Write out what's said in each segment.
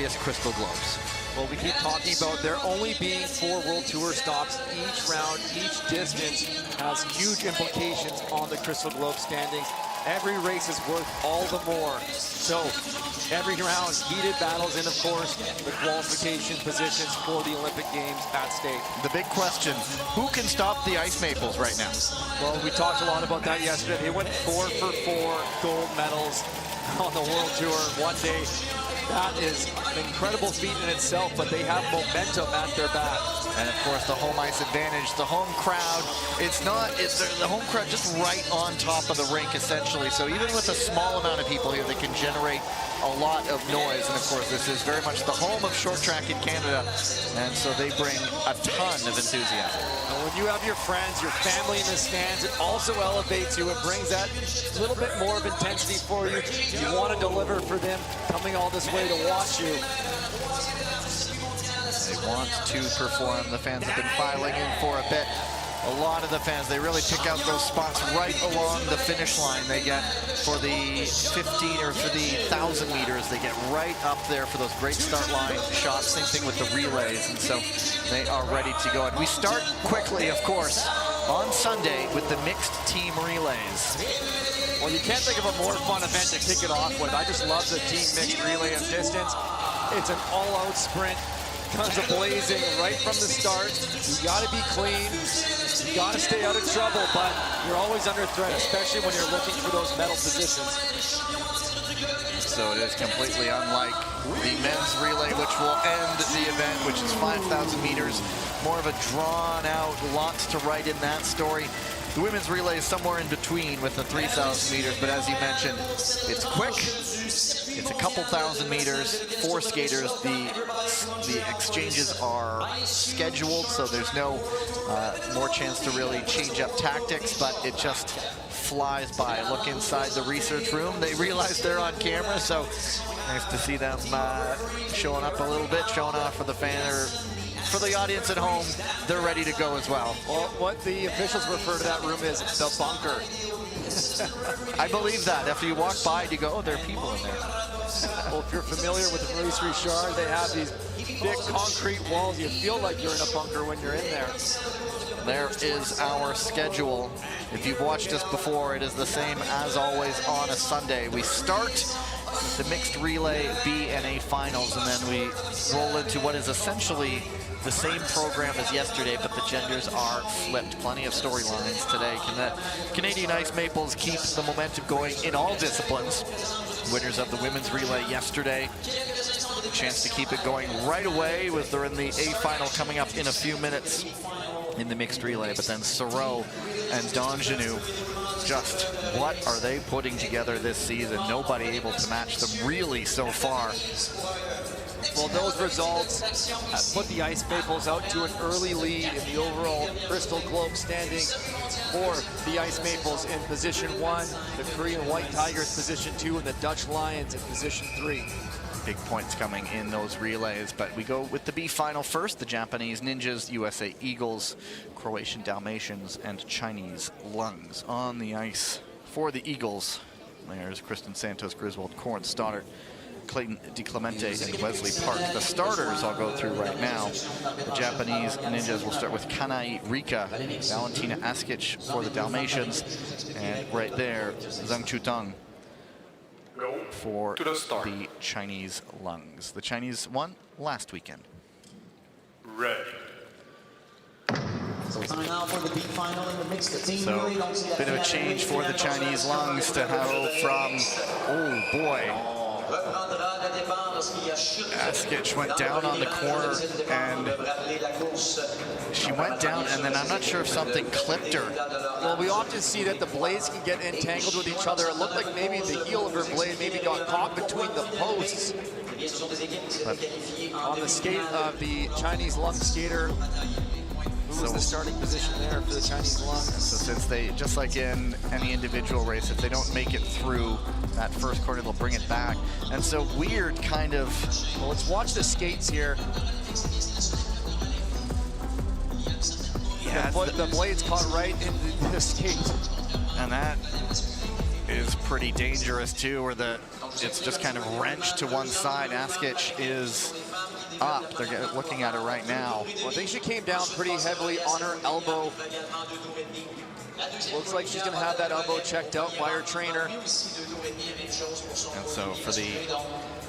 glorious Crystal Globes. Well, we keep talking about there only being 4 World Tour stops. Each round, each distance has huge implications on the Crystal Globe standings. Every race is worth all the more. So every round, heated battles, and of course, the qualification positions for the Olympic Games at stake. The big question, who can stop the Ice Maples right now? Well, we talked a lot about that yesterday. They went 4 for 4 gold medals on the World Tour one day. That is an incredible feat in itself, but they have momentum at their back. And of course, the home ice advantage, the home crowd. It's the home crowd just right on top of the rink, essentially. So even with a small amount of people here, they can generate a lot of noise. And of course, this is very much the home of short track in Canada. And so they bring a ton of enthusiasm. And when you have your friends, your family in the stands, it also elevates you. It brings that little bit more of intensity for you. You want to deliver for them coming all this way to watch you. They want to perform. The fans have been filing in for a bit. A lot of the fans, they really pick out those spots right along the finish line. They get for the 15 or for the 1,000 meters, they get right up there for those great start line shots. Same thing with the relays, and so they are ready to go. And we start quickly, of course, on Sunday with the mixed team relays. Well, you can't think of a more fun event to kick it off with. I just love the team mixed relay and distance. It's an all-out sprint. Guns are blazing right from the start. You got to be clean. You got to stay out of trouble, but you're always under threat, especially when you're looking for those medal positions. So it is completely unlike the men's relay, which will end the event, which is 5,000 meters. More of a drawn-out, lots to write in that story. The women's relay is somewhere in between with the 3,000 meters, but as you mentioned, it's quick. It's a couple thousand meters, 4 skaters. The exchanges are scheduled, so there's no more chance to really change up tactics, but it just flies by. Look inside the research room. They realize they're on camera, so nice to see them showing up a little bit, showing off for the fan or for the audience at home. They're ready to go as well. Well, what the officials refer to that room as the bunker. I believe that. After you walk by, you go, oh, there are people in there. Well, if you're familiar with the Maurice Richard, they have these big concrete walls. You feel like you're in a bunker when you're in there. There is our schedule. If you've watched us before, it is the same as always on a Sunday. We start the mixed relay B and A finals, and then we roll into what is essentially the same program as yesterday, but the genders are flipped. Plenty of storylines today. Can the Canadian Ice Maples keep the momentum going in all disciplines? Winners of the women's relay yesterday. A chance to keep it going right away with they're in the A final coming up in a few minutes in the mixed relay, but then Sorrow and Donjanu, just what are they putting together this season? Nobody able to match them really so far. Well, those results have put the Ice Maples out to an early lead in the overall Crystal Globe standing for the Ice Maples in position 1, the Korean White Tigers position 2, and the Dutch Lions in position 3. Big points coming in those relays, but we go with the B final first. The Japanese Ninjas, USA Eagles, Croatian Dalmatians, and Chinese Lungs on the ice for the Eagles. There's Kristen Santos, Griswold, Corin Stoddart, Clayton DiClemente, and Wesley Park. The starters I'll go through right now. The Japanese Ninjas will start with Kanai Rika, Valentina Askic for the Dalmatians, and right there, Zhang Chutang for the Chinese Lungs. The Chinese won last weekend. Ready. So time now for the big final in the mixed team. So, bit of a change for the Chinese Lungs to go from, oh boy, Askic went down on the corner, and she went down, and then I'm not sure if something clipped her. Well, we often see that the blades can get entangled with each other. It looked like maybe the heel of her blade maybe got caught between the posts. But on the skate of the Chinese Lung skater, who was the starting position there for the Chinese Lungs? So since they, just like in any individual race, if they don't make it through that first corner, they'll bring it back. And so weird kind of... Well, let's watch the skates here. Yeah, the blade's caught right in the skate. And that is pretty dangerous too, where the it's just kind of wrenched to one side. Askic is up. They're looking at her right now. Well, I think she came down pretty heavily on her elbow. Looks like she's going to have that elbow checked out by her trainer. And so for the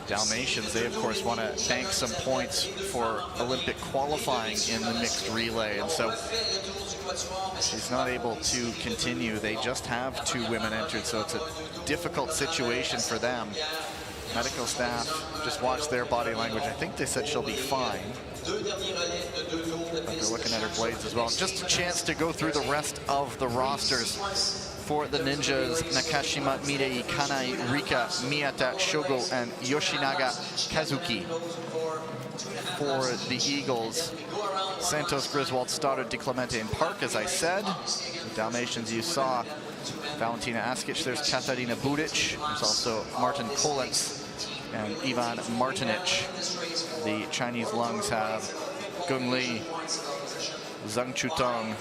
Dalmatians, they of course want to bank some points for Olympic qualifying in the mixed relay. And so she's not able to continue. They just have 2 women entered, so it's a difficult situation for them. Medical staff just watch their body language. I think they said she'll be fine. But they're looking at her blades as well. Just a chance to go through the rest of the rosters for the Ninjas. Nakashima, Mirei, Kanai, Rika, Miyata, Shogo, and Yoshinaga Kazuki. For the Eagles, Santos, Griswold, Stoddard, DiClemente, and Park, as I said. The Dalmatians you saw. Valentina Askic, there's Katarina Budic, there's also Martin Kolens and Ivan Martinic. The Chinese lungs have Gung Li, Zhang Chutong,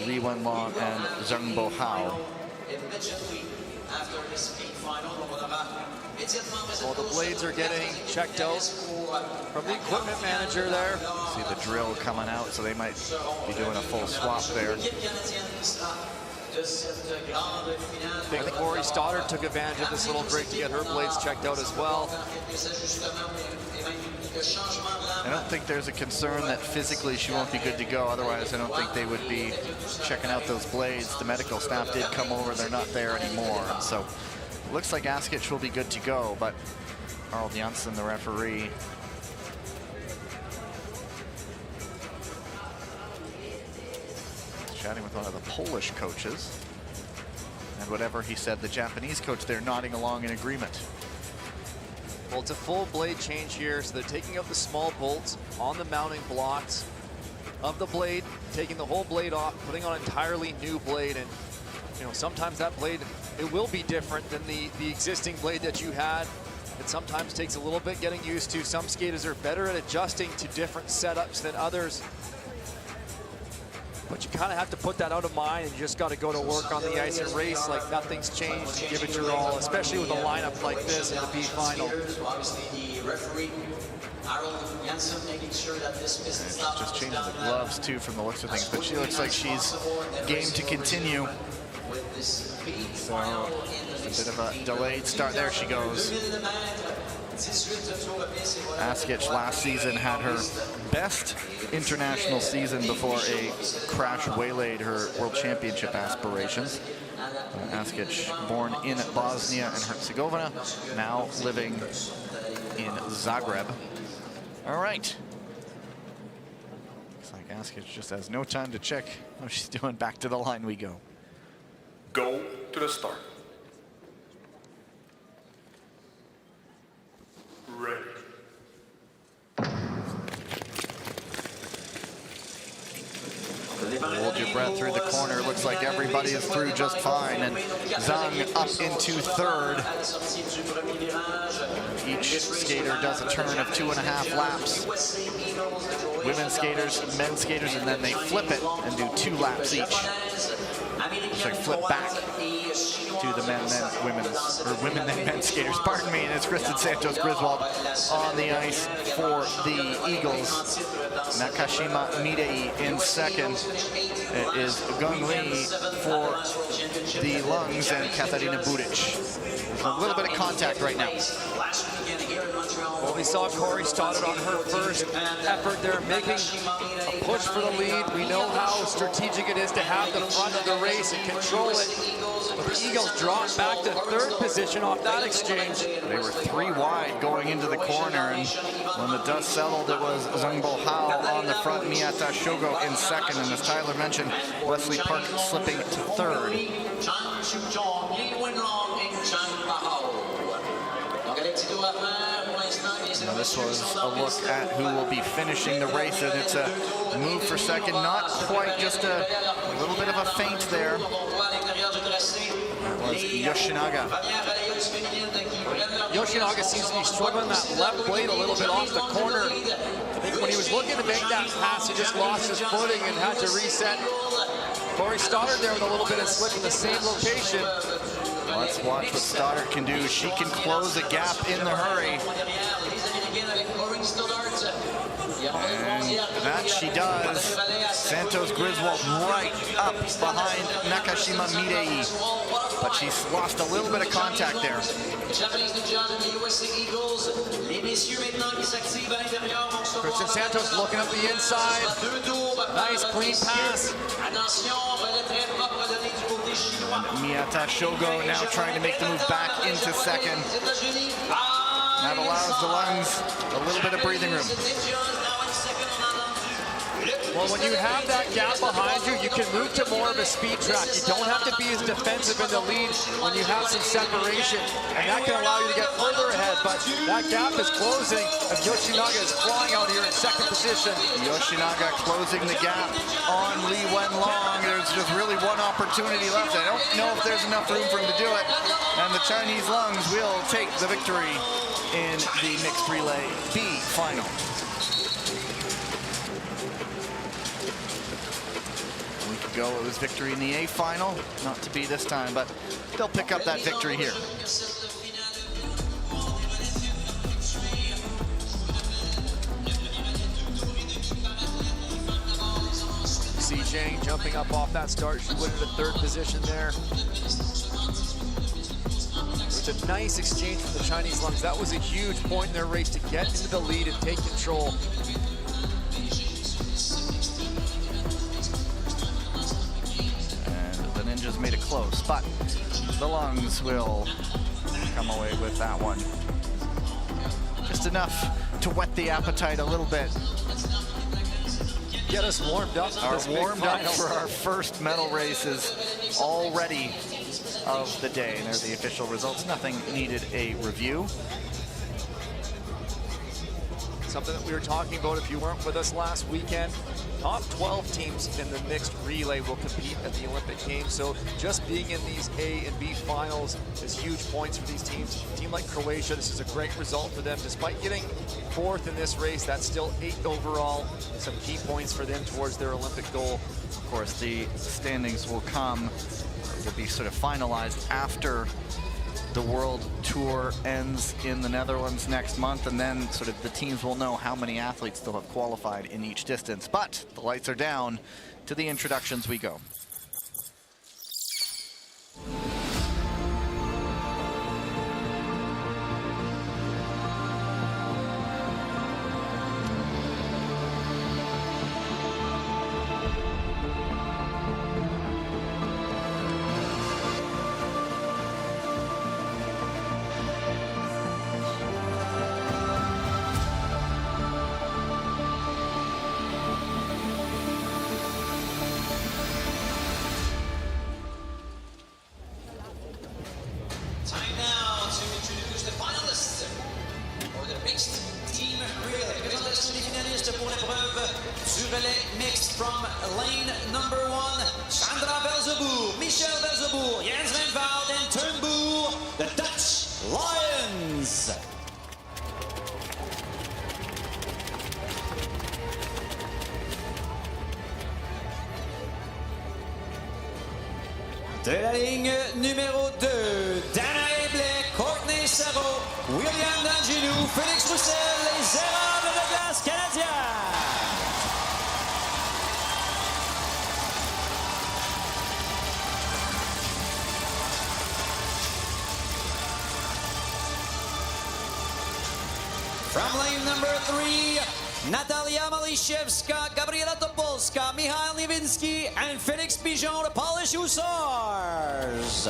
Li Wenlong, and Zheng Bohao. Well, the blades are getting checked out from the equipment manager there. See the drill coming out, so they might be doing a full swap there. I think Corey Stoddard took advantage of this little break to get her blades checked out as well. I don't think there's a concern that physically she won't be good to go. Otherwise, I don't think they would be checking out those blades. The medical staff did come over. They're not there anymore. And so it looks like Askic will be good to go, but Carl Janssen, the referee, chatting with one of the Polish coaches, and whatever he said, the Japanese coach, they're nodding along in agreement. Well, it's a full blade change here, so they're taking out the small bolts on the mounting blocks of the blade, taking the whole blade off, putting on an entirely new blade. And you know, sometimes that blade, it will be different than the existing blade that you had. It sometimes takes a little bit getting used to. Some skaters are better at adjusting to different setups than others. But you kind of have to put that out of mind, and you just got to go to work on the ice and race like nothing's changed and give it your all, especially with a lineup like this in the B final. She's just changing the gloves too from the looks of things, but she looks like she's game to continue. So a bit of a delayed start. There she goes. Askic last season had her best international season before a crash waylaid her world championship aspirations. Askic, born in Bosnia and Herzegovina, now living in Zagreb. All right. Looks like Askic just has no time to check how she's doing. Back to the line we go. Go to the start. Ready. Hold your breath through the corner. Looks like everybody is through just fine. And Zhang up into third. Each skater does a turn of 2.5 laps. Women's skaters, men's skaters, and then they flip it and do 2 laps each. So flip back to the men, then women's, or women, then men's skaters, pardon me, and it's Kristen Santos Griswold on the ice for the Eagles. Nakashima Mirei in second. It is Gung Li for the lungs and Katarina Budic. There's a little bit of contact right now. Well, we saw Corey Stoddard on her first effort there, making a push for the lead. We know how strategic it is to have the front of the race and control it. But the Eagles dropped back to third position off that exchange. They were 3 wide going into the corner, and when the dust settled, it was Zheng Bohao on the front, Miyata Shogo in second, and as Tyler mentioned, Wesley Park slipping to third. Now this was a look at who will be finishing the race, and it's a move for second, not quite, just a little bit of a feint there. That was Yoshinaga. Yoshinaga seems to be struggling that left blade a little bit off the corner. I think when he was looking to make that pass, he just lost his footing and had to reset. Corey Stoddard there with a little bit of slip in the same location. Let's watch what Stoddard can do. She can close a gap in the hurry. And that she does. Santos Griswold right up behind Nakashima Mirei. But she's lost a little bit of contact there. Christian Santos looking up the inside. Nice clean pass. Miyata Shogo now trying to make the move back into second. That allows the Lungs a little bit of breathing room. Well, when you have that gap behind you, you can move to more of a speed track. You don't have to be as defensive in the lead when you have some separation, and that can allow you to get further ahead, but that gap is closing as Yoshinaga is flying out here in second position. Yoshinaga closing the gap on Li Wenlong. There's just really one opportunity left. I don't know if there's enough room for him to do it, and the Chinese Lungs will take the victory in the mixed relay B final. A week ago it was victory in the A final, not to be this time, but they'll pick up that victory here. Si Jing jumping up off that start. She went into third position there. It was a nice exchange from the Chinese Lungs. That was a huge point in their race to get into the lead and take control. And the Ninjas made it close, but the Lungs will come away with that one. Just enough to whet the appetite a little bit. Get us warmed up. Warmed up for our first medal races already of the day. And there's the official results. Nothing needed a review. Something that we were talking about if you weren't with us last weekend. Top 12 teams in the mixed relay will compete at the Olympic Games. So just being in these A and B finals is huge points for these teams. A team like Croatia, this is a great result for them. Despite getting fourth in this race, that's still 8th overall. Some key points for them towards their Olympic goal. Of course, the standings will be sort of finalized after the World Tour ends in the Netherlands next month, and then sort of the teams will know how many athletes they'll have qualified in each distance. But the lights are down. To the introductions we go. From lane number 1, Sandra Belzeboer, Michel Belzeboer, Jens Renvoud, and Turnboer, the Dutch Lions. De la ligne numéro 2, Dana Eblé, Courtney Sarrault, William Dangenou, Félix Roussel, les Érables de glace canadiens. From lane number 3, Natalia Maliszewska, Gabriela Topolska, Michal Niewinski, and Felix Pigeon, the Polish Hussars.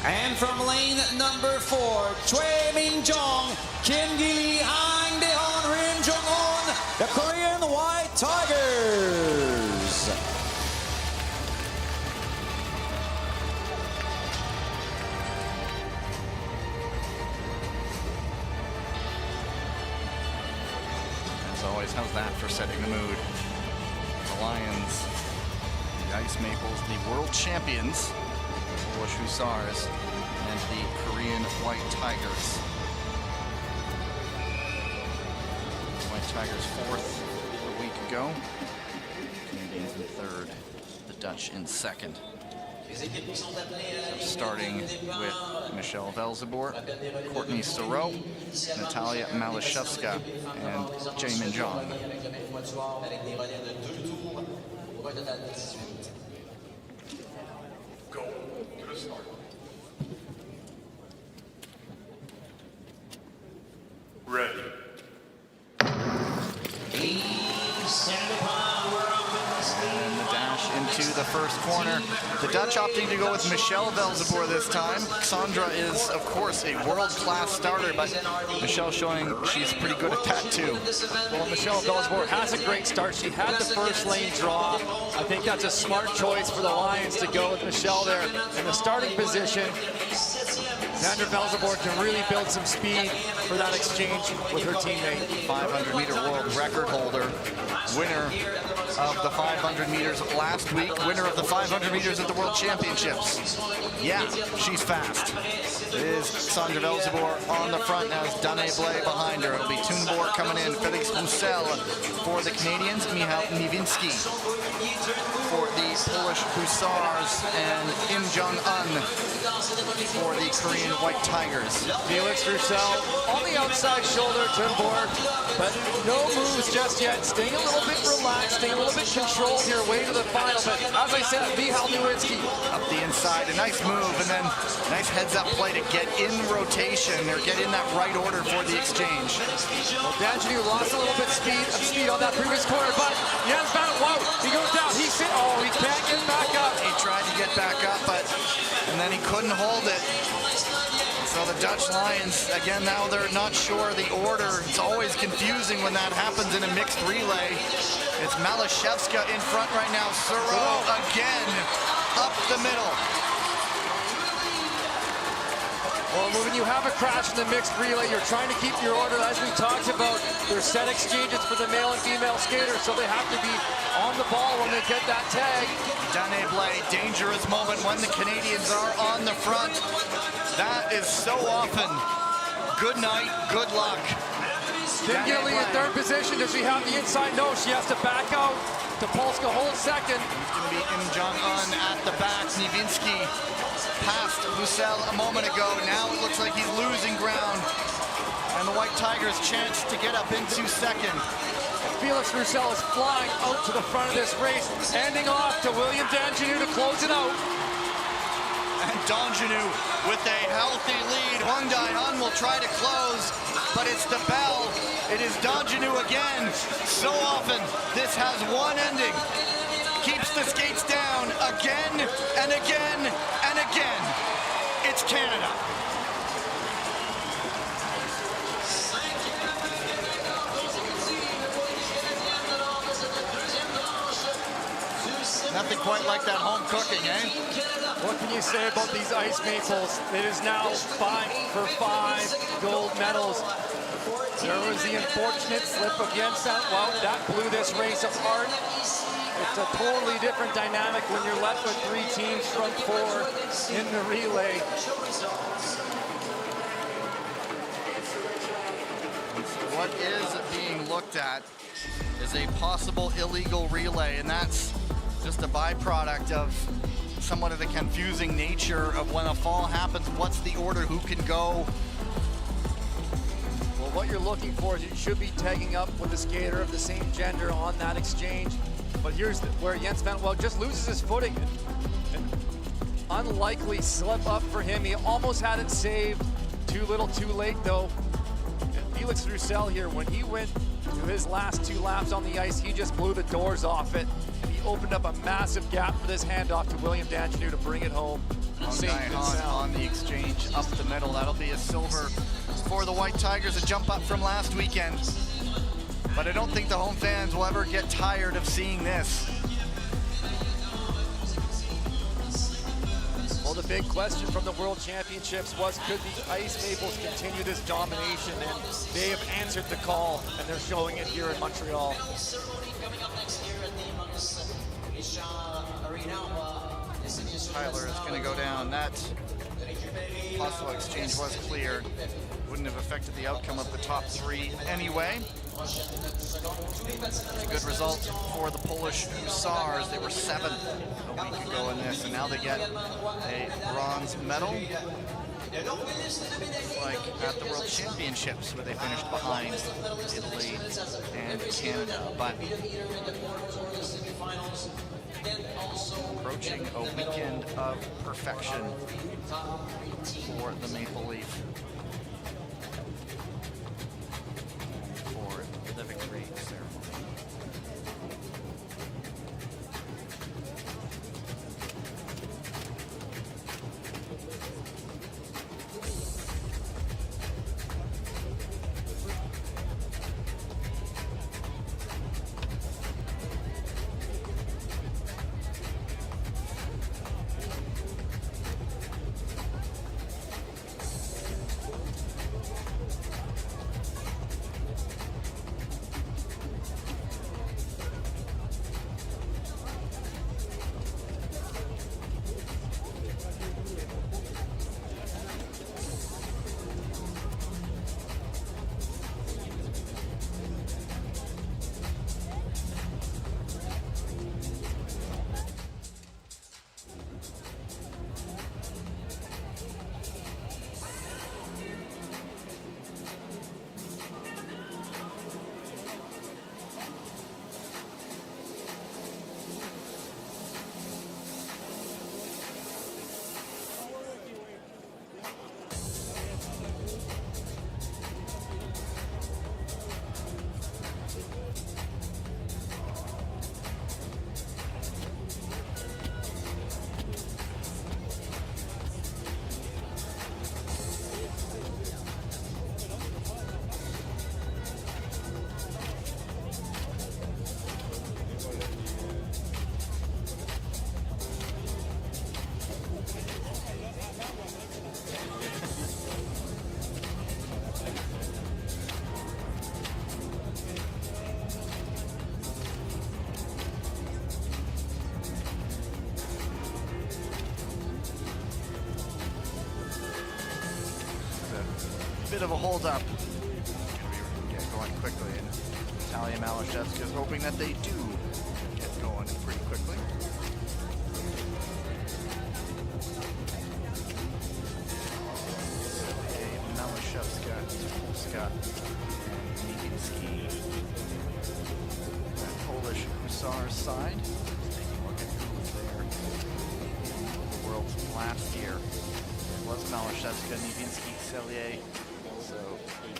And from lane number 4, Choi Min-jong, Kim Gi-lee, Hang Dae-hon, Rim Jong-un, the Korean White Tigers. As always, how's that for setting the mood? The Lions, the Ice Maples, the world champions, the Polish Hussars, and the Korean White Tigers. Tigers fourth a week ago. Canadians in third, the Dutch in second. So starting with Michelle Velzeboer, Courtney Sauro, Natalia Malashevska, and Jaemin Jong. Go to the start. Ready. And the dash into the first corner. The Dutch opting to go with Michelle Velzeboer this time. Sandra is, of course, a world-class starter, but Michelle showing she's pretty good at that too. Well, Michelle Velzeboer has a great start. She had the first lane draw. I think that's a smart choice for the Lions to go with Michelle there in the starting position. Sandra Velzeboer can really build some speed for that exchange with her teammate. 500-meter world record holder, winner of the 500 meters last week, winner of the 500 meters at the World Championships. Yeah, she's fast. It is Sandra Velzeboer on the front as Dane Blais behind her. It'll be Thunborg coming in, Felix Roussel for the Canadians, Michał Niewinski for the Polish Hussars, and Im Jong-un for the Korean White Tigers. Felix Roussel on the outside shoulder, Thunborg, but no moves just yet. Staying a little bit relaxed, staying a little bit controlled here, way to the final. But as I said, Michał Niewinski up the inside, a nice move, and then nice heads-up play to get in rotation or get in that right order for the exchange. Well, Danjanu lost a little bit of speed on that previous corner, but Jens Van Wout, he goes down, he can't get back up. He tried to get back up, and then he couldn't hold it. So the Dutch Lions, again, now they're not sure the order. It's always confusing when that happens in a mixed relay. It's Malashevska in front right now. Sauro again, up the middle. Well, when you have a crash in the mixed relay, you're trying to keep your order. As we talked about, there's set exchanges for the male and female skaters, so they have to be on the ball when they get that tag. Dane Blais, dangerous moment when the Canadians are on the front. That is so often. Good night, good luck. Kingeely in third position. Does she have the inside? No, she has to back out. Topolska holds second. It's going to be Im Jong-un at the back. Niewinski passed Roussel a moment ago. Now it looks like he's losing ground. And the White Tigers chance to get up into second. Felix Roussel is flying out to the front of this race, handing off to William Danjanu to close it out. And Danjanu with a healthy lead. Hwang Dae-han will try to close, but it's the bell. It is Danjanu again. So often, this has one ending. Keeps the skates down again and again and again. It's Canada. Nothing quite like that home cooking, eh? What can you say about these Ice Maples? It is now 5 for 5 gold medals. There was the unfortunate slip of Jens Van Wout. That blew this race apart. It's a totally different dynamic when you're left with 3 teams from 4 in the relay. What is being looked at is a possible illegal relay, and that's just a byproduct of somewhat of the confusing nature of when a fall happens. What's the order? Who can go? Well, what you're looking for is you should be tagging up with a skater of the same gender on that exchange. But here's where Jens Van Wout just loses his footing. An unlikely slip up for him. He almost had it saved. Too little, too late, though. And Felix Roussel here, when he went to his last 2 laps on the ice, he just blew the doors off it. And he opened up a massive gap for this handoff to William Danjanu to bring it home. Hwang Dae-han on the exchange up the middle. That'll be a silver for the White Tigers, a jump up from last weekend. But I don't think the home fans will ever get tired of seeing this. Well, the big question from the World Championships was, could the Ice Maples continue this domination? And they have answered the call, and they're showing it here in Montreal. Tyler is going to go down. That possible exchange was cleared. Wouldn't have affected the outcome of the top 3 anyway. It's a good result for the Polish Hussars. They were 7th a week ago in this, and now they get a bronze medal. Like at the World Championships, where they finished behind Italy and Canada. But approaching a weekend of perfection for the Maple Leaf for the victory ceremony. Bit of a hold-up. Get going quickly, and Natalia Malashevska is hoping that they do get going pretty quickly. Malashevska, Polska, and Nikiński. That Polish Hussars side. Taking a look at who was there in the world last year. It was Malashevska, Nikiński, Cellier. Also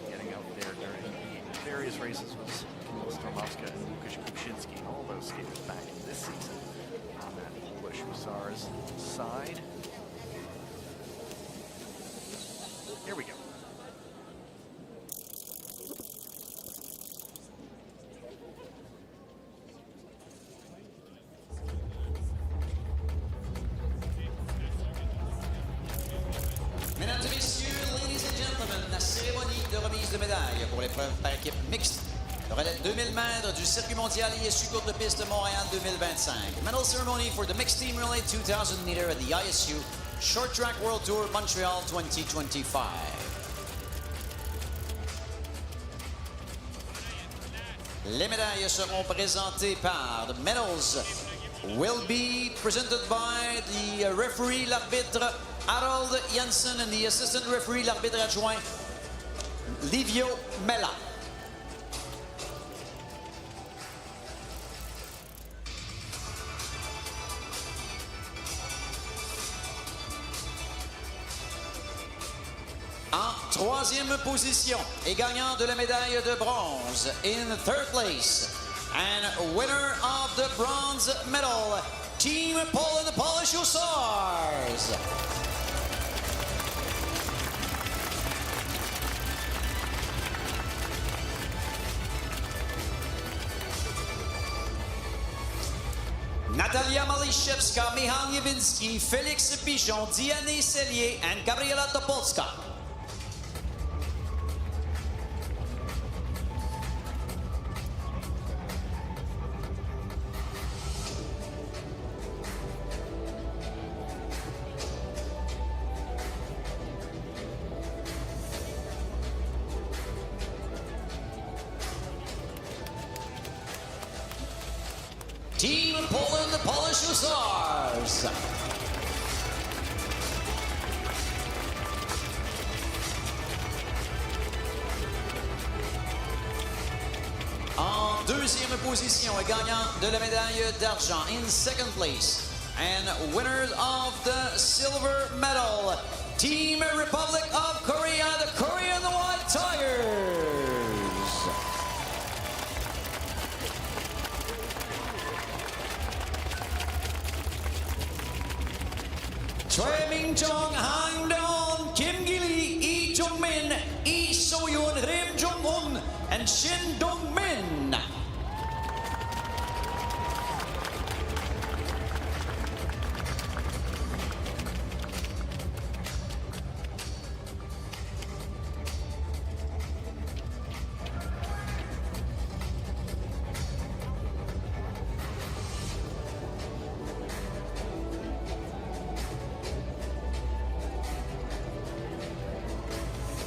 getting out there during the various races was Kamila Stromowska and Łukasz Kuczynski. All those skaters back this season on that Polish Hussars side. Here we go. Mesdames et messieurs, ladies and gentlemen, la cérémonie de remise de médailles pour l'épreuve par équipe mixte. Le relais 2000 mètres du circuit mondial ISU courte de piste de Montréal 2025. Medal ceremony for the mixed team relay 2000 meter at the ISU Short Track World Tour Montreal 2025. Les médailles seront présentées par the medals will be presented by the referee, l'arbitre Harold Jensen, and the assistant referee, l'arbitre adjoint Livio Mella. En troisième position et gagnant de la médaille de bronze, in third place, and winner of the bronze medal, Team Poland, the Polish Hussars. Natalia Malashevska, Michal Niewinski, Félix Pichon, Diane Cellier, and Gabriela Topolska. Team Poland, the Polish Hussars. En deuxième position et gagnant de la médaille d'argent. In second place and winners of the silver medal, Team Republic of Korea, the Korean White Tigers. Choi Min-jong, Han Dong, Kim Gi-lee, Lee Jung-min, Lee So-yoon, Rim Jong-un, and Shin Dong-min.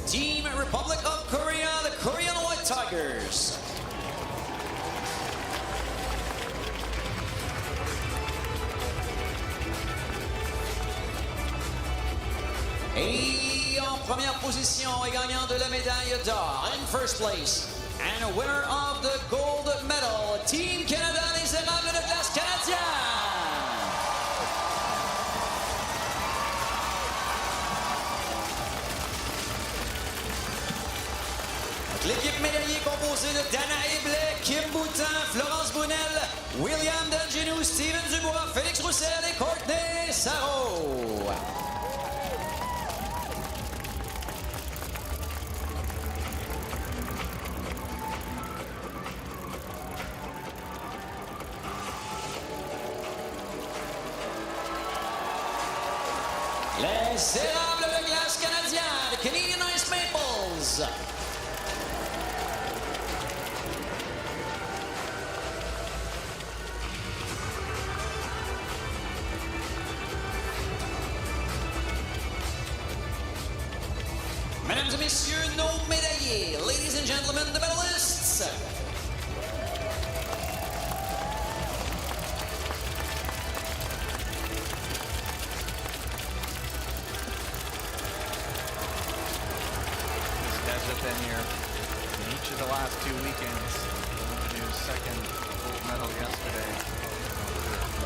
Team Republic of Korea, the Korean White Tigers. Et en première position et gagnant de la médaille d'or, in first place, and a winner of the gold medal, Team Canada, les Érables de glace canadiens. L'équipe médaillée composée de Dana Eblé, Kim Boutin, Florence Bounel, William Dangenou, Steven Dubois, Félix Roussel et Courtney Sarro. Les Érables de glace canadiens, the Canadian Ice Maples. Mesdames et messieurs, nos médaillés. Ladies and gentlemen, the medalists. These guys have been here in each of the last 2 weekends. New second gold medal yesterday.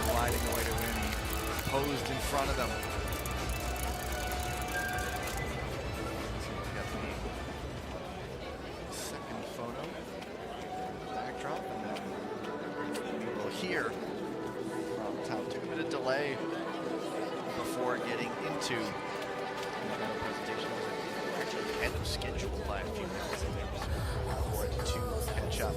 Gliding away to win. Posed in front of them. Second photo. Backdrop. And then we'll hear from Tom. Took a bit of delay before getting into the presentation. Actually ahead of schedule by a few minutes for it to catch up.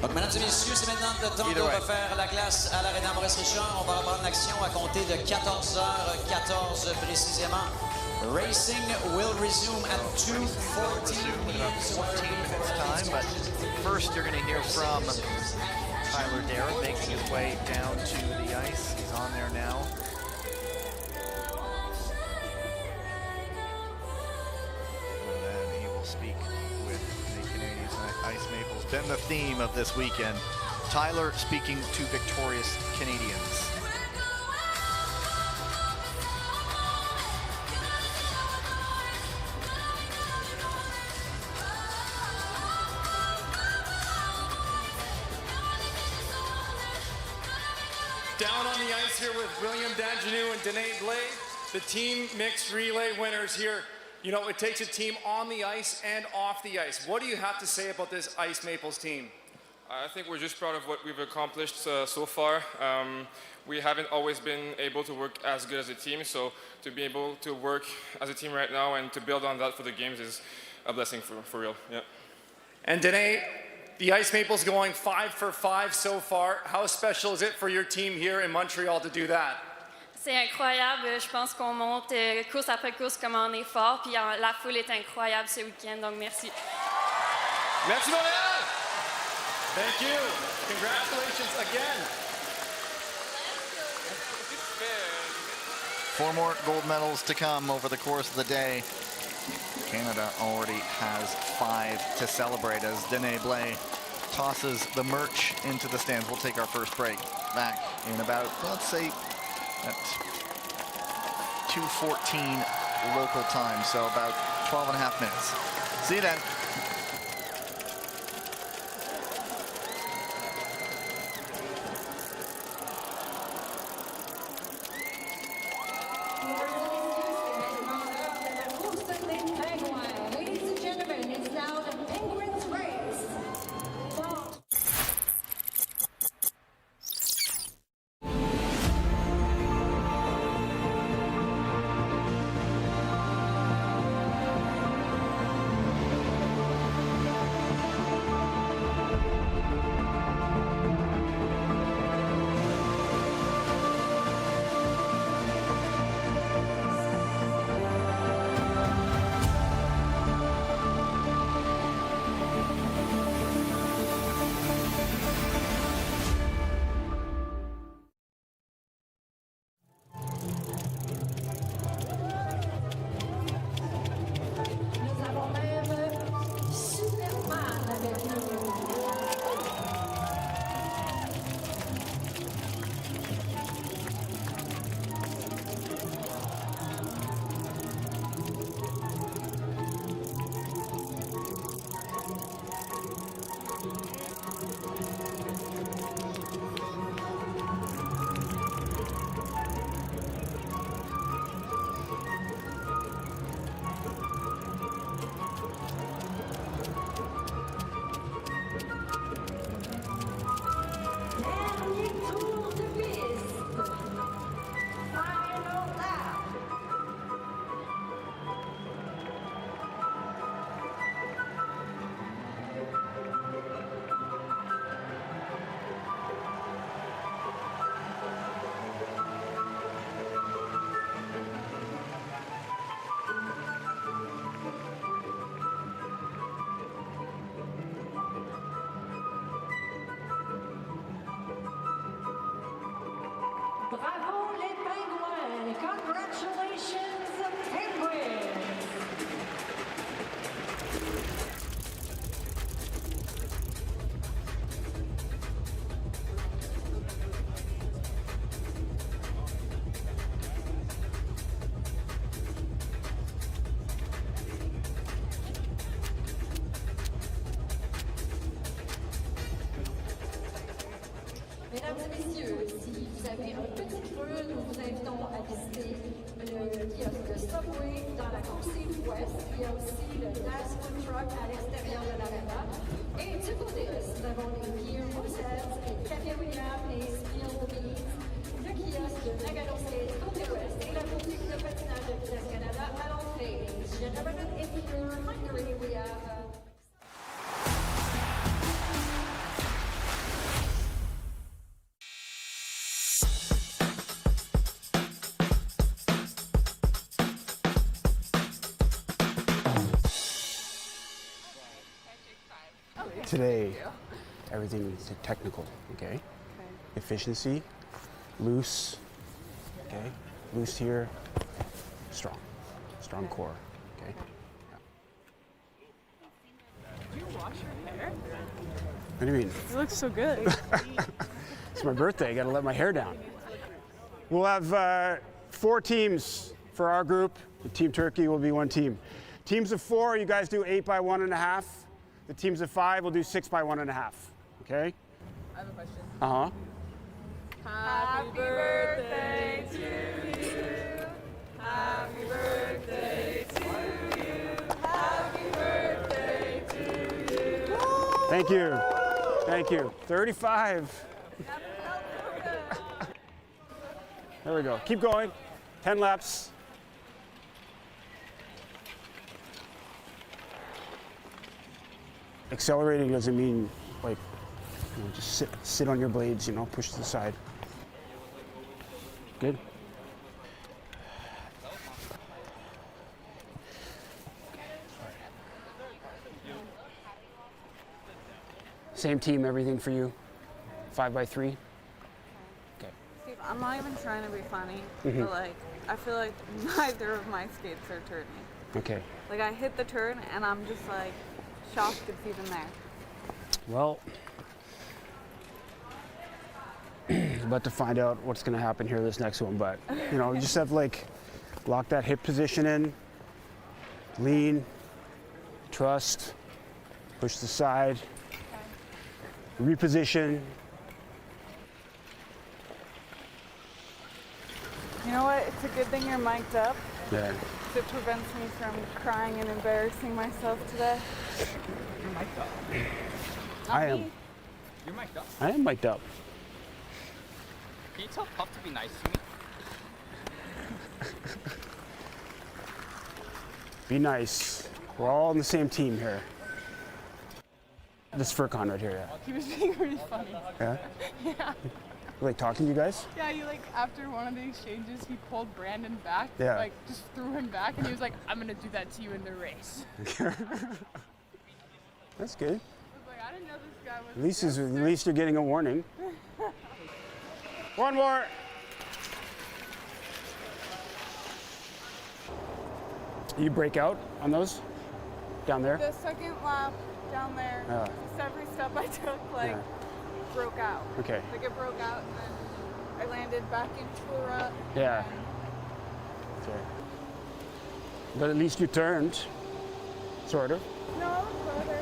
Donc, mesdames et messieurs, c'est maintenant le temps de refaire la glace à l'Arena Maurice-Richard. On va reprendre l'action à compter de 14h14 précisément. Racing will resume at 2:14 p.m. So 14 minutes time, but first you're going to hear from Tyler Dara making his way down to the ice. He's on there now. And then he will speak with the Canadian Ice Maples. Been the theme of this weekend. Tyler speaking to victorious Canadians. Down on the ice here with William Dangenou and Danae Blais, the team mixed relay winners here. You know, it takes a team on the ice and off the ice. What do you have to say about this Ice Maples team? I think we're just proud of what we've accomplished so far. We haven't always been able to work as good as a team, so to be able to work as a team right now and to build on that for the games is a blessing for real. Yeah. And Danae, the Ice Maples going 5 for 5 so far. How special is it for your team here in Montreal to do that? C'est incroyable. Je pense qu'on monte course après course comme on est fort. Puis la foule est incroyable ce week-end. Donc merci. Merci Montréal! Thank you. Congratulations again. 4 more gold medals to come over the course of the day. Canada already has 5 to celebrate as Danae Blais tosses the merch into the stands. We'll take our first break back in about, let's say, at 2:14 local time, so about 12 and a half minutes. See you then. Bravo les Penguins! Congratulations, Penguins! Mesdames et messieurs, si vous avez un petit creux, nous vous invitons à visiter le kiosque de Subway dans la cour Sud-Ouest. Il y a aussi le Das Food Truck à l'extérieur de l'arena. Et du côté est, nous avons les Beer Moselles et Café William et Spiel the Beans, le kiosque de Nagano Skate côté ouest et la boutique de patinage de Vitesse Canada à l'entrée. Gentlemen, if you're hungry, we have... Today, everything is technical, okay? Efficiency, loose, okay? Loose here, strong core, okay? Did you wash your hair? What do you mean? You look so good. It's my birthday, I gotta let my hair down. We'll have 4 teams for our group. The Team Turkey will be 1 team. Teams of 4, you guys do 8 by 1.5. The teams of 5 will do 6 by 1.5, okay? I have a question. Uh-huh. Happy birthday to you. Happy birthday to you. Happy birthday to you. Thank you. Thank you. 35. There we go. Keep going. 10 laps. Accelerating doesn't mean like, you know, just sit on your blades, you know, push to the side. Good. Same team, everything for you. 5 by 3. Okay. Steve, I'm not even trying to be funny, Mhm. but like, I feel like neither of my skates are turning. Okay. Like I hit the turn and I'm just like shocked it's even there. Well, about to find out what's going to happen here this next one, but you know, you just have to like lock that hip position in, lean, trust, push the side, reposition. You know what? It's a good thing you're mic'd up. Yeah. It prevents me from crying and embarrassing myself today. You're mic'd up. I am. You're mic'd up. I am mic'd up. Can you tell Puff to be nice to me? Be nice. We're all on the same team here. This Furcon right here, yeah. He was being really funny. Yeah? Yeah. Like talking to you guys? Yeah, you like after one of the exchanges, he pulled Brandon back. Yeah. Like just threw him back, and he was like, "I'm gonna do that to you in the race." That's good. I was like, I didn't know this guy was. At least you're getting a warning. One more. You break out on those down there? The second lap down there, Yeah. just every step I took, like, Yeah. broke out. Okay. Like it broke out, and then I landed back into a rut. Yeah. Okay. But at least you turned, sort of. No, I was better.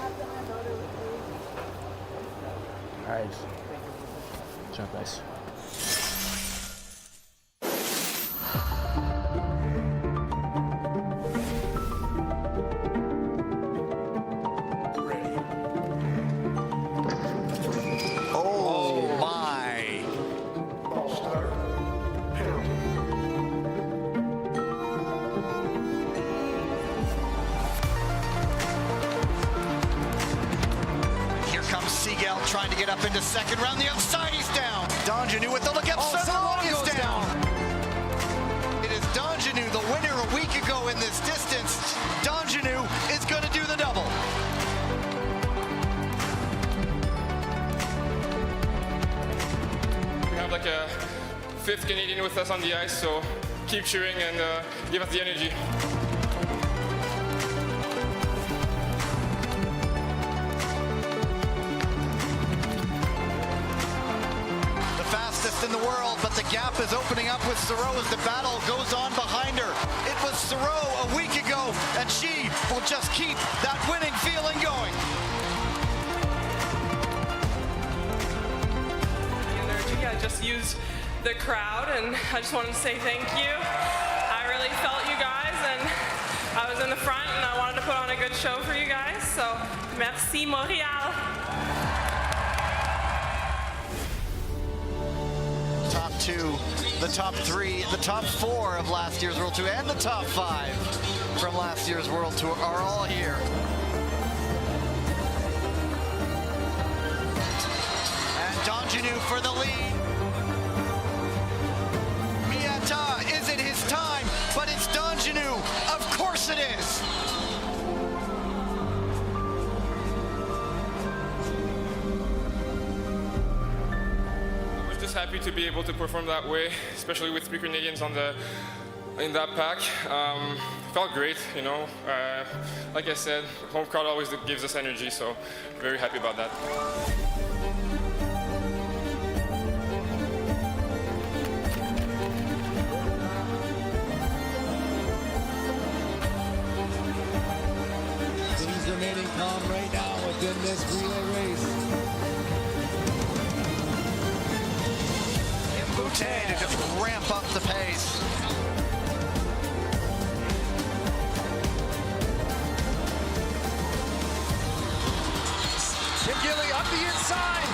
After my daughter was All right. Good job, guys. Oh my. Here comes Seagal trying to get up into second round. The outside, he's down. Donjanu with the look up. Sarong is down. It is Donjanu, the winner a week ago in this distance. Donjanu is going to do the double. We have like a fifth Canadian with us on the ice, so keep cheering and give us the energy. The fastest in the world, but the gap is opening up with Thoreau as the battle goes on behind her. It was Thoreau a week ago, and she will just keep that winning feeling going. Energy. I just used the crowd, and I just wanted to say thank you. I really felt you guys, and I was in the front, and I wanted to put on a good show for you guys. So, merci Montreal. Top two, the top three, the top four of last year's World Tour, and the top five from last year's World Tour are all here. And Donjanu for the lead. Miyata, is it his time? But it's Donjanu. Of course it is. We're just happy to be able to perform that way, especially with three Canadians in that pack. Felt great, you know. Like I said, home crowd always gives us energy, so very happy about that. He's remaining calm right now within this relay race. Boutte to just ramp up the pace. Tim Gilly up the inside.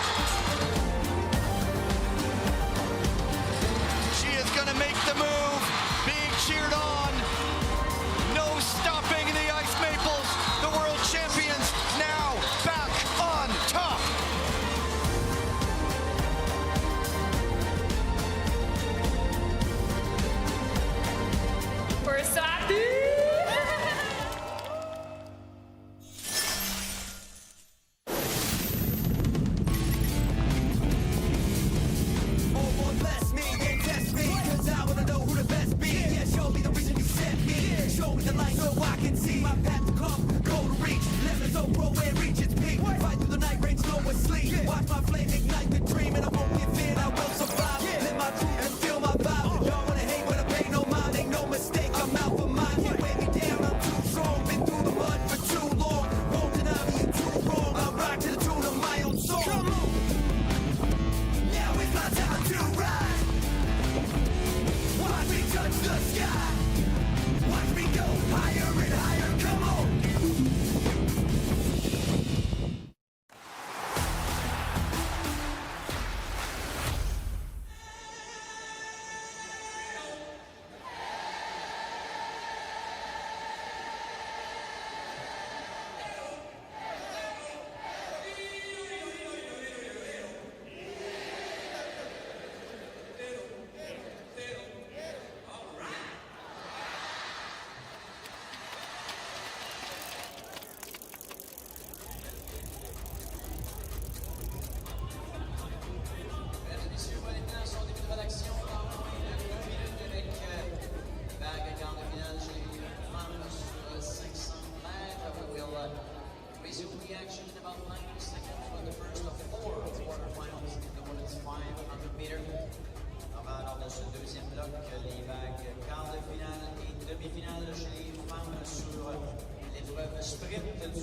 She is going to make the move, being cheered on. No stopping the Ice Maples. The world champions now back on top.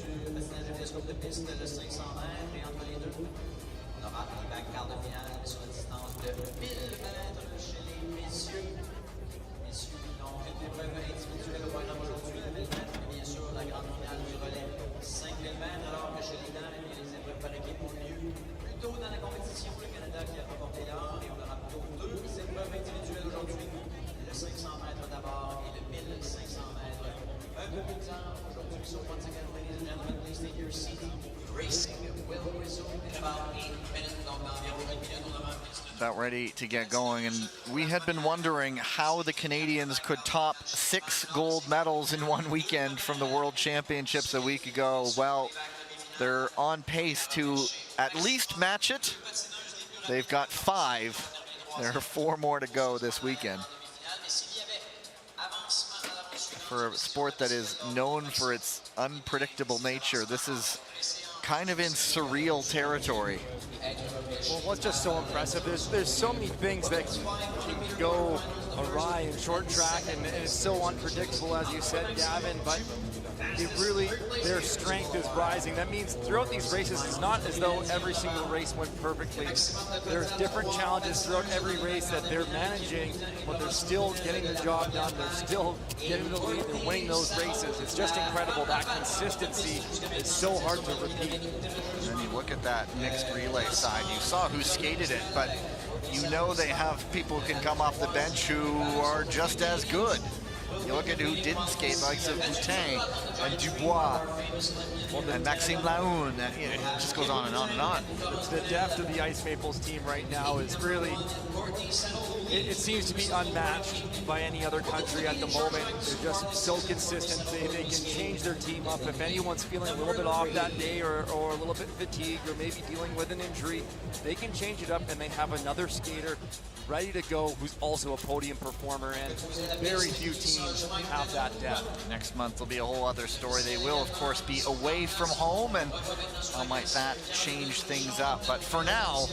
du patinage de vitesse courte de piste, le 500 mètres. Et entre les deux, on aura un quart de finale sur la distance de 1000 mètres chez les messieurs. Messieurs, donc, une épreuve individuelle au programme aujourd'hui, le 1000 mètres, et bien sûr, la grande finale du relais 5000 mètres, alors que chez les dames, eh bien, les épreuves par équipe ont lieu plus tôt dans la compétition. Le Canada qui a remporté l'or, et on aura plutôt deux épreuves individuelles aujourd'hui. Le 500 mètres d'abord et le 1500 mètres. Un peu plus tard aujourd'hui. So once again, ladies and gentlemen, please take your seat. Racing will resume in about 8 minutes. Donc, dans environ 1 minute, on aura about ready to get going, and we had been wondering how the Canadians could top 6 gold medals in one weekend from the World Championships a week ago. Well, they're on pace to at least match it. They've got 5. There are 4 more to go this weekend. For a sport that is known for its unpredictable nature, this is kind of in surreal territory. Well, what's just so impressive, there's so many things that can go awry in short track, and it's so unpredictable, as you said, Gavin, but it really, their strength is rising. That means throughout these races, it's not as though every single race went perfectly. There's different challenges throughout every race that they're managing, but they're still getting the job done. They're still getting the lead. They're winning those races. It's just incredible. That consistency is so hard to repeat. And then you look at that mixed relay side. You saw who skated it, but you know they have people who can come off the bench who are just as good. You look at who didn't skate, likes of Boutin and Dubois and Maxime Lahoun. You know, it just goes on and on and on. The depth of the Ice Maples team right now is really, it seems to be unmatched by any other country at the moment. They're just so consistent. They can change their team up. If anyone's feeling a little bit off that day or a little bit fatigued or maybe dealing with an injury, they can change it up, and they have another skater ready to go who's also a podium performer, and very few teams have that depth. Next month will be a whole other story. They will, of course, be away from home, and how might that change things up? But for now,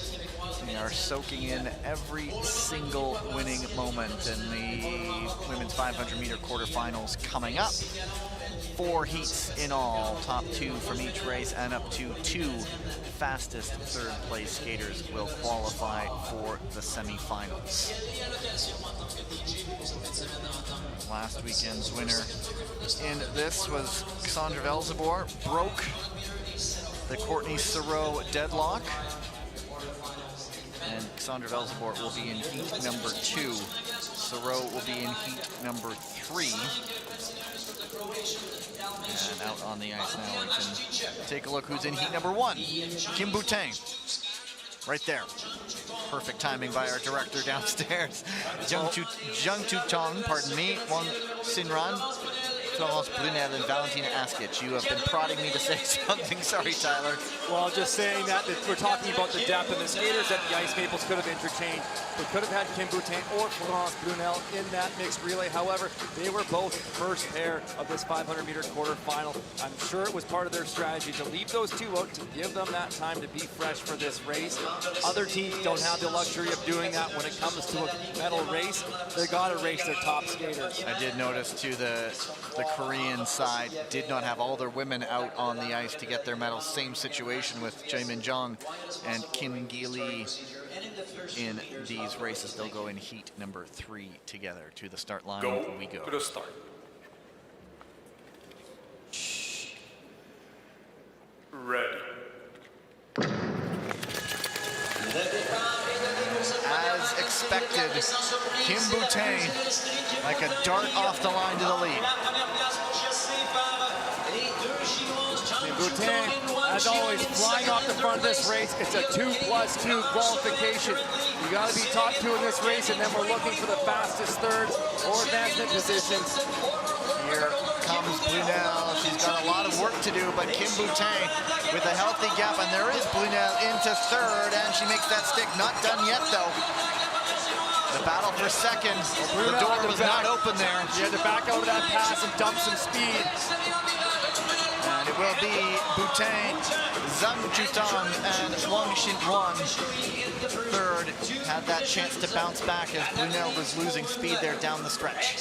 they are soaking in every single winning moment in the women's 500-meter quarterfinals coming up. 4 heats in all, top 2 from each race, and up to 2 fastest third-place skaters will qualify for the semifinals. Last weekend's winner in this was Cassandra Velzebor, broke the Courtney Sereau deadlock. And Cassandra Velzebor will be in heat number 2. Sereau will be in heat number 3. And out on the ice now, we can take a look who's in heat number 1. Kim Boutin, right there. Perfect timing by our director downstairs. Jung Tu Tong, pardon me, Wang Sinran, Florence Brunel, and Valentina Askic. You have been prodding me to say something. Sorry, Tyler. Well, just saying that we're talking about the depth, and the skaters that the Ice Maples could have interchanged. We could have had Kim Boutin or Florence Brunel in that mixed relay. However, they were both first pair of this 500-meter quarterfinal. I'm sure it was part of their strategy to leave those two out, to give them that time to be fresh for this race. Other teams don't have the luxury of doing that when it comes to a medal race. They got to race their top skaters. I did notice, too, the Korean side did not have all their women out on the ice to get their medals. Same situation with Jaemin Jung and Kim Gi-lee. In these races, they'll go in heat number 3 together. To the start line we go. To the start. Ready. As expected, Kim Boutin, like a dart off the line to the lead. Kim Boutin, as always, flying off the front of this race. It's a 2+2 qualification. You got to be top 2 in this race, and then we're looking for the fastest thirds or advancement positions. Here comes Brunel. She's got a lot of work to do, but Kim Boutin with a healthy gap, and there is Brunel into third, and she makes that stick. Not done yet, though. The battle for second. The door was not open there. She had to back out of that pass and dump some speed. And it will be Boutin, Zhang Jutong, and Wang Xinruan. Third, had that chance to bounce back as Brunel was losing speed there down the stretch.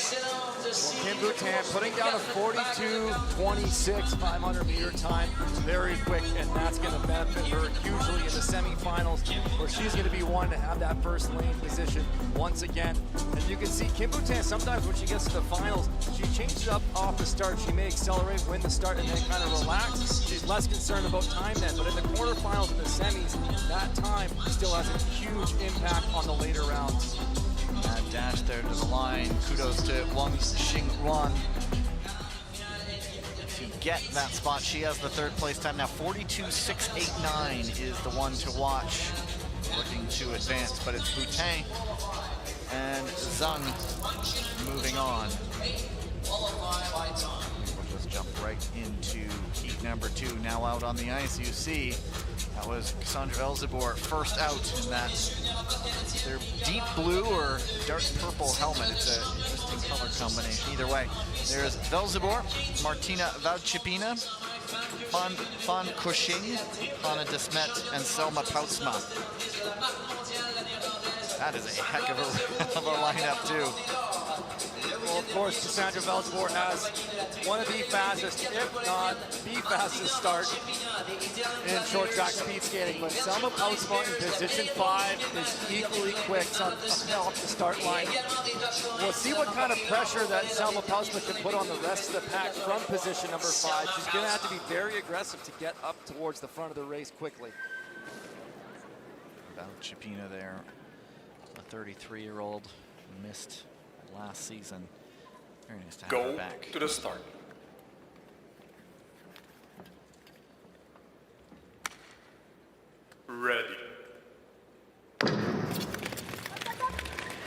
Kim Boutin putting down a 42.26 500-meter time, very quick, and that's going to benefit her hugely in the semifinals, where she's going to be one to have that first lane position once again. And you can see Kim Boutin, sometimes when she gets to the finals, she changes up off the start. She may accelerate, win the start, and then kind of relax. She's less concerned about time then, but in the quarterfinals and the semis, that time still has a huge impact on the later rounds. That dash there to the line. Kudos to Wang Xingruan to get that spot. She has the third place time now. 42.689 is the one to watch, looking to advance, but it's Boutin and Zhang moving on. We'll just jump right into heat number 2. Now out on the ice, you see that was Cassandra Velzeboer first out in that their deep blue or dark purple helmet. It's an interesting color combination. Either way, there's Velzeboer, Martina Valchipina, Fan Cushing, Hannah Desmet, and Selma Poutsma. That is a heck of a lineup too. Well, of course, Cassandra Velzeboer has one of the fastest, if not the fastest start in short track speed skating. But Selma Poutsma in position 5 is equally quick off the start line. We'll see what kind of pressure that Selma Poutsma can put on the rest of the pack from position number 5. She's going to have to be very aggressive to get up towards the front of the race quickly. Valchipina there, a 33-year-old, missed last season. Very nice to have her back. Go to the start. Ready.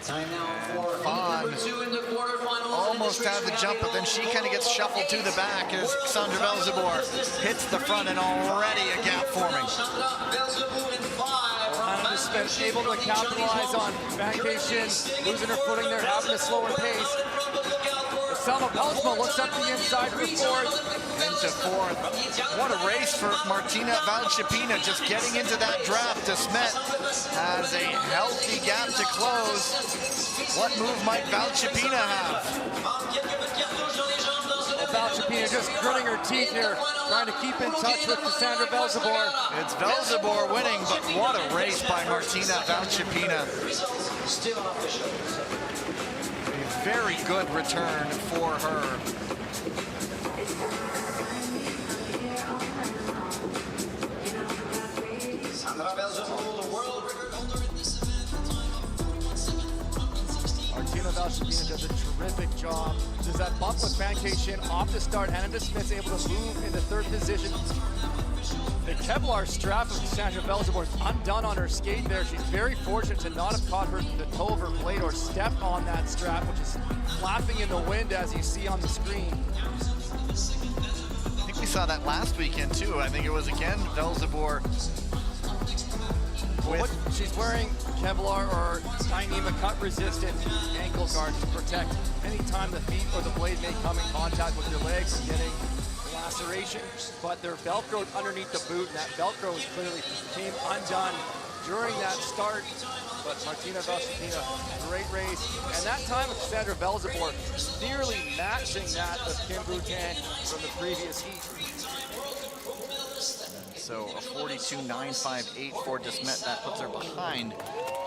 Time now for number 2 in the quarterfinals. Almost had the jump, but then she kind of gets shuffled to the back as Cassandra Velzeboer hits the front, and already a gap forming. Hannah Desmet able to capitalize on vacation, losing her footing there, having a slower pace. Selma Poutsma looks up the inside for 4th. Into 4th. What a race for Martina Valchipina, just getting into that draft. Desmet has a healthy gap to close. What move might Valchipina have? Well, Valchipina just gritting her teeth here, trying to keep in touch with Cassandra Velzeboer. It's Velzeboer winning, but what a race by Martina Valchipina. A very good return for her. Martina Valchipina does a terrific job. Does that bump with vacation off the start. Hannah Desmet's able to move into 3rd position. The Kevlar strap of Cassandra Velzeboer is undone on her skate there. She's very fortunate to not have caught the toe of her blade or stepped on that strap, which is flapping in the wind as you see on the screen. I think we saw that last weekend too. I think it was again Velzeboer. She's wearing Kevlar or Dyneema cut-resistant ankle guard to protect any time the feet or the blade may come in contact with your legs and getting laceration, but they're Velcroed underneath the boot, and that Velcro clearly came undone during that start. But Martina Valchipina, great race, and that time of Cassandra Velzeboer nearly matching that of Kim Boutin from the previous heat. So a 42.958 for Desmet. That puts her behind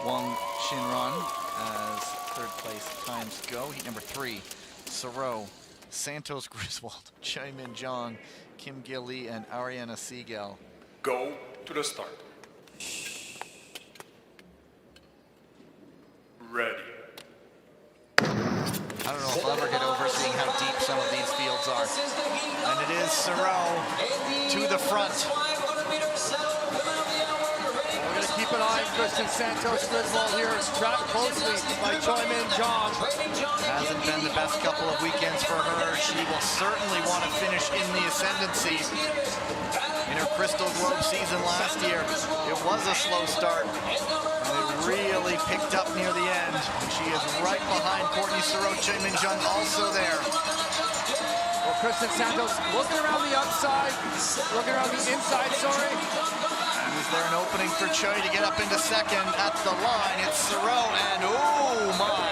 Wang Xingruan as 3rd place times go. Heat number 3, Soro, Santos Griswold, Choi Min Jong, Kim Gil Lee, and Ariana Siegel. Go to the start. Ready. I don't know if I'll ever get over seeing how deep some of these fields are. And it is Soro to the front. We're going to keep an eye on Kristen Santos Griswold here, trapped closely by Choi Min Jong. Hasn't been the best couple of weekends for her. She will certainly want to finish in the ascendancy. In her Crystal Globe season last year, it was a slow start, and it really picked up near the end. She is right behind Courtney Soro. Choi Min Jong also there. Well, Kristen Santos looking around the outside, looking around the inside, sorry. Is there an opening for Choi to get up into 2nd at the line? It's Soro, and oh my!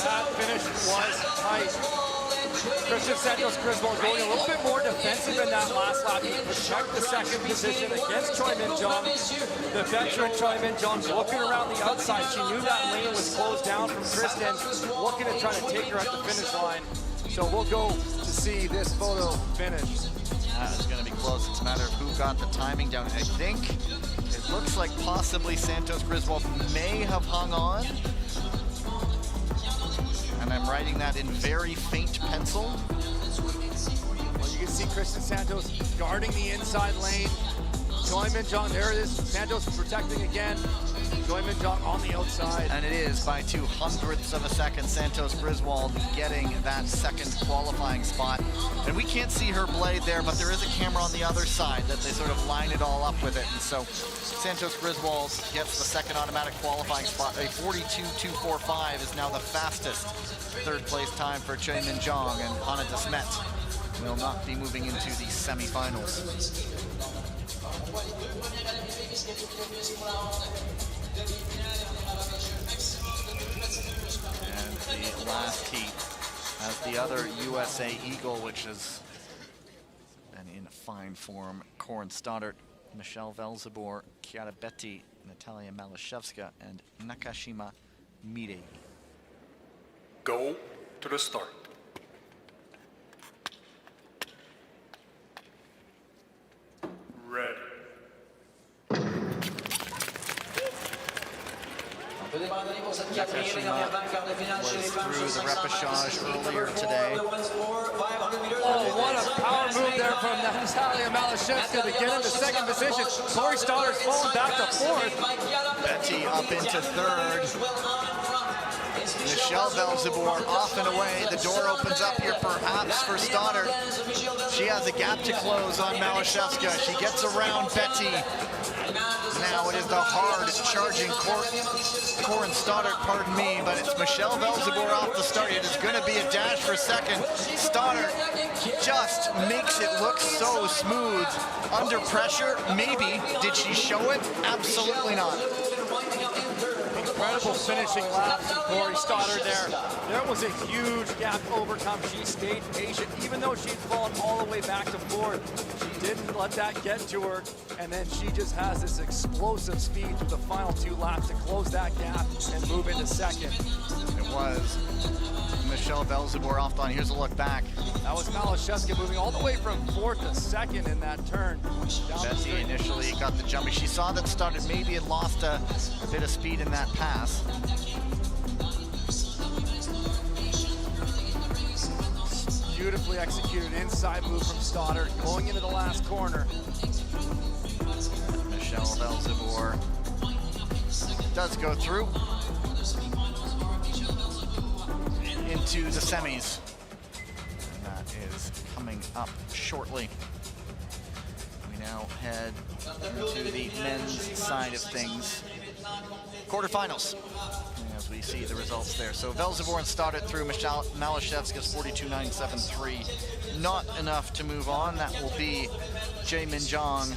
That finish was tight. Christian Santos Griswold going a little bit more defensive in that last lap. He protect the second position against Choi Min-jong. The veteran Choi Min-jong looking around the outside. She knew that lane was closed down from Kristen, looking to try to take her at the finish line. So we'll go to see this photo finish. It's going to be close. It's a matter of who got the timing down. I think it looks like possibly Santos Griswold may have hung on. And I'm writing that in very faint pencil. Well, you can see Kristen Santos guarding the inside lane. Choi Min-jong, there it is. Santos protecting again. Choi Min-jong on the outside. And it is by 0.02 of a second. Santos Griswold getting that second qualifying spot. And we can't see her blade there, but there is a camera on the other side that they sort of line it all up with it. And so Santos Griswold gets the second automatic qualifying spot. A 42.245 is now the fastest third place time for Choi Min-jong, and Hannah De Smet will not be moving into the semifinals. And the last heat has the other USA Eagle, which has been in fine form. Corin Stoddart, Michelle Velzebor, Chiara Betti, Natalia Malashevska, and Nakashima Mirei. Go to the start. Ready. Nakashima was through the repechage earlier today. Oh, what a power move there from Natalia Malashevska to get into second position. Corin Stoddart's falling back to fourth. Betti up into third. Michelle Velzebor off and away. The door opens up here perhaps for Stoddart. She has a gap to close on Malashevska. She gets around Betti. Now it is the hard charging Corin Stoddart, pardon me, but it's Michelle Velzebor off the start. It is going to be a dash for second. Stoddart just makes it look so smooth. Under pressure, maybe. Did she show it? Absolutely not. Incredible finishing laps from Corin Stoddart there. There was a huge gap to overcome. She stayed patient, even though she'd fallen all the way back to fourth. She didn't let that get to her, and then she just has this explosive speed through the final two laps to close that gap and move into second. It was Michelle Velzebor off on. Here's a look back. That was Malashevska moving all the way from fourth to second in that turn. Betti initially got the jumping. She saw that Stoddart maybe had lost a bit of speed in that pass. Beautifully executed inside move from Stoddart going into the last corner. Michelle Velzebor does go through into the semis. And that is coming up shortly. We now head into the men's side of things. Quarterfinals, as we see the results there. So Velzebor and Stoddart through. Michelle Malashevska's 42.973. Not enough to move on. That will be Choi Min-jong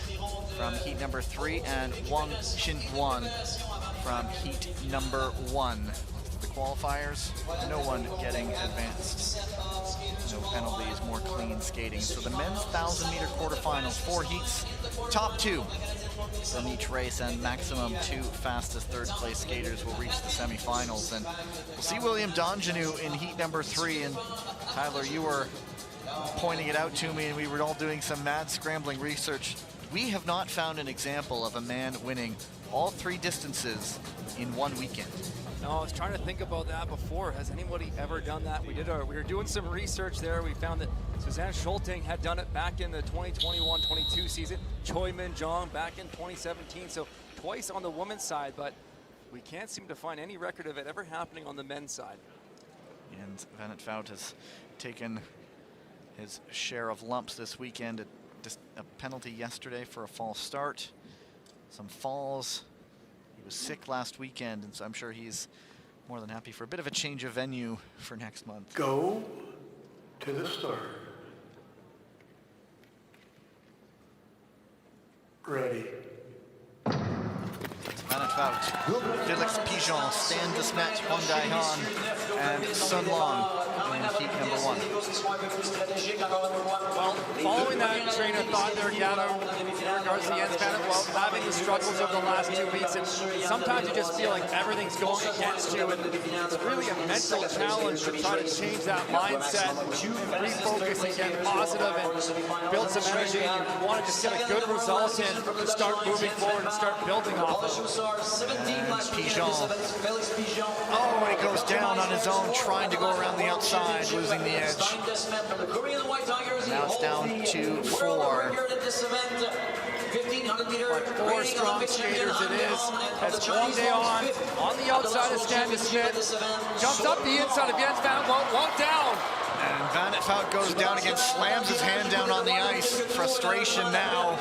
from heat number 3 and Wang Chin-won from heat number 1. The qualifiers, no one getting advanced. No penalties, more clean skating. So the men's 1,000-meter quarterfinals, 4 heats, top 2 from each race, and maximum 2 fastest third-place skaters will reach the semifinals. And we'll see William Donjanu in heat number 3. And Tyler, you were pointing it out to me, and we were all doing some mad scrambling research. We have not found an example of a man winning all 3 distances in one weekend. No, I was trying to think about that before. Has anybody ever done that? We were doing some research there. We found that Suzanne Schulting had done it back in the 2021-22 season. Choi Min-jong back in 2017. So twice on the women's side, but we can't seem to find any record of it ever happening on the men's side. And Van 't Vout has taken his share of lumps this weekend. A penalty yesterday for a false start, some falls. He was sick last weekend, and so I'm sure he's more than happy for a bit of a change of venue for next month. Go to the start. Ready. Van 't Vout, Felix Pigeon, Stan De Smet, Hong Dai-han, and Sun Long in in heat number 1. Well, following that train of thought there, Gavin, in regards to Jens van der Velde, having the struggles of the last 2 weeks, and sometimes you just feel like everything's going against you, and it's really a mental challenge to try to change that mindset and refocus and get positive and build some energy. You want to just get a good result in to start moving forward and start building off of. And Pigeon. Oh, he goes down on his own, trying to go around the outside, losing the edge. Now it's down to 4. But 4 strong skaters it is, as Wang on the outside of Stan Smith, jumps up the inside of Jens van der Velde, won't down. And Van der Velde goes down again, slams his hand down on the ice. Frustration now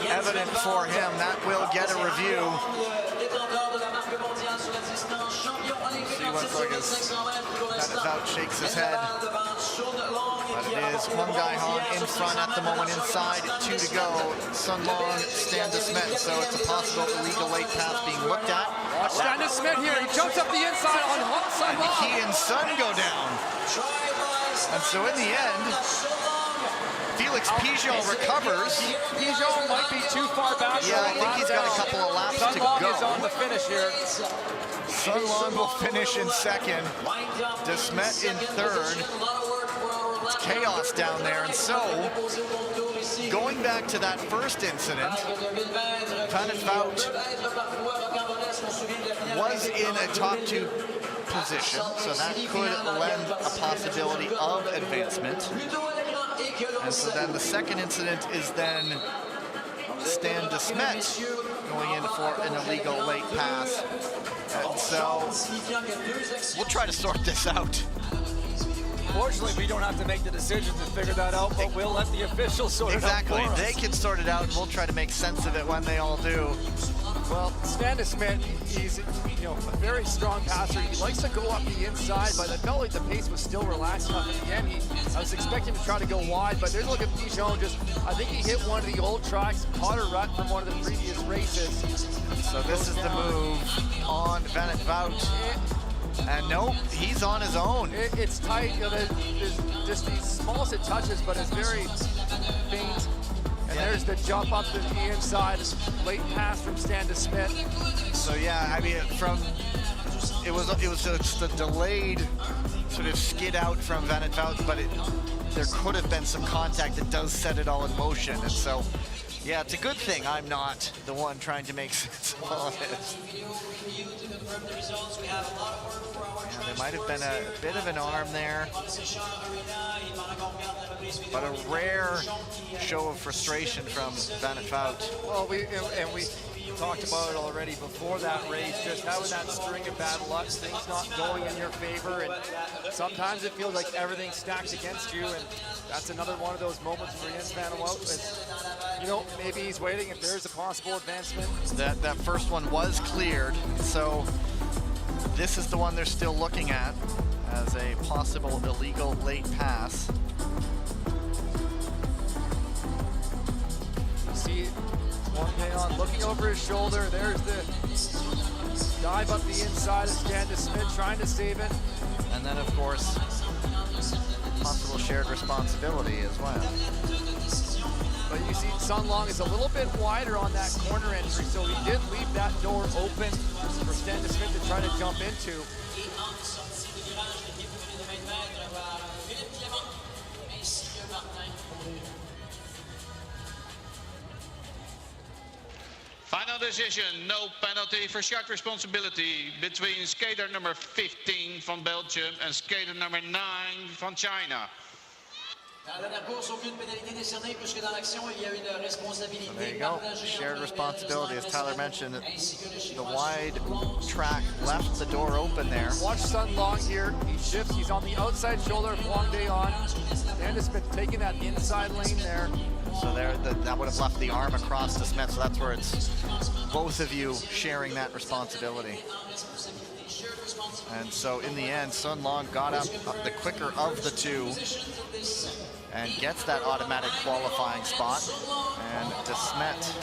evident for him. That will get a review. See once like Van der Velde shakes his head. But it is Hwang Dae-han in front at the moment inside. 2 to go. Sun Long, Stan Smith. So it's a possible illegal late pass being looked at. Watch Stan Smith here. He jumps up the inside on Sun Long. And he and Sun go down. And so in the end, Felix Pigeon recovers. Pigeon might be too far back. Yeah, I think he's got a couple of laps to go. Sun Long is on the finish here. Sun Long will finish in second. De Smet in third. It's chaos down there. And so, going back to that first incident, Van der Velde was in a top 2 position, so that could lend a possibility of advancement. And so then the second incident is then Stan de Smet going in for an illegal late pass. And so we'll try to sort this out. Fortunately, we don't have to make the decision to figure that out, but we'll let the officials sort it out for us. They can sort it out, and we'll try to make sense of it when they all do. Well, Stan de Smet, he's a very strong passer. He likes to go up the inside, but I felt like the pace was still relaxed enough at the end. I was expecting to try to go wide, but there's a look at Pigeon. I think he hit one of the old tracks, caught a rut from one of the previous races. So this is the move on Van der Velde. And nope, he's on his own. It's tight. There's just these smallest of touches, but it's very faint. And there's the jump up to the inside, late pass from Stan de Smet. So yeah, I mean, it was just a delayed sort of skid out from Van der Velde, but there could have been some contact that does set it all in motion. And so, yeah, it's a good thing I'm not the one trying to make sense of all this. Yeah, there might have been a bit of an arm there, but a rare show of frustration from Van der Velde. Well, we talked about it already before that race, just having that string of bad luck, things not going in your favor, and sometimes it feels like everything's stacked against you, and that's another one of those moments for Jens van der Velde. Maybe he's waiting if there's a possible advancement. That first one was cleared, so this is the one they're still looking at as a possible illegal late pass. You see Wang Dae-han looking over his shoulder. There's the dive up the inside of Stan de Smet trying to save it. And then, of course, possible shared responsibility as well. But you see Sun Long is a little bit wider on that corner entry, so he did leave that door open for Stan de Smet to try to jump into. Final decision, no penalty for shared responsibility between skater number 15 from Belgium and skater number 9 from China. So there you go, shared responsibility, as Tyler mentioned. The wide track left the door open there. Watch Sun Long here, he shifts, he's on the outside shoulder of Wang Dae-han. Stan de Smet taking that inside lane there. So there, that would have left the arm across the Smith, so that's where it's both of you sharing that responsibility. And so in the end, Sun Long got up the quicker of the two and gets that automatic qualifying spot. And de Smet,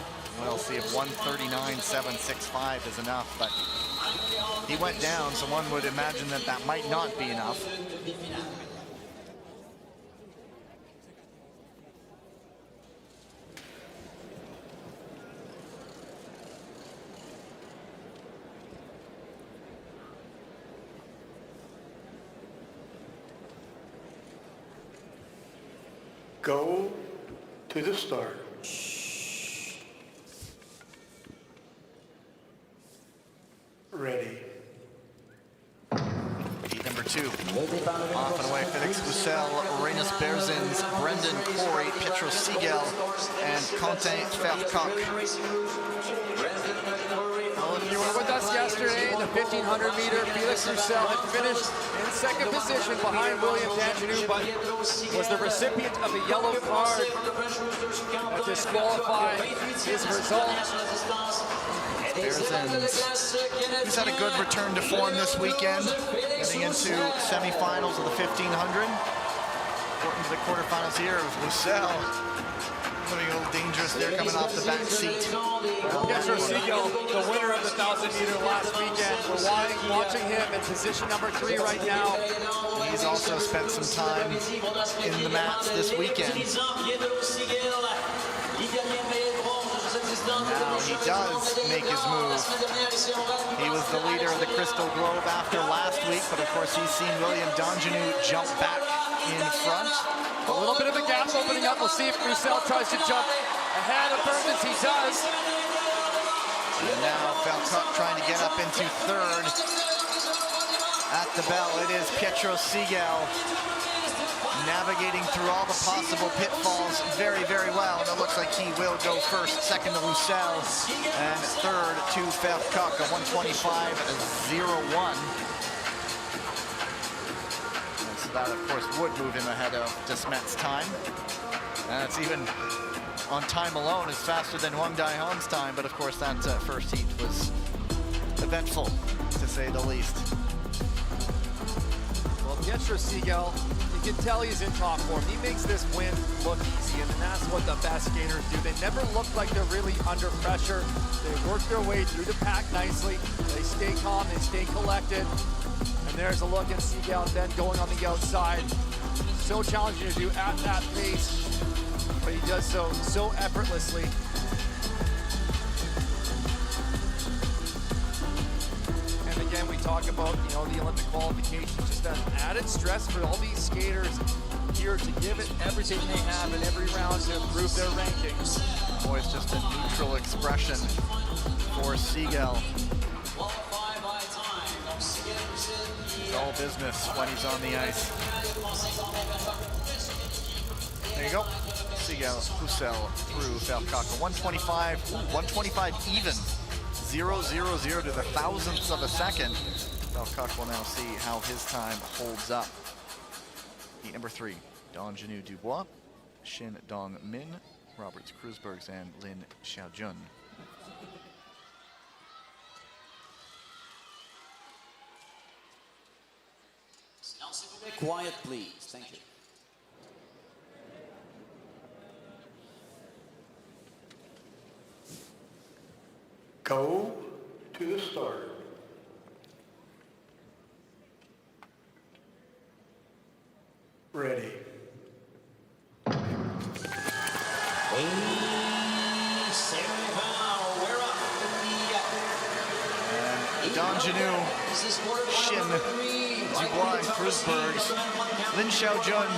we'll see if 139.765 is enough, but he went down, so one would imagine that that might not be enough. Go to the start. Ready. Heat number 2. Off and away, Felix Roussel, Renus Berzins, Brendan Corey, Pietro Siegel, and Quentin Fercoq. Well, if you were with us yesterday in the 1500 meter, Felix Roussel had finished in second position behind William Danjanu, but was the recipient of a yellow card that disqualified his result. Berzins, who's had a good return to form this weekend, getting into semifinals of the 1500. Important to the quarterfinals here of Roussel. Looking a little dangerous there coming off the back seat. Pietro Siegel, the winner of the 1000 meter last weekend. We're watching him in position number 3 right now. He's also spent some time in the mats this weekend. Now he does make his move. He was the leader of the Crystal Globe after last week, but of course he's seen William Danjanu jump back in front. A little bit of a gap opening up. We'll see if Roussel tries to jump ahead of Berzins. He does. And now Fercoq trying to get up into 3rd. At the bell, it is Pietro Siegel navigating through all the possible pitfalls very, very well. And it looks like he will go first, second to Roussel, and 3rd to Fercoq, a 1:25.01. So that, of course, would move him ahead of Desmet's time. And it's even on time alone is faster than Wang Daihong's time, but of course that first heat was eventful, to say the least. Well, Pietro Siegel, you can tell he's in top form. He makes this win look easy, and that's what the best skaters do. They never look like they're really under pressure. They work their way through the pack nicely. They stay calm, they stay collected. And there's a look at Siegel then going on the outside. So challenging to do at that pace, but he does so effortlessly. And again, we talk about, the Olympic qualifications, just an added stress for all these skaters here to give it everything they have in every round to improve their rankings. Boy, it's just a neutral expression for Siegel. It's all business when he's on the ice. There you go. Siegel, Roussel through Fercoq. 125 even. 0-0-0 to the thousandths of a second. Fercoq will now see how his time holds up. Heat number 3, Danjanu Dubois, Shin Dong Min, Roberts Kreuzbergs, and Lin Xiaojun. Quiet, please. Thank you. Go to the start. Ready. And Danjanu, Shin, Dubois, and Kreuzbergs. Lin Xiaojun,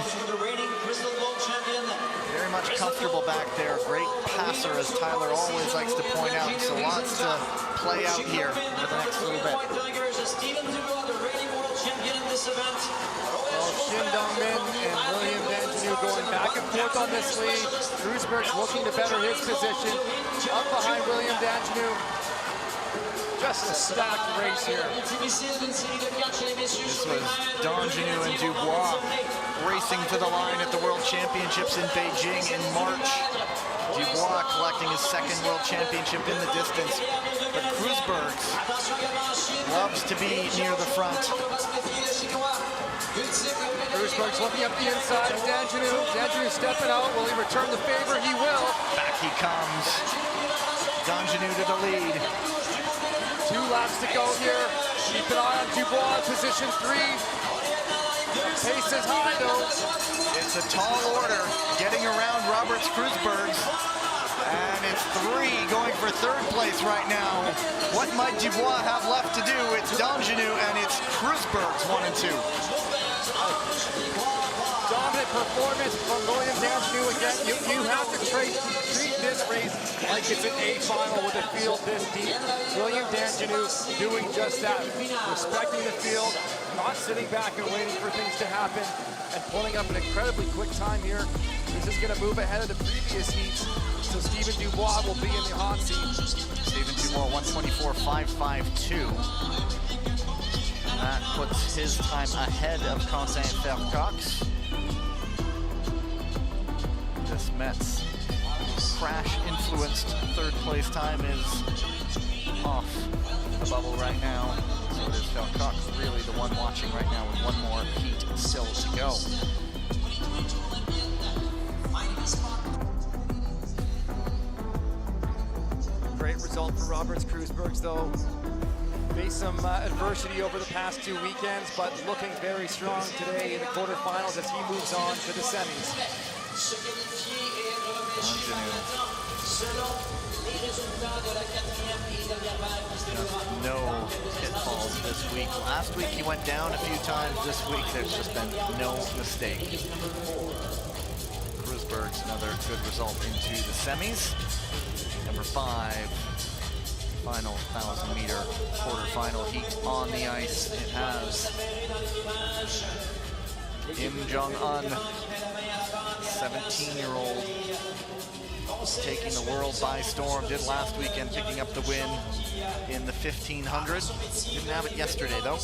very much comfortable back there. Great passer, as Tyler always likes to point out. So lots to play out here for the next little bit. Well, Shin Dong-min and William Danjanu going back and forth on this lead. Kreuzberg's looking to better his position. Up behind William Danjanu. Just a stacked race here. This was Danjanu and Dubois racing to the line at the World Championships in Beijing in March. Dubois collecting his 2nd World Championship in the distance. But Kreuzbergs loves to be near the front. Kreuzberg's looking up the inside of Danjanu. Danjanu stepping out. Will he return the favor? He will. Back he comes. Danjanu to the lead. 2 laps to go here. Keep an eye on Dubois, position 3. Pace is high though. It's a tall order getting around Roberts Kreuzbergs. And it's 3 going for 3rd place right now. What might Dubois have left to do? It's Danjanu and it's Kreuzbergs 1 and 2. Dominant performance from William D'Angelo again. You have to treat this race like it's an A final with a field this deep. William D'Angelo doing just that, respecting the field, not sitting back and waiting for things to happen, and pulling up an incredibly quick time here. This is going to move ahead of the previous heats, so Stephen Dubois will be in the hot seat. Stephen Dubois, 1:24.552. That puts his time ahead of Quentin Faircox. This Mets crash-influenced third place time is off the bubble right now. So it is Faircox really the one watching right now with one more heat still to go. Great result for Roberts Cruisbergs, though. Faced some adversity over the past 2 weekends, but looking very strong today in the quarterfinals as he moves on to the semis. No pitfalls this week. Last week he went down a few times. This week there's just been no mistake. Cruisberg's another good result into the semis. Number 5, final 1,000-meter quarterfinal heat on the ice. It has Im Jong-un, 17-year-old, taking the world by storm. Did last weekend, picking up the win in the 1500. Didn't have it yesterday, though.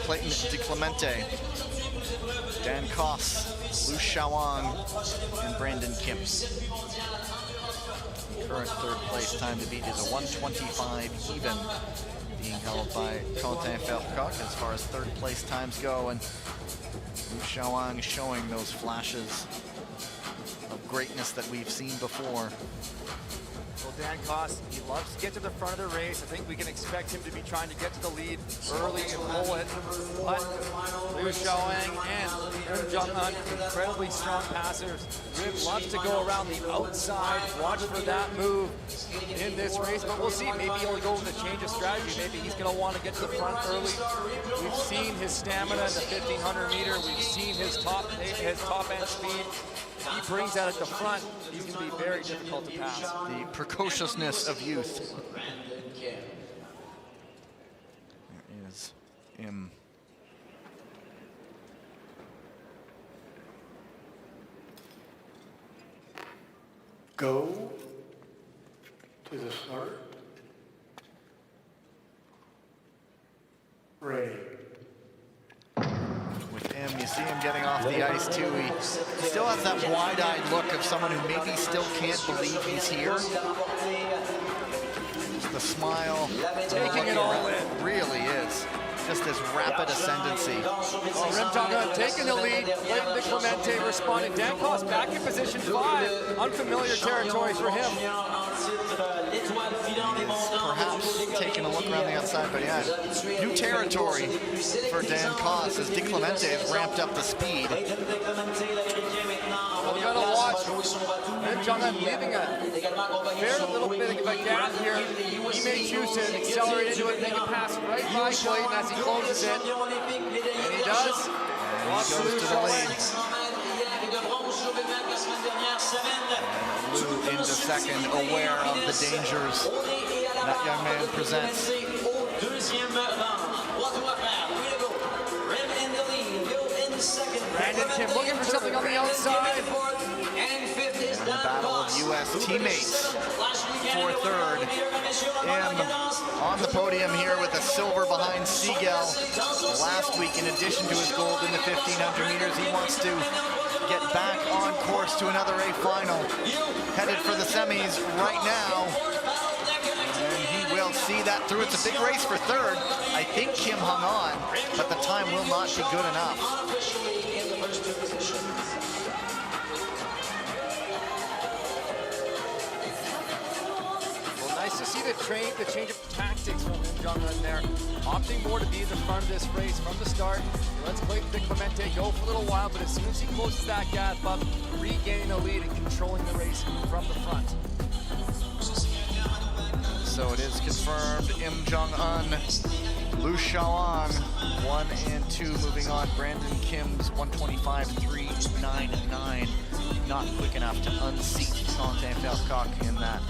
Clayton DeClemente, Dan Koss, Liu Xiaowang, and Brandon Kim. Current third place time to beat is a 1:25 even, being held by Quentin Faircox as far as third place times go, and Liu Xiaowang showing those flashes of greatness that we've seen before. Well, Dan Koss, he loves to get to the front of the race. I think we can expect him to be trying to get to the lead early and roll it. But Liu Xiaowang and Im Jong-un, incredibly strong passers. Rib loves to go around the outside. Watch for that move in this race, but we'll see. Maybe he'll go with a change of strategy. Maybe he's going to want to get to the front early. We've seen his stamina in the 1,500 meter. We've seen his top end speed. He brings that at the front. He's going to be very difficult to pass. The precociousness of youth. There is Im. Go to the start. Ready. With Im, you see him getting off the ice too. He still has that wide-eyed look of someone who maybe still can't believe he's here. Just the smile, taking it all in. Really is. Just this rapid ascendancy. Im Jong-un taking the lead. Clayton DeClemente responding. Dan Koss back in position 5. Unfamiliar territory for him. Perhaps taking a look around the outside, but yeah, new territory for Dan Koss as DeClemente has ramped up the speed. Well, we gotta watch. Im Jong-un leaving a very little bit of a gap here. He may choose to accelerate into it, make a pass right by Clayton as he closes it. And he does. And he goes to the lead. Liu into second, aware of the dangers that young man presents. Brandon Kim looking for something on the outside. And the battle of U.S. teammates for third. Im on the podium here with a silver behind Siegel. Last week, in addition to his gold in the 1,500 meters, he wants to get back on course to another A final. Headed for the semis right now. And he will see that through. It's a big race for third. I think Kim hung on, but the time will not be good enough. Well, nice to see the change of tactics from Im Jong-un there. Opting more to be in the front of this race from the start. He lets Clayton DeClemente go for a little while, but as soon as he closes that gap up, regaining the lead and controlling the race from the front. So it is confirmed, Im Jong-un Lu Xiaoang, 1 and 2 moving on. Brandon Kim's 125.399. Not quick enough to unseat Quentin Vercoq in that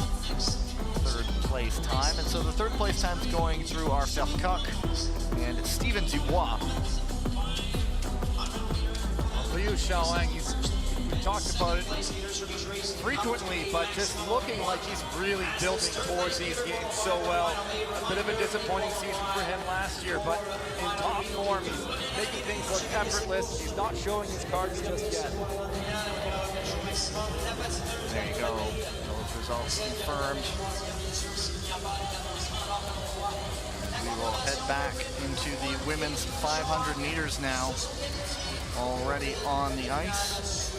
third place time. And so the third place time is going through our Vercoq and Steven Dubois. Liu Xiaoang, we talked about it frequently, but just looking like he's really building towards these games so well. A bit of a disappointing season for him last year, but in top form, he's making things look effortless. He's not showing his cards just yet. There you go. Those results confirmed. We will head back into the women's 500 meters now. Already on the ice.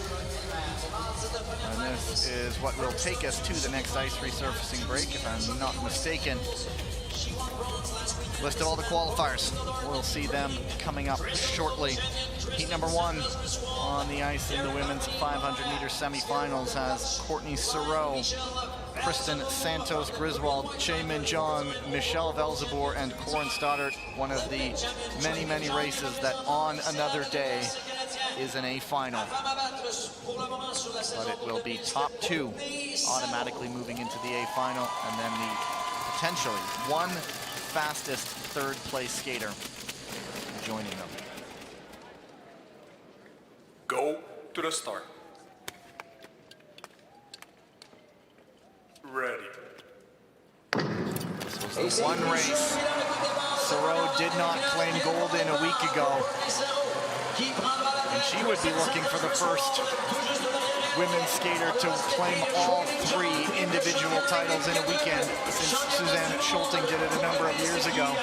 And this is what will take us to the next ice resurfacing break, if I'm not mistaken. List of all the qualifiers. We'll see them coming up shortly. Heat number 1 on the ice in the women's 500-meter semifinals has Courtney Sereau, Kristen Santos Griswold, Che Min-jong, Michelle Velzeboer, and Corin Stoddart. One of the many, many races that on another day is an A final. But it will be top 2 automatically moving into the A final, and then the potentially one fastest third place skater joining them. Go to the start. Ready. This was the one race Sereau did not claim gold in a week ago. And she would be looking for the first women's skater to claim all 3 individual titles in a weekend since Suzanne Schulting did it a number of years ago.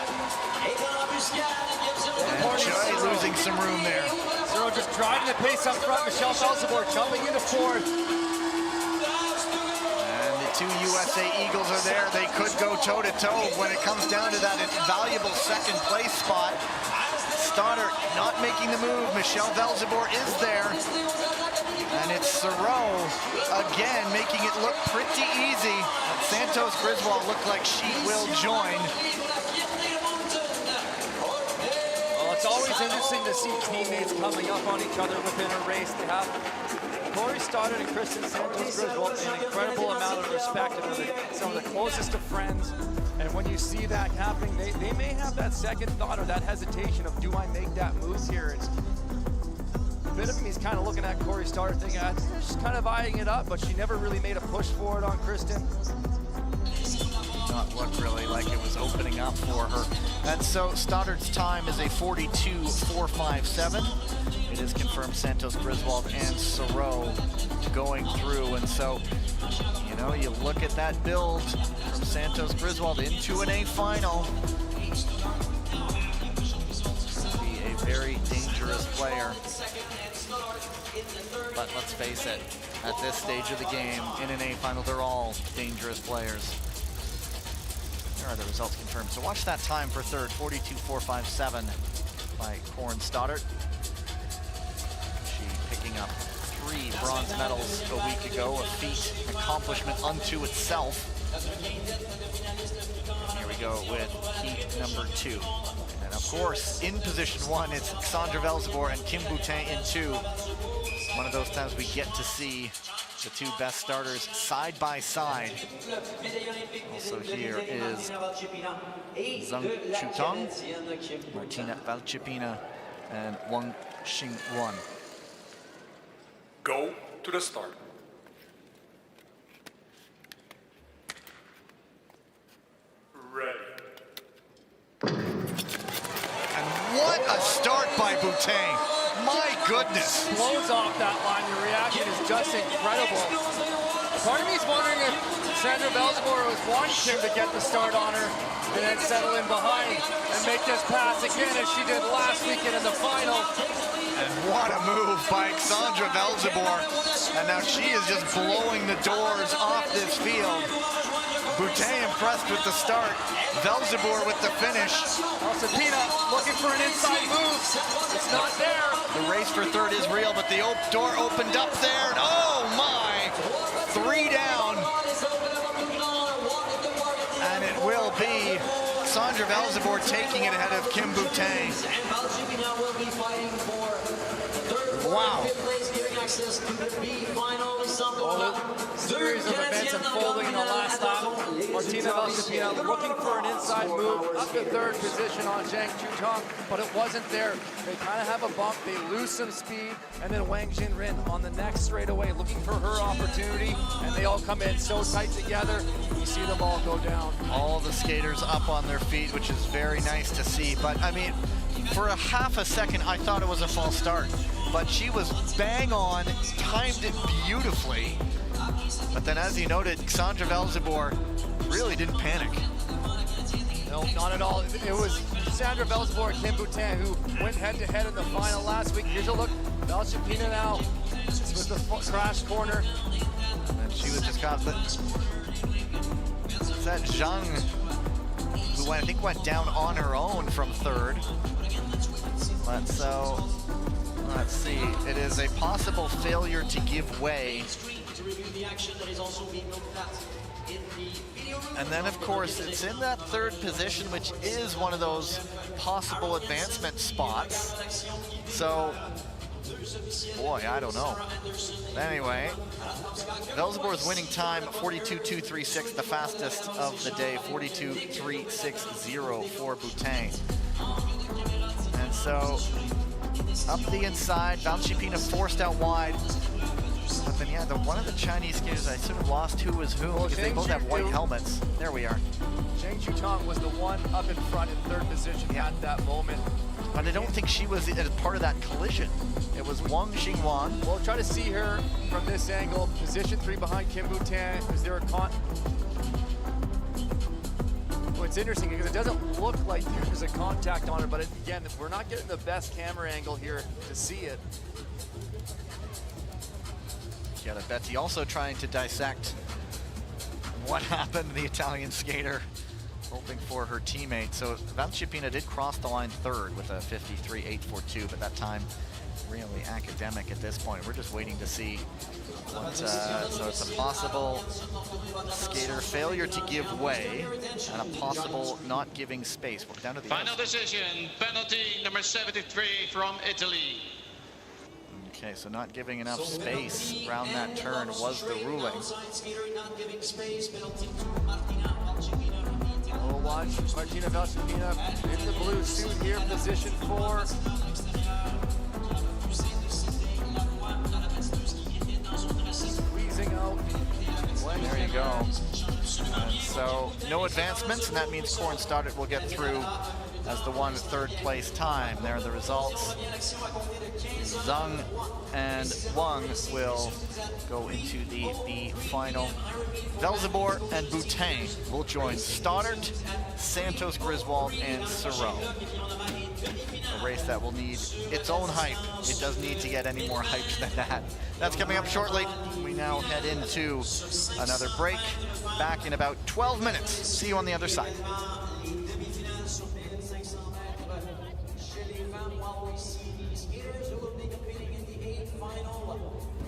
And Chai losing some room there. Sereau just driving the pace up front. Michelle Velzeboer jumping into 4th. And the 2 USA Eagles are there. They could go toe-to-toe when it comes down to that invaluable second place spot. Stoddart not making the move. Michelle Velzeboer is there. And it's Sereau again making it look pretty easy. Santos Griswold looked like she will join. Well, it's always interesting to see teammates coming up on each other within a race. They have Cory Stoddart and Kristen Santos Griswold an incredible amount of respect, and they're some of the closest of friends. And when you see that happening, they may have that second thought or that hesitation of, do I make that move here? It's a bit of him, he's kind of looking at Cory Stoddart thinking, she's kind of eyeing it up, but she never really made a push for it on Kristen. Not look really like it was opening up for her. And so Stoddart's time is a 42.457. It is confirmed Santos Griswold and Sereau going through. And so, you know, you look at that build from Santos Griswold into an A final. Be a very dangerous player. But let's face it, at this stage of the game, in an A final, they're all dangerous players. There are the results confirmed. So watch that time for third, 42.457 by Corin Stoddart. She picking up 3 bronze medals a week ago, a feat, accomplishment unto itself. Here we go with heat number 2. And of course, in position 1, it's Sandra Velzeboer and Kim Boutin in 2. One of those times we get to see the 2 best starters side by side. Also here is Zhang Chutong, Martina Valchipina, and Wang Xingruan. Go to the start. Ready. And what a start by Boutin. My goodness. Blows off that line. The reaction is just incredible. Part of me is wondering if Sandra Velzeboer was wanting him to get the start on her and then settle in behind and make this pass again as she did last weekend in the final. And what a move by Sandra Velzeboer. And now she is just blowing the doors off this field. Boutin impressed with the start. Velzeboer with the finish. Sapina looking for an inside move. It's not there. The race for third is real, but the door opened up there. And oh my! 3 down. And it will be Sandra Sandra Velzeboer taking it ahead of Kim Boutin. Wow. Series of events unfolding in the last lap. Martina Valshapina looking for an inside move up to third position on Zhang Chutong, but it wasn't there. They kind of have a bump, they lose some speed, and then Wang Jinrin on the next straightaway looking for her opportunity, and they all come in so tight together. You see them all go down. All the skaters up on their feet, which is very nice to see. But I mean, for a half a second, I thought it was a false start. But she was bang on, timed it beautifully. But then, as you noted, Sandra Velzeboer really didn't panic. No, not at all. It was Sandra Velzeboer and Kim Boutin who went head-to-head in the final last week. Here's a look. Valshapina now. This was the crash corner. And she was just got the... Is that Zhang, who I think went down on her own from third. But so... Let's see, it is a possible failure to give way. And then, of course, it's in that third position, which is one of those possible advancement spots. So, boy, I don't know. Anyway, Velzeboer's winning time, 42.236, the fastest of the day, 42.360 for Boutin. And so, up the inside, Valshapina forced out wide. But then, yeah, one of the Chinese skaters, I sort of lost who was who, because they both have white helmets. There we are. Zhang Chutong was the one up in front in third position at that moment. But I don't think she was as part of that collision. It was Wang Xingwan. We'll try to see her from this angle. Position 3 behind Kim Boutin. Is there a Well, it's interesting because it doesn't look like there's a contact on it, but again, we're not getting the best camera angle here to see it. Chiara Betti also trying to dissect what happened to the Italian skater, hoping for her teammate. So Valshapina did cross the line third with a 53.842, but that time really academic at this point. We're just waiting to see what, so it's a possible skater failure to give way and a possible not giving space. We're down to the final decision, penalty number 73 from Italy. Okay, so not giving enough space around that turn was the ruling. We'll watch Martina Valshapina in the blue suit here, position 4. Squeezing out. There you go. And so no advancements, and that means Corin Stoddart will get through as the one third place time. There are the results. Zhang and Wang will go into the final. Velzeboer and Boutin will join Stoddart, Santos, Griswold, and Sereau. A race that will need its own hype. It doesn't need to get any more hype than that. That's coming up shortly. We now head into another break. Back in about 12 minutes. See you on the other side.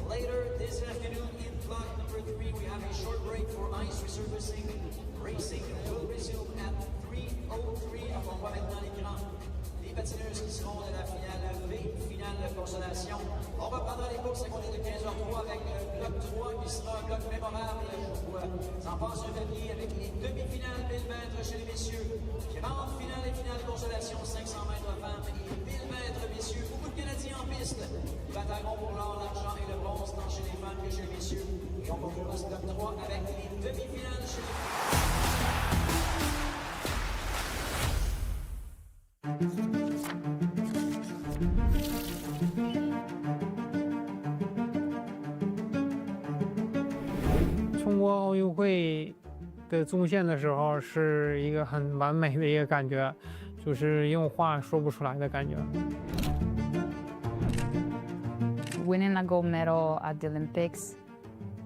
Later this afternoon in block number 3, we have a short break for ice resurfacing. Racing will resume at 3:03. On voit maintenant l'écran les patineuses qui seront de la finale V, finale de consolation. On reprendra les courses à compter de 15h03 avec bloc 3 qui sera un bloc mémorable. En passe un papier avec les demi-finales 1000 mètres chez les messieurs, grande finale et finale de consolation 500 mètres femmes et 1000 mètres messieurs. Beaucoup de Canadiens en piste. Ils batailleront pour l'or, l'argent et le bronze tant chez les femmes que chez les messieurs. Et on conclura ce bloc 3 avec les demi-finales chez les冲过奥运会的中线的时候，是一个很完美的一个感觉，就是用话说不出来的感觉。Winning a gold medal at the Olympics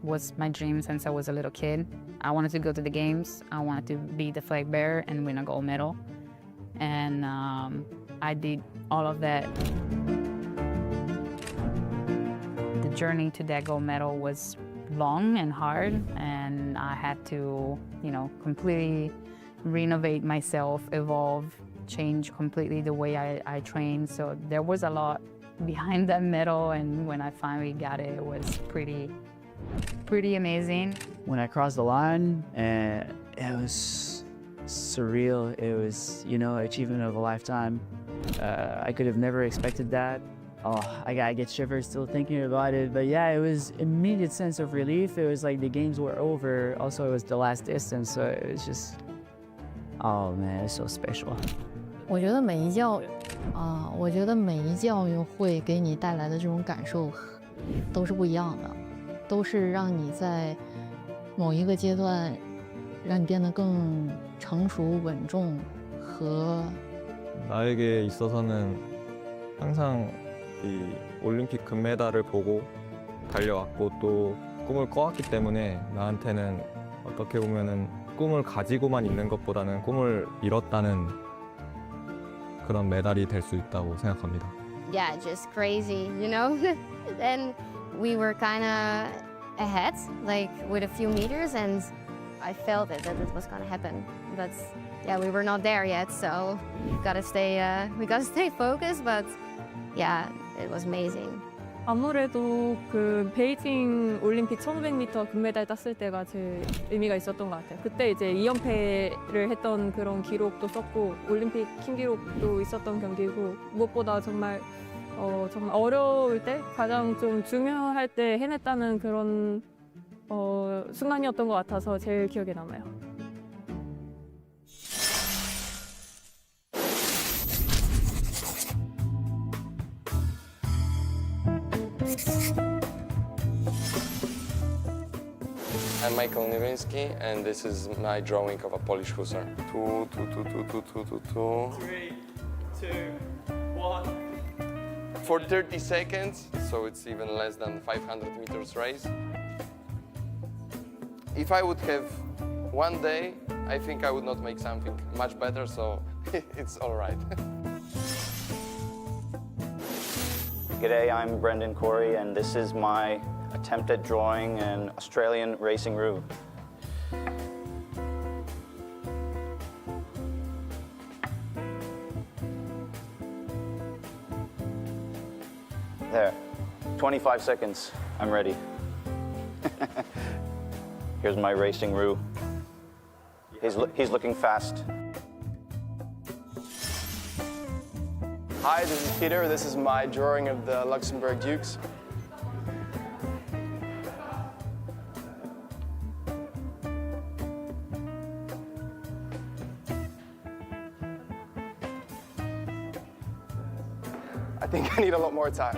was my dream since I was a little kid. I wanted to go to the games. I wanted to be the flag bearer and win a gold medal. And I did all of that. The journey to that gold medal was long and hard, and I had to, completely renovate myself, evolve, change completely the way I train. So there was a lot behind that medal, and when I finally got it, it was pretty amazing. When I crossed the line, it was surreal. It was, you know, achievement of a lifetime. I could have never expected that. Oh, I get shivers still thinking about it. But yeah, it was immediate sense of relief. It was like the games were over. Also, it was the last distance, so it was just, oh man, it's so special. 我觉得每一届奥运会给你带来的这种感受都是不一样的，都是让你在某一个阶段让你变得更成熟、稳重和 나에게 있어서는 항상 이 올림픽 금메달을 보고 달려왔고 또 꿈을 꿔왔기 때문에 나한테는 어떻게 보면은 꿈을 가지고만 있는 것보다는 꿈을 이뤘다는 그런 메달이 될 수 있다고 생각합니다. Yeah, just crazy, you know? Then we were kind of ahead, like with a few meters, and I felt that it was gonna happen. That's, yeah, we were not there yet, so we gotta stay focused, but yeah, it was amazing. 아무래도 그 베이징 올림픽 1500m 금메달 땄을 때가 제일 의미가 있었던 것 같아요. 그때 이제 2연패를 했던 그런 기록도 썼고 올림픽 신기록도 있었던 경기고 무엇보다 정말 어려울 때 가장 좀 중요할 때 해냈다는 그런 순간이었던 것 같아서 제일 기억에 남아요. I'm Michael Niewinski, and this is my drawing of a Polish hussar. 2, 2, 2, 2, 2, 2, 2, 2. 3, 2, 1. For 30 seconds, so it's even less than 500 meters race. If I would have one day, I think I would not make something much better, so it's all right. G'day, I'm Brendan Corey, and this is my attempt at drawing an Australian racing roux. There, 25 seconds, I'm ready. Here's my racing roux. He's looking fast. Hi, this is Peter. This is my drawing of the Luxembourg Dukes. I think I need a lot more time.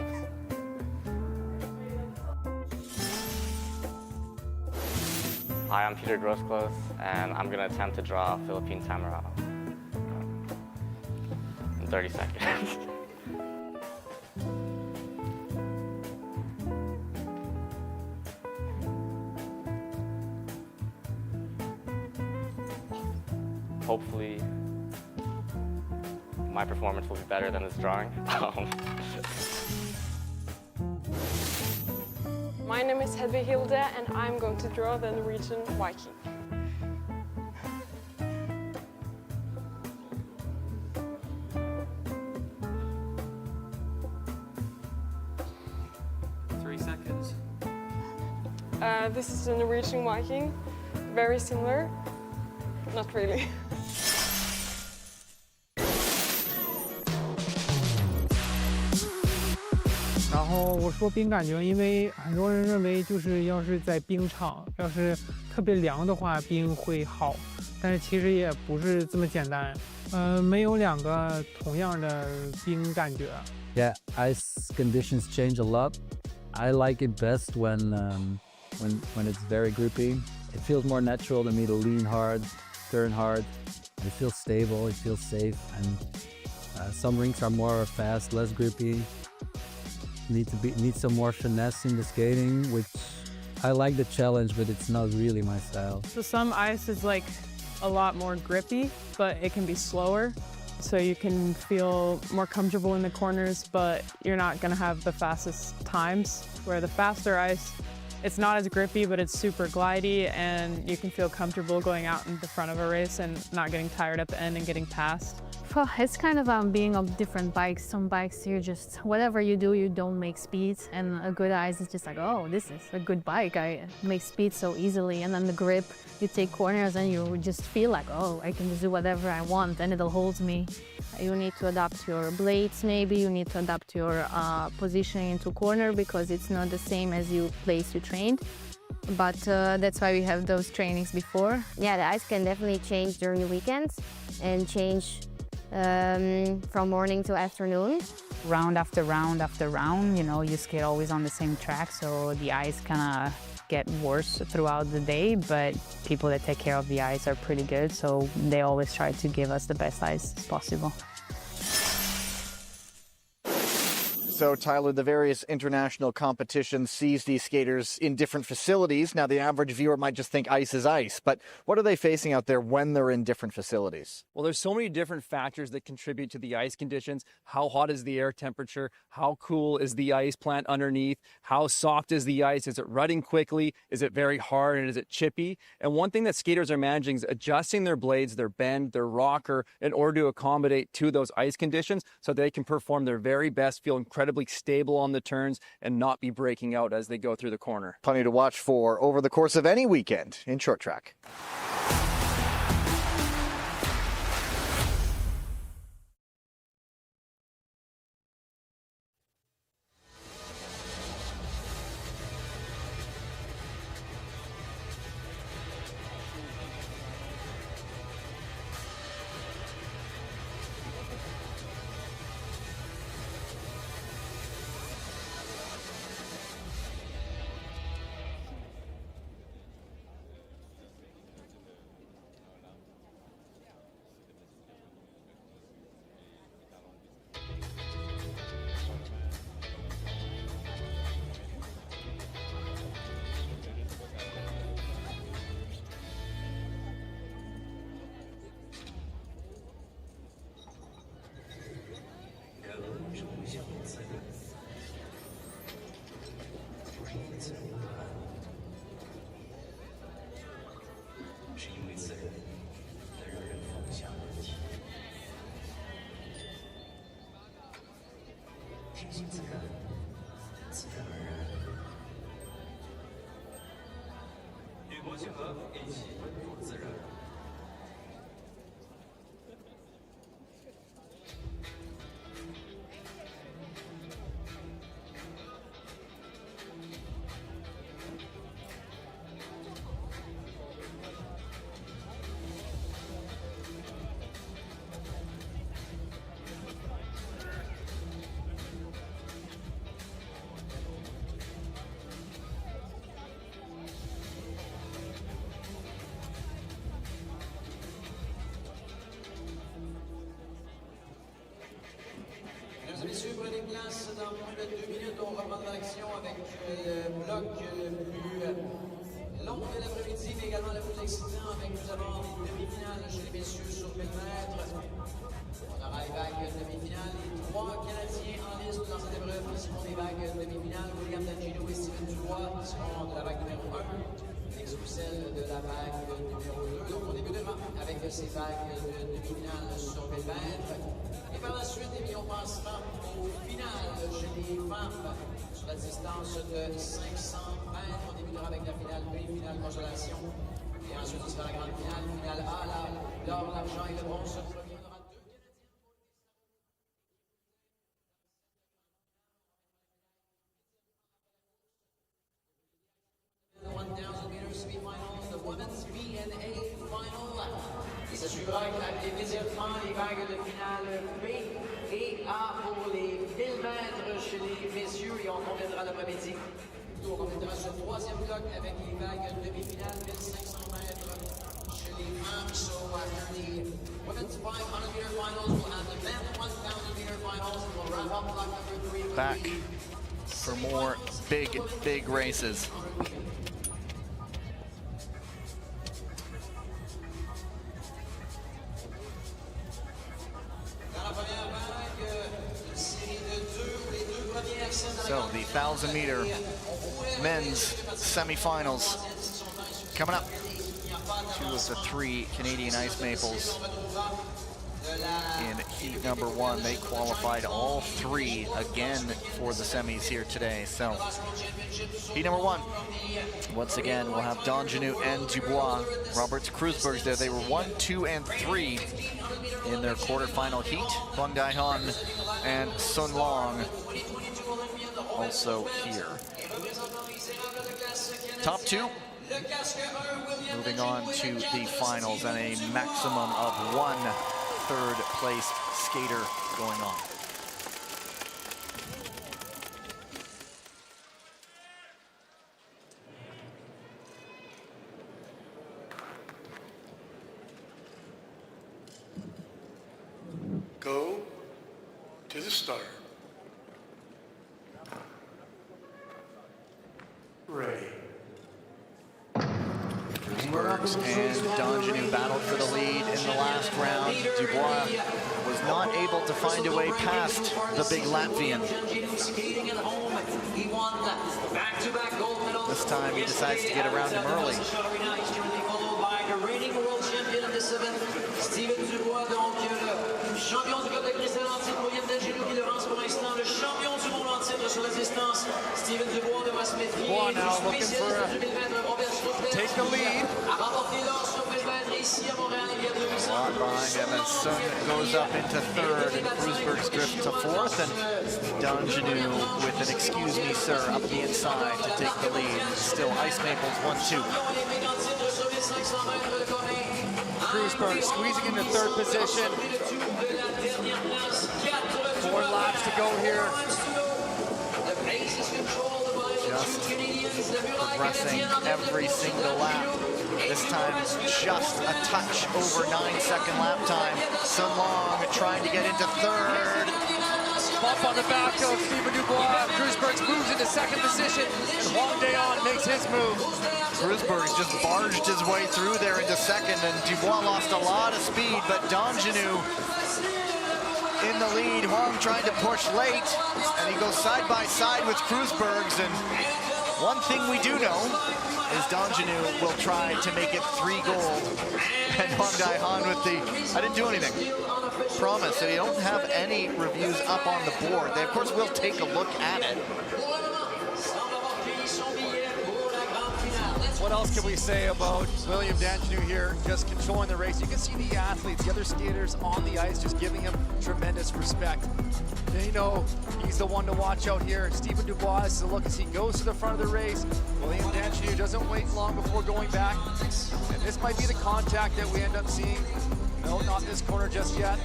Hi, I'm Peter Grosclose, and I'm going to attempt to draw a Philippine samurai in 30 seconds. Hopefully, my performance will be better than this drawing. My name is Hedvig Hilde, and I'm going to draw the Norwegian Viking. This is the Norwegian Viking. Very similar. Not really. 然后我说冰感觉，因为很多人认为就是要是在冰场，要是特别凉的话，冰会好，但是其实也不是这么简单。没有两个同样的冰感觉。Yeah, ice conditions change a lot. I like it best when it's very grippy. It feels more natural to me to lean hard, turn hard. It feels stable, it feels safe, and some rinks are more fast, less grippy. Need some more finesse in the skating, which I like the challenge, but it's not really my style. So some ice is like a lot more grippy, but it can be slower. So you can feel more comfortable in the corners, but you're not gonna have the fastest times. Where the faster ice It's not as grippy, but it's super glidey, and you can feel comfortable going out in the front of a race and not getting tired at the end and getting past. It's kind of being on different bikes. Some bikes, you just, whatever you do, you don't make speeds. And a good ice is just like, oh, this is a good bike. I make speed so easily. And then the grip, you take corners and you just feel like, oh, I can just do whatever I want and it'll hold me. You need to adapt your blades maybe. You need to adapt your positioning into corner because it's not the same as you place you trained. But that's why we have those trainings before. Yeah, the ice can definitely change during the weekends and change from morning to afternoon. Round after round after round, you know, you skate always on the same track, so the ice kind of get worse throughout the day, but people that take care of the ice are pretty good, so they always try to give us the best ice possible. So, Tyler, the various international competitions sees these skaters in different facilities. Now, the average viewer might just think ice is ice, but what are they facing out there when they're in different facilities? Well, there's so many different factors that contribute to the ice conditions. How hot is the air temperature? How cool is the ice plant underneath? How soft is the ice? Is it rutting quickly? Is it very hard? And is it chippy? And one thing that skaters are managing is adjusting their blades, their bend, their rocker in order to accommodate to those ice conditions so they can perform their very best, feel incredibly stable on the turns, and not be breaking out as they go through the corner. Plenty to watch for over the course of any weekend in short track. Mesdames et messieurs, prenez place dans moins de 2 minutes. On reprend l'action avec le bloc le plus long de l'après-midi, mais également le plus excitant avec nous avons les demi-finales chez les messieurs sur 1000 mètres. On aura les vagues demi-finales. Les 3 Canadiens en liste dans cette épreuve qui seront des vagues demi-finales. William D'Angelo et Steven Dubois qui seront de la vague numéro 1, exclus celle de la vague numéro 2. Donc on débutera avec ces vagues de demi-finales sur 1000 mètres. Et par la suite, eh bien, on passera au final chez les femmes sur la distance de 500 mètres. On débutera avec la finale B, finale consolation. Et ensuite, ce sera la grande finale, finale A, l'or, l'argent et le bronze. The 1,000 meter speed final, the women's B and A final. Il s'assurera immédiatement les vagues de finale B et A pour les 1000 mètres chez les messieurs et on complétera l'après-midi. On complétera ce troisième bloc avec les vagues demi-finale 1500 mètres chez les femmes. So after the women's 500 meter finals, we'll have the men's 1,000 meter finals and we'll wrap up block number 3. Back for more big races. So the 1,000 meter men's semifinals coming up. 2 of the 3 Canadian Ice Maples in heat number 1. They qualified all 3 again for the semis here today. So heat number 1, once again, we'll have Donjanu and Dubois. Roberts Kreuzberg's there. They were 1, 2, and 3 in their quarterfinal heat. Huang Daihan and Sun Long also here. Top 2 moving on to the finals, and a maximum of 1 third-place skater going on. Go to the start. Ready. Kreuzbergs and Donjanu battled for the lead in the last round. Dubois was not able to find a way past the big Latvian. This time he decides to get around him early. Dubois now looking for take the lead. A lot behind him as Sun goes up into 3rd and Kreuzberg's drift to 4th, and Donjanu with an excuse me sir up the inside to take the lead. Still Ice Maples 1-2. Kreuzberg squeezing into 3rd position. 4 laps to go here. Just progressing every single lap. This time just a touch over 9-second lap time. Sun Long trying to get into 3rd. Bump on the back of Stephen Dubois. Kreuzberg moves into 2nd position, and Huang Daihan makes his move. Kreuzberg just barged his way through there into 2nd, and Dubois lost a lot of speed, but Donjanu in the lead. Huang trying to push late, and he goes side by side with Kreuzberg's. And one thing we do know is Donjanu will try to make it 3 gold. And Huang Daihan with the, I didn't do anything. Promise. So you don't have any reviews up on the board. They, of course, will take a look at it. What else can we say about William Donjanu here, just controlling the race? You can see the athletes, the other skaters on the ice, just giving him tremendous respect. They know he's the one to watch out here. Stephen Dubois is to look as he goes to the front of the race. William Donjanu doesn't wait long before going back. And this might be the contact that we end up seeing. No, not this corner just yet.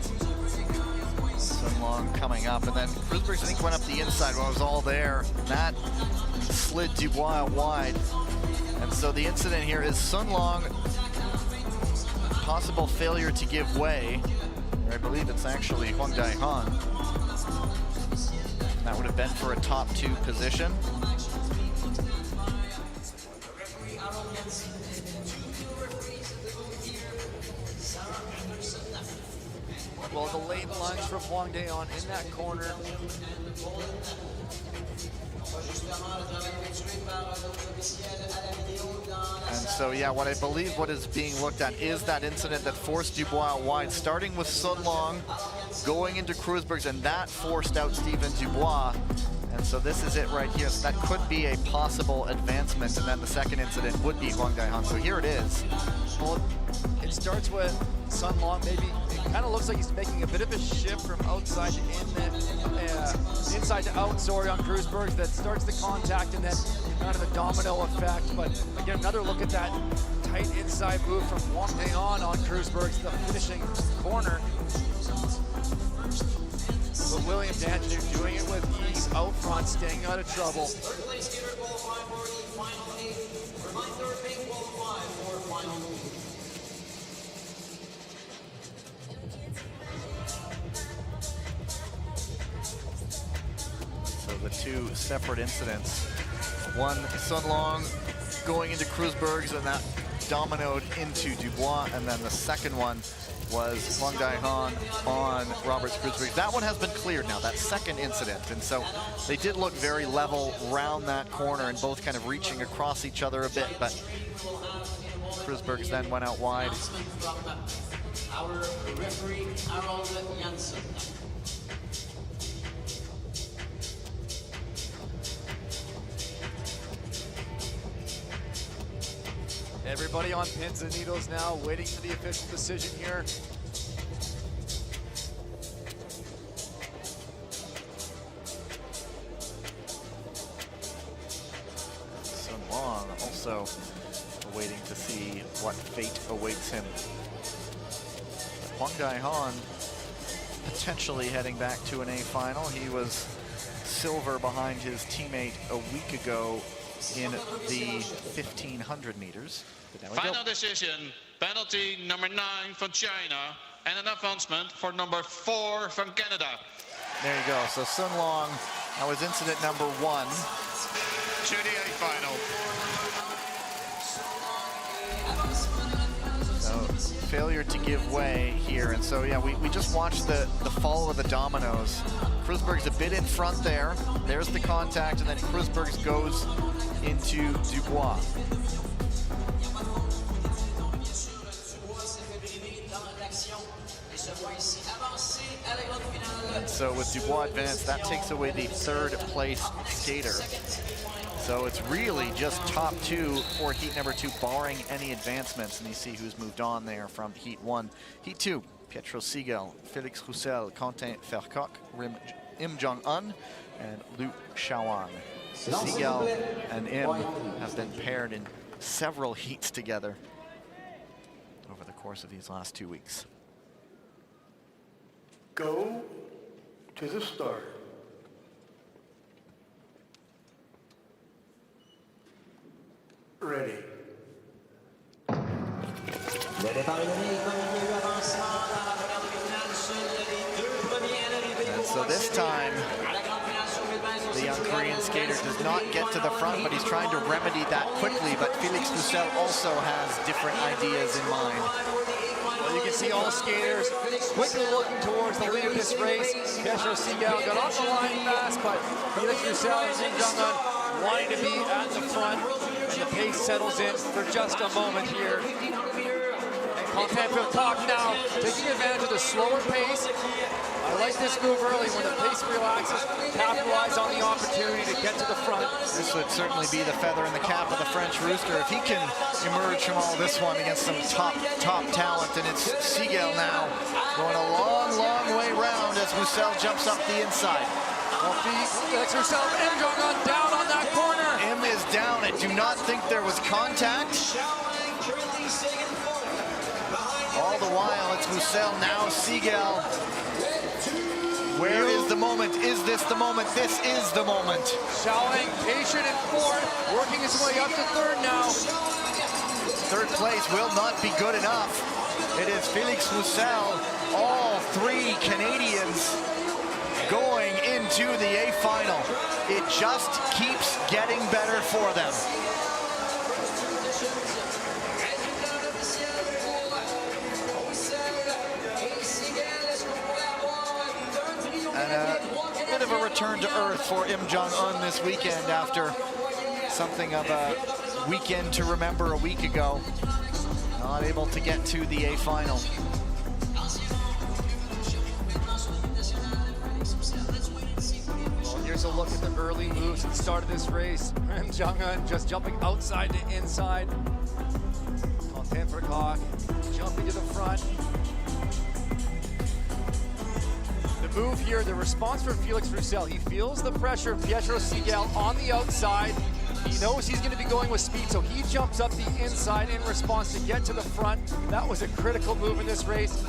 Sun Long coming up, and then Kreuzberg, I think, went up the inside when I was all there. That slid Dubois wide. And so the incident here is Sun Long, possible failure to give way. I believe it's actually Huang Daihan. That would have been for a top 2 position. Well, the late lunge from Huang Daihan in that corner. And so, yeah, what I believe what is being looked at is that incident that forced Dubois out wide, starting with Sun Long, going into Kreuzberg's, and that forced out Stephen Dubois. And so this is it right here. So that could be a possible advancement, and then the second incident would be Huang Daihan. So here it is. Well, it starts with Sun Long. Maybe it kind of looks like he's making a bit of a shift from outside to inside to out, sorry, on Kreuzberg. That starts the contact, and then kind of a domino effect. But again, another look at that tight inside move from Huang Daihan on Kreuzberg, the finishing corner. But William Donjanu doing it with ease out front, staying out of trouble. So the 2 separate incidents. One, Sun Long going into Kreuzberg's, and that dominoed into Dubois, and then the second one was Hwang Dae-han on Robert Kruzberg. That one has been cleared now, that second incident, and so they did look very level round that corner and both kind of reaching across each other a bit, but Kruzbergs then went out wide. Our referee, Harold Janssen. Everybody on pins and needles now, waiting for the official decision here. Sun Long also waiting to see what fate awaits him. Hwang Dae-han potentially heading back to an A final. He was silver behind his teammate a week ago in the 1500 meters. But now we Final decision, penalty number 9 from China and an advancement for number 4 from Canada. There you go. So Sun Long, that was incident number 1. To the A final. So failure to give way here. And so, yeah, we just watched the fall of the dominoes. Kruzberg's a bit in front there. There's the contact, and then Kruzberg's goes into Dubois. And so with Dubois advanced, that takes away the third place skater. So it's really just top 2 for heat number 2, barring any advancements. And you see who's moved on there from heat 1. Heat 2, Pietro Siegel, Felix Roussel, Quentin Vercoq, Im Jong-un, and Liu Shaoan. Siegel and Im have been paired in several heats together over the course of these last 2 weeks. Go to the start. Ready. And so this time, the young Korean skater does not get to the front, but he's trying to remedy that quickly. But Felix Roussel also has different ideas in mind. Well, you can see all skaters quickly looking towards the lead of this race. Pietro Siegel got off the line fast, but Felix Roussel and Im Jong-un wanting to be at the front. And the pace settles in for just a moment here. And Quentin Vercoq now taking advantage of the slower pace. I like this move early when the pace relaxes, capitalize on the opportunity to get to the front. This would certainly be the feather in the cap of the French Rooster if he can emerge from all this one against some top talent. And it's Siegel now going a long way round as Roussel jumps up the inside. Well, Felix Roussel, Im Jong-un down on that corner. Im is down. I do not think there was contact. All the while, it's Roussel, now Siegel. Where is the moment? Is this the moment? This is the moment. Shaoling, patient in fourth, working his way up to third now. Third place will not be good enough. It is Felix Roussel, all 3 Canadians going into the A final. It just keeps getting better for them. And a bit of a return to earth for Im Jong-un this weekend after something of a weekend to remember a week ago. Not able to get to the A final. Well, here's a look at the early moves at the start of this race. Im Jong-un just jumping outside to inside. Quentin Vercoq jumping to the front. Move here, the response from Felix Roussel. He feels the pressure of Pietro Siegel on the outside. He knows he's going to be going with speed, so he jumps up the inside in response to get to the front. That was a critical move in this race.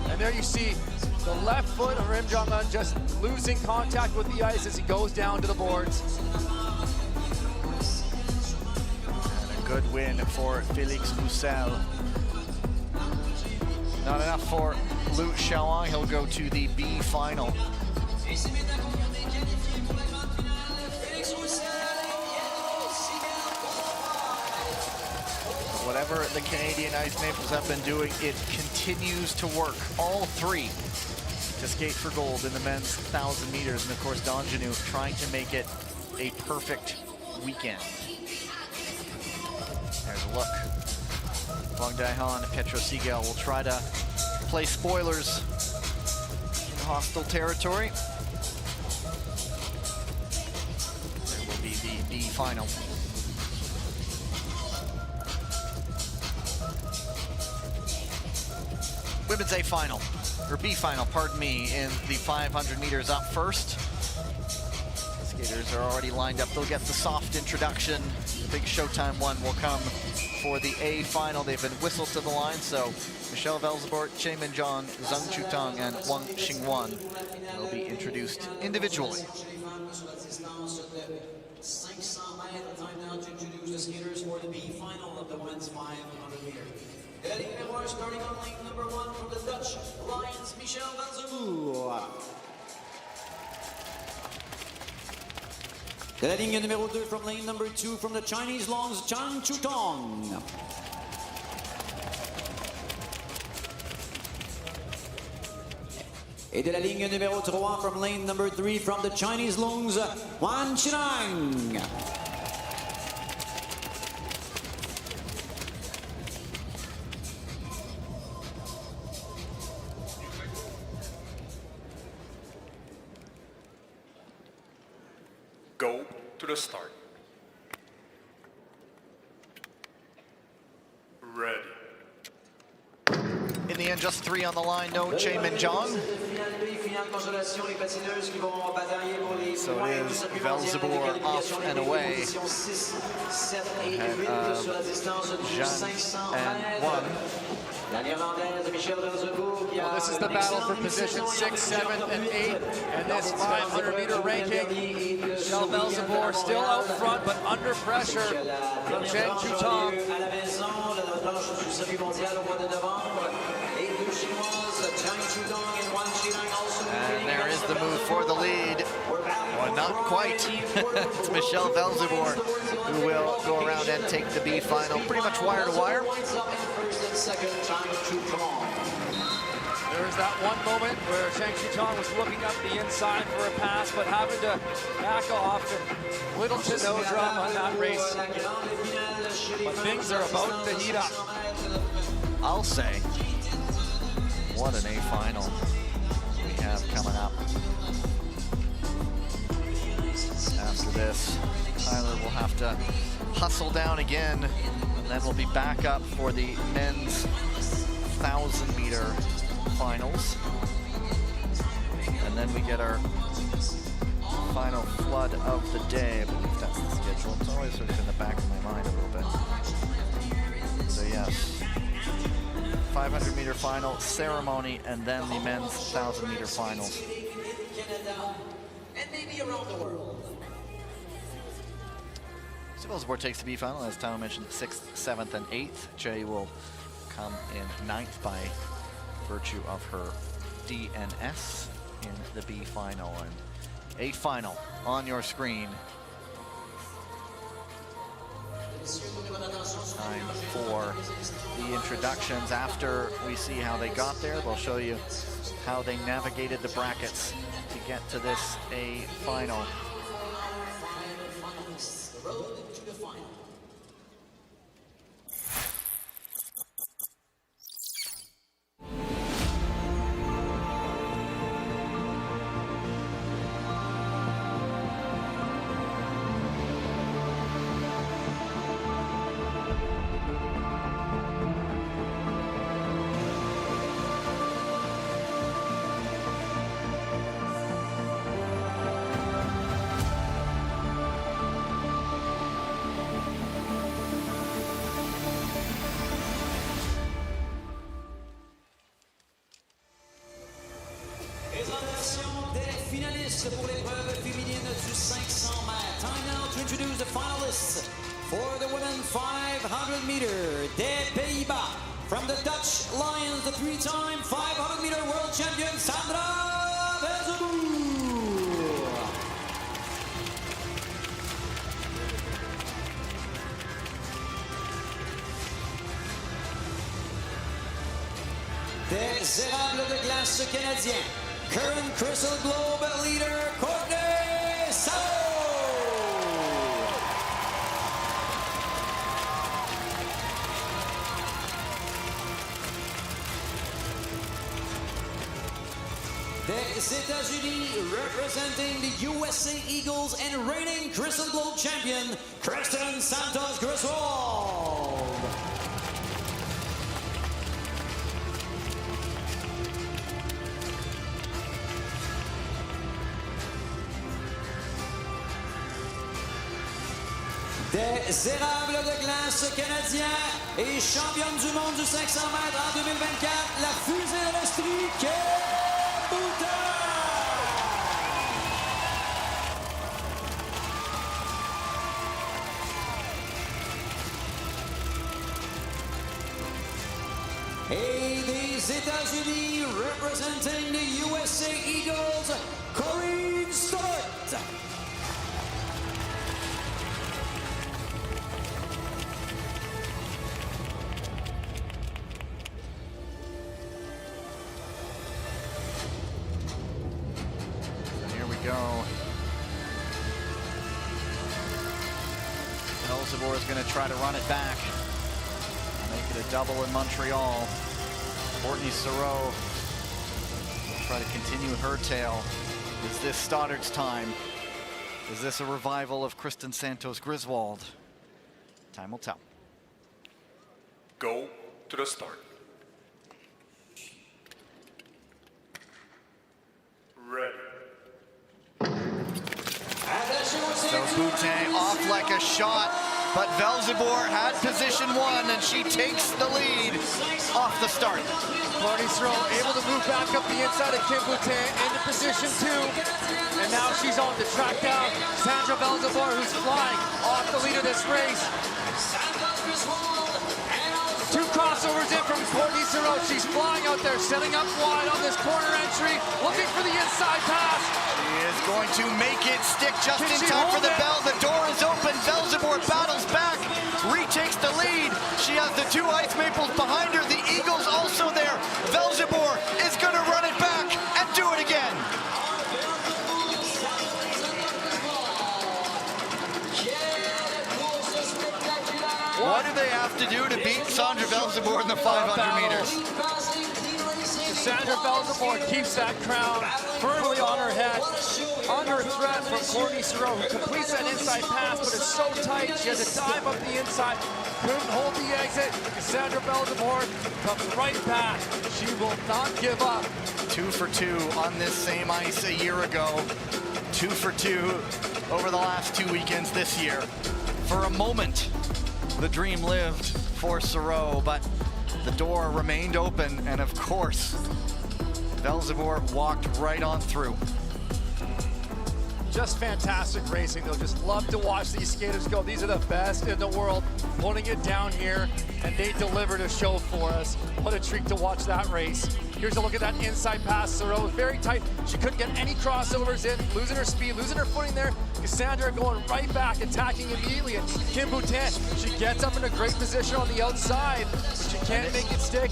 And there you see the left foot of Im Jong-un just losing contact with the ice as he goes down to the boards. And a good win for Felix Roussel. Not enough for Liu Shaoan. He'll go to the B final. whatever the Canadian Ice Maples have been doing, it continues to work. All three to skate for gold in the men's 1,000 meters. And of course, Donjanu trying to make it a perfect weekend. There's a look. Wang Daihan and Petro Sigel will try to play spoilers in hostile territory. There will be the B final. Women's A final, or B final, pardon me, in the 500 meters up first. Skaters are already lined up. They'll get the soft introduction. The big showtime one will come for the A final. They've been whistled to the line, so Michelle Velzebort, Chae Min-jong, Zhang Chutang, and Wang Xingwan will be introduced individually. Starting on lane number 1 from the Dutch Lions, Michelle Velzebort. De la ligne numéro 2 from lane number 2 from the Chinese Longs, Zhang Chutang. Et de la ligne numéro 3 from lane number 3 from the Chinese Longs, Wan Chinang. Go to the start. Ready. In the end, just 3 on the line, no Chae Min-jong. So it is Velzebort off and away. Ahead of Zhang and Wang. Well, this is the battle for position 6, 7, and 8, and this 500-meter ranking. Michelle Velzebort still out front, but under pressure from Zhang Chutang. And there is the move for the lead. Well, not quite. It's Michelle Velzebort who will go around and take the B final, pretty much wire to wire. There was that one moment where Zhang Chutang was looking up the inside for a pass, but having to back off, and little to no drama on that race. But things are about to heat up. I'll say, what an A final we have coming up. After this, Tyler will have to hustle down again, and then we'll be back up for the men's 1,000-meter finals. And then we get our final flood of the day. I believe that's the schedule. It's always sort of in the back of my mind a little bit. So yes, 500-meter final ceremony, and then the men's 1,000-meter finals. And maybe around the world. Velzebort takes the B final, as Tom mentioned, 6th, 7th, and 8th. Chae will come in 9th by virtue of her D and S in the B final. And A final on your screen. Time for the introductions. After we see how they got there, they'll show you how they navigated the brackets to get to this A final. Pour l'épreuve féminine du 500 mètres. Time now to introduce the finalists for the women 500 meter des Pays-Bas. From the Dutch Lions, the 3-time 500 meter world champion Sandra Velzebort. Des érables de glace canadiens, current Crystal Globe leader Courtney Sauer. Des États-Unis, representing the USA Eagles and reigning Crystal Globe champion, Kristen Santos Griswold. Des érables de glace canadiens et championne du monde du 500 mètres en 2024, la fusée de l'Estrie, Kate Boutin. Et des États-Unis, representing the USA Eagles, Corinne Stewart. Go. Elzevor is going to try to run it back. Make it a double in Montreal. Courtney Sauer will try to continue her tale. Is this Stoddard's time? Is this a revival of Kristen Santos Griswold? Time will tell. Go to the start. Ready. So Boutin off like a shot, but Velzebor had position one, and she takes the lead off the start. Courtney Sauer able to move back up the inside of Kim Boutin into position two, and now she's on to track down Sandra Velzebor, who's flying off the lead of this race. Two crossovers in from Courtney Sauer. She's flying out there, setting up wide on this corner entry, looking for the inside pass. She is going to make it stick just in time for the bell. The door is open. Velzebor battles back, retakes the lead. She has the two Ice Maples behind her. The Eagles also there. Velzebor is going to run it back and do it again. What do they have to do to beat Sandra Velzebor in the 500 meters? Sandra Velzebor keeps that crown firmly on her head. Under threat from Courtney Sauer, who completes that inside pass, but is so tight, she has to dive up the inside. Couldn't hold the exit. Sandra Velzebor comes right back. She will not give up. 2 for 2 on this same ice a year ago. 2 for 2 over the last 2 weekends this year. For a moment, the dream lived for Sauer, but the door remained open, and of course, Velzebor walked right on through. Just fantastic racing, though. Just love to watch these skaters go. These are the best in the world, putting it down here, and they delivered a show for us. What a treat to watch that race. Here's a look at that inside pass. Sauer was very tight. She couldn't get any crossovers in, losing her speed, losing her footing there. Cassandra going right back, attacking immediately. And Kim Boutin, she gets up in a great position on the outside, but she can't make it stick.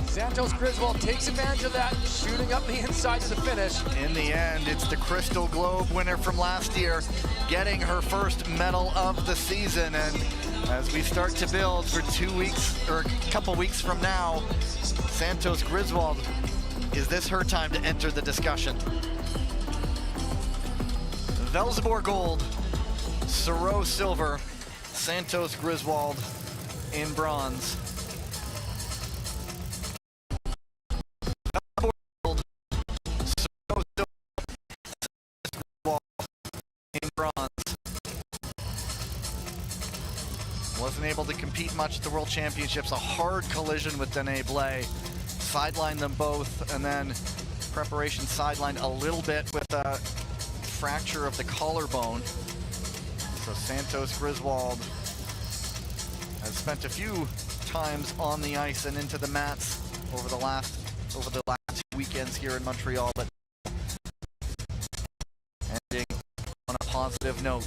Santos Griswold takes advantage of that, shooting up the inside to the finish. In the end, it's the Crystal Globe winner from last year getting her first medal of the season. And as we start to build for 2 weeks, or a couple weeks from now, Santos Griswold, is this her time to enter the discussion? Velzebor gold, Sauer silver, Santos Griswold in bronze. Gold, Sauer silver, Griswold in bronze. Wasn't able to compete much at the World Championships. A hard collision with Danae Blais. Sidelined them both, and then preparation sidelined a little bit with a fracture of the collarbone. So Santos Griswold has spent a few times on the ice and into the mats over the last 2 weekends here in Montreal, but ending on a positive note.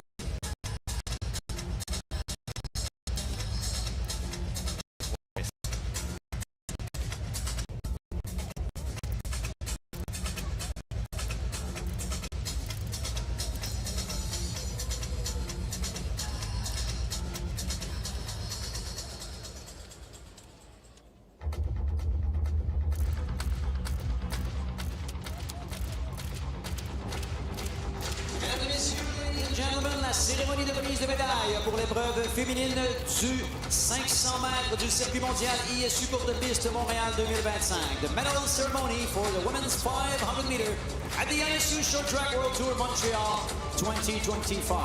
la cérémonie de remise de médailles pour l'épreuve féminine du 500 mètres du circuit mondial ISU courte piste Montréal 2025. The medal ceremony for the women's 500 meter at the ISU Short Track World Tour Montreal 2025.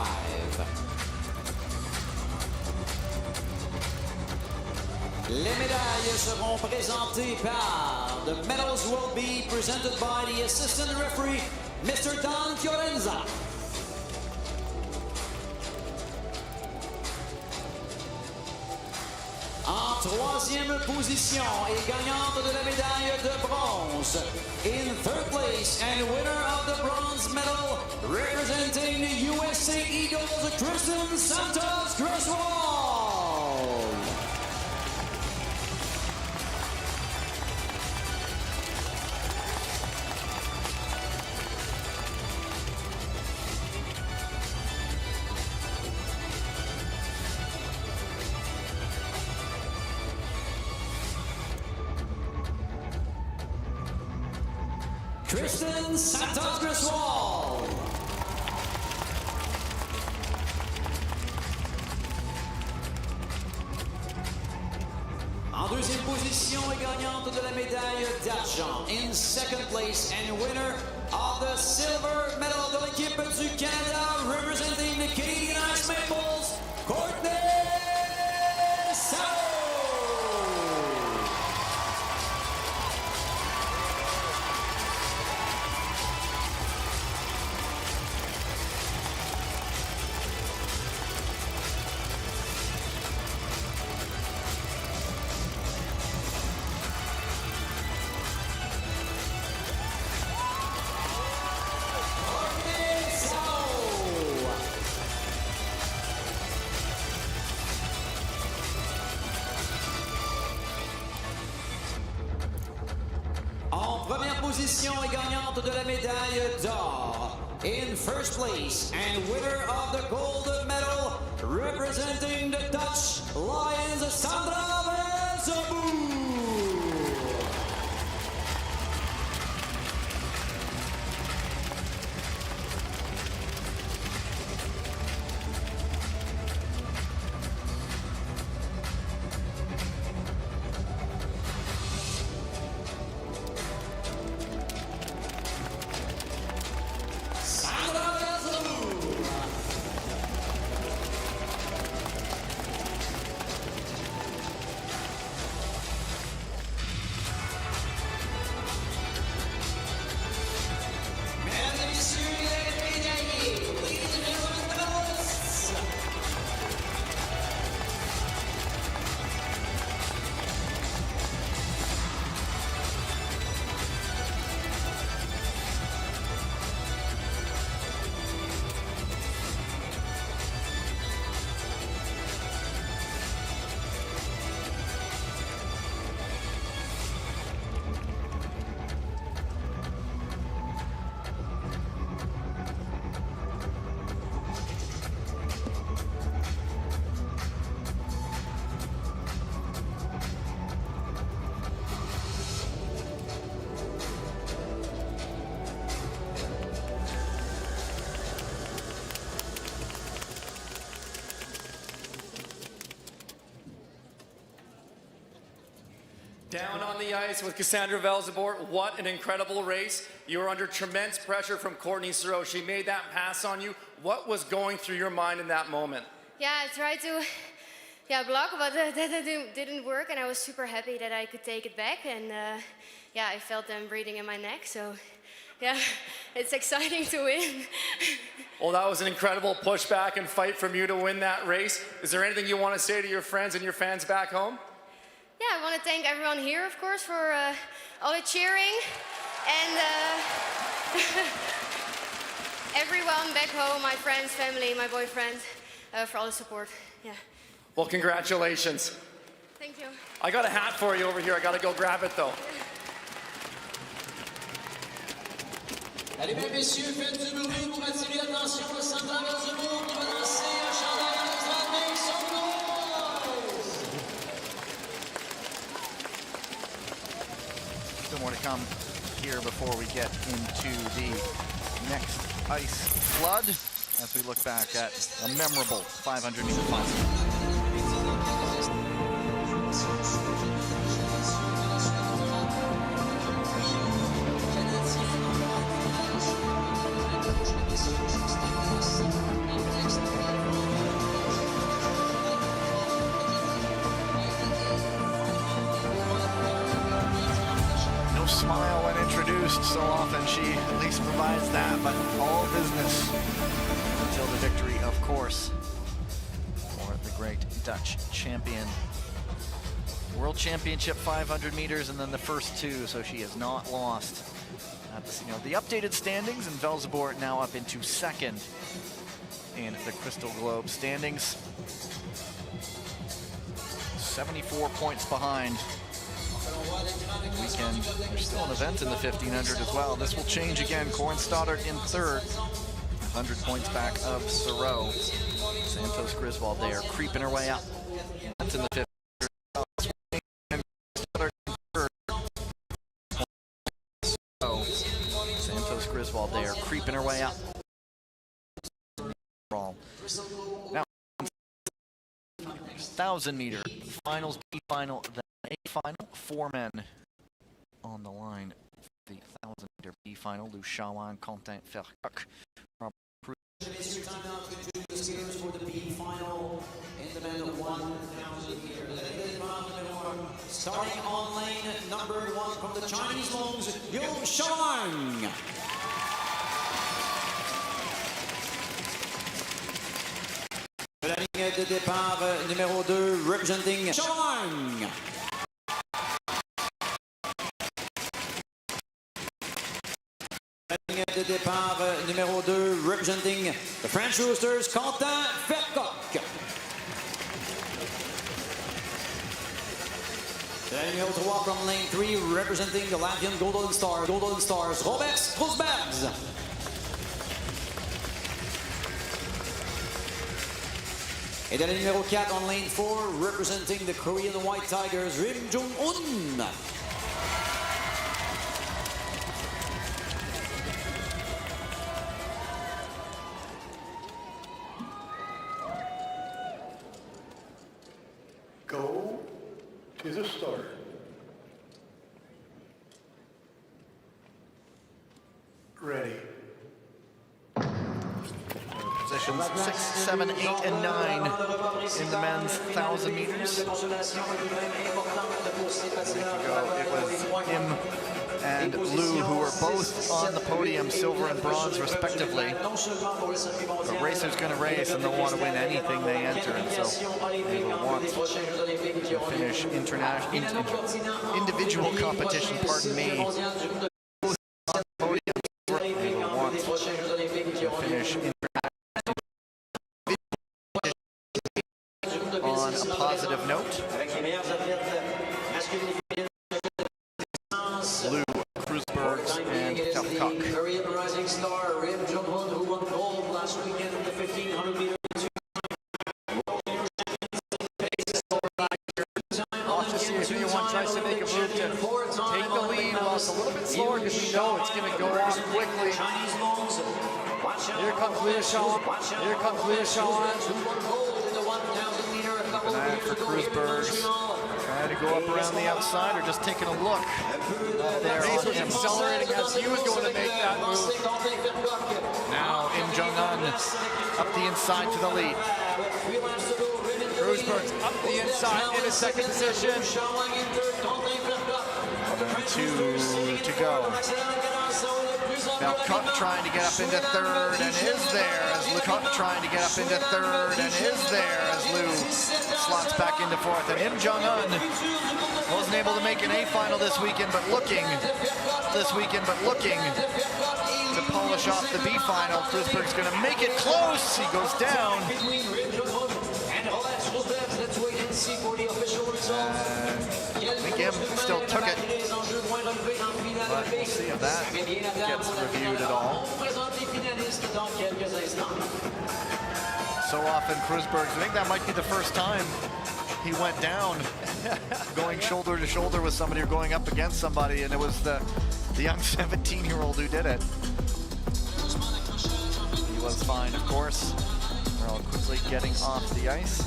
Les médailles seront présentées par the medals will be presented by the assistant referee, Mr. Don Fiorenza. En troisième position et gagnante de la médaille de bronze. In third place and winner of the bronze medal, representing the USA Eagles, Tristan Santos Griswold. Tristan Santos Griswold. En deuxième position et gagnante de la médaille d'argent. In second place and winner of the silver medal de l'équipe du Canada, representing the Canadian Ice Maples, Courtney Sao. Première position et gagnante de la médaille d'or. In first place and winner of the gold medal, representing the Dutch Lions, Sandra Verzaboe. Down on the ice with Cassandra Velzebort. What an incredible race. You were under tremendous pressure from Courtney Siro. She made that pass on you. What was going through your mind in that moment? Yeah, I tried to block, but that didn't work, and I was super happy that I could take it back, and I felt them breathing in my neck, so yeah, it's exciting to win. Well, that was an incredible pushback and fight from you to win that race. Is there anything you want to say to your friends and your fans back home? Yeah, I want to thank everyone here, of course, for all the cheering, and everyone back home, my friends, family, my boyfriend, for all the support. Yeah. Well, congratulations. Thank you. I got a hat for you over here. I got to go grab it, though. Allez, mesdames, messieurs, faites du bruit pour attirer l'attention de Sandra Verzaboe qui va lancer un chandail à notre make some noise. Still more to come here before we get into the next ice flood. as we look back at a memorable 500-meter final. Smile when introduced. So often she at least provides that, but all business until the victory, of course, for the great Dutch champion. World Championship 500 meters and then the first two, so she has not lost. The updated standings, and Velzeboer now up into second in the Crystal Globe standings. 74 points behind. Weekend, there's still an event in the 1500 as well. This will change again. Corin Stoddart in third, 100 points back of Sereau. Santos Griswold there, creeping her way up. That's in the 1500. Santos Griswold there, creeping her way up. Now, 1,000 meter finals, B final, then A final, 4 men on the line. The 1,000 meter B final, Lou Chawan, Quentin Fercoq. For the B final in the men 1,000 meters. Starting on lane number 1 from the Chinese longs, Lou Chawan. La ligne de départ numéro 2, representing Chawan. La ligne de départ numéro 2, representing the French Roosters, Quentin Fercoq. La ligne numéro 3 from lane 3, representing the Latvian Golden Stars, Robert Strusbergs. Et dans le numéro 4, on lane 4, representing the Korean White Tigers, Rim Jong-un. Go to the start. Ready. Positions 6, 7, 8, and 9 in the men's 1,000 meters. A week ago, it was him and Lou who were both on the podium, silver and bronze respectively. The racer's going to race and they'll want to win anything they enter, and so they will want to finish individual competition, pardon me. Both on the podium, they will want to finish on a positive note. Lou, Krusbergs, and Fercoq. Korean rising star Rim Jong-un, who won gold last weekend in the 1,500 meters. Watch to see if anyone tries to make a move to take the lead. Well, it's a little bit slower because we know it's going to go off quickly. Here comes Lou Chawan. Here comes Lou Chawan. Banayak for Krusbergs. Trying to go up around the outside or just taking a look up there Race on was him. accelerating as he was going to make that move. Now Im Jong-un up the inside to the lead. Krusbergs up the inside in his second position. 2 to go. Fercoq trying to get up into third and is there as Lecoq trying to get up into third and is there as Lou slots back into fourth. And Im Jong-un wasn't able to make an A final this weekend, but looking to polish off the B final. Krusberg's going to make it close. He goes down. I think Im still took it, but we'll see if that gets reviewed at all. So often Krusbergs, I think that might be the first time he went down going shoulder to shoulder with somebody or going up against somebody, and it was the young 17-year-old who did it. He was fine, of course. They're all quickly getting off the ice.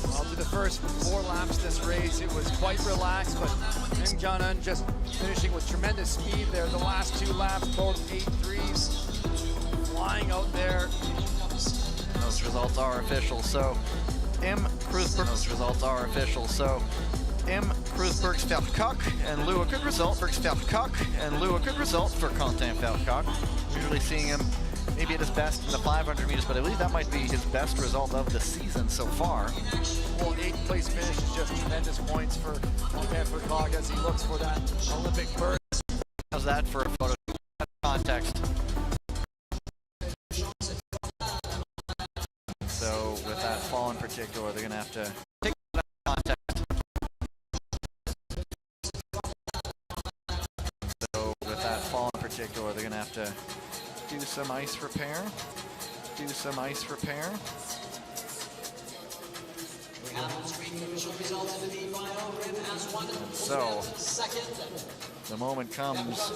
Well, to the first 4 laps this race, it was quite relaxed, but Kim Jong-un just finishing with tremendous speed there. The last 2 laps, both 8.3s, flying out there. Those results are official, so Im Kreuzberg. Those results are official, so Im Kreuzberg's Verkak and Lou, a good result for Verkak and Lou, a good result for Quentin Verkak. Usually seeing him maybe at his best in the 500 meters, but I believe that might be his best result of the season so far. Well, 8th place finish is just tremendous points for Quentin Verkak as he looks for that Olympic berth. How's that for a photo context? So with that fall in particular, they're going to have to take that context. So with that fall in particular, they're going to have to do some ice repair. So the moment comes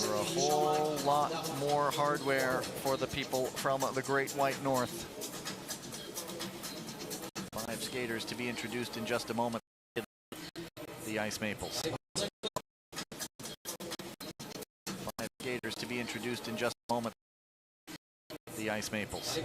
for a whole lot more hardware for the people from the Great White North. 5 skaters to be introduced in just a moment. The Ice Maples. 5 skaters to be introduced in just a moment. The Ice Maples.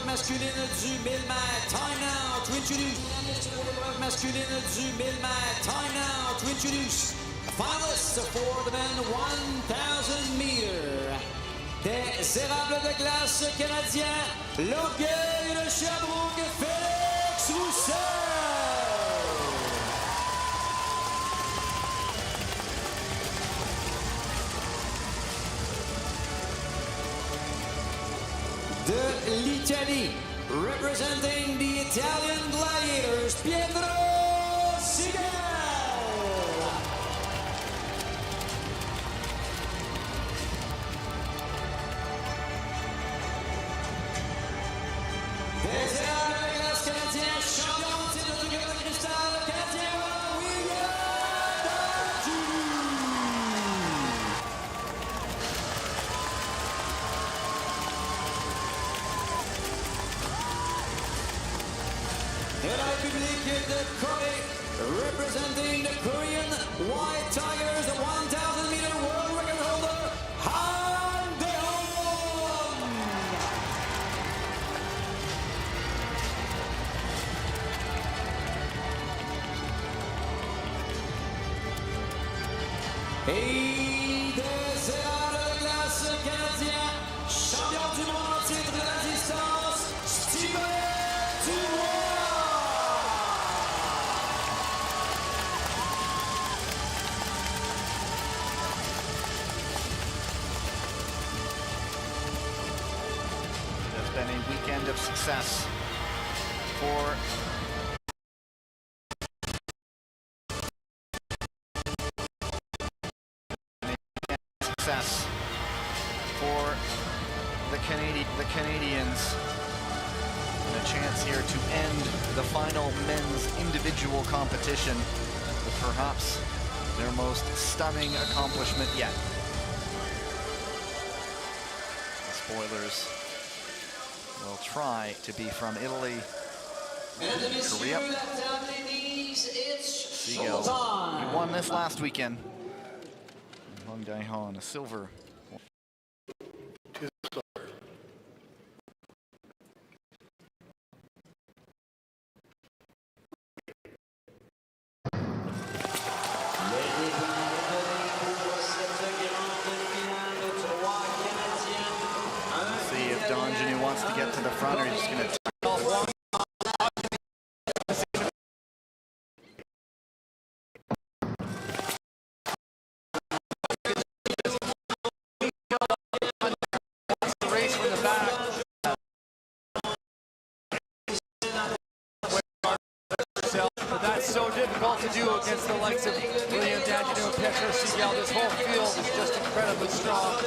Masculine du 1000 mètres. Time now to introduce. Masculine du 1000 mètres. Time now to introduce the finalists for the men 1000 meter. Des érables de glace canadiens, l'orgueil de Sherbrooke, Félix Roussel. De l'Italie, representing the Italian Gladiators, Pietro Sigel. Des érables de glace canadiens, champion de titre de gueule de cristal, canadien William Dartu. De la République de Corée, representing the Korean White Tigers, the 1000 meter world record holder, Han Dae-hong. Et des érables de glace canadiens, champion du monde en titre de la distance, Steven Dubois. It's been a weekend of success for the Canadians. And a chance here to end the final men's individual competition with perhaps their most stunning accomplishment yet. The spoilers will try to be from Italy, Korea. Sigel, he won this last weekend. Han Dae-hong, a silver. Donjanu wants to get to the front, or he's just going to turn off one. Race from the back. But that's so difficult to do against the likes of William Danjanu and Pietro Segal. This whole field is just incredibly strong.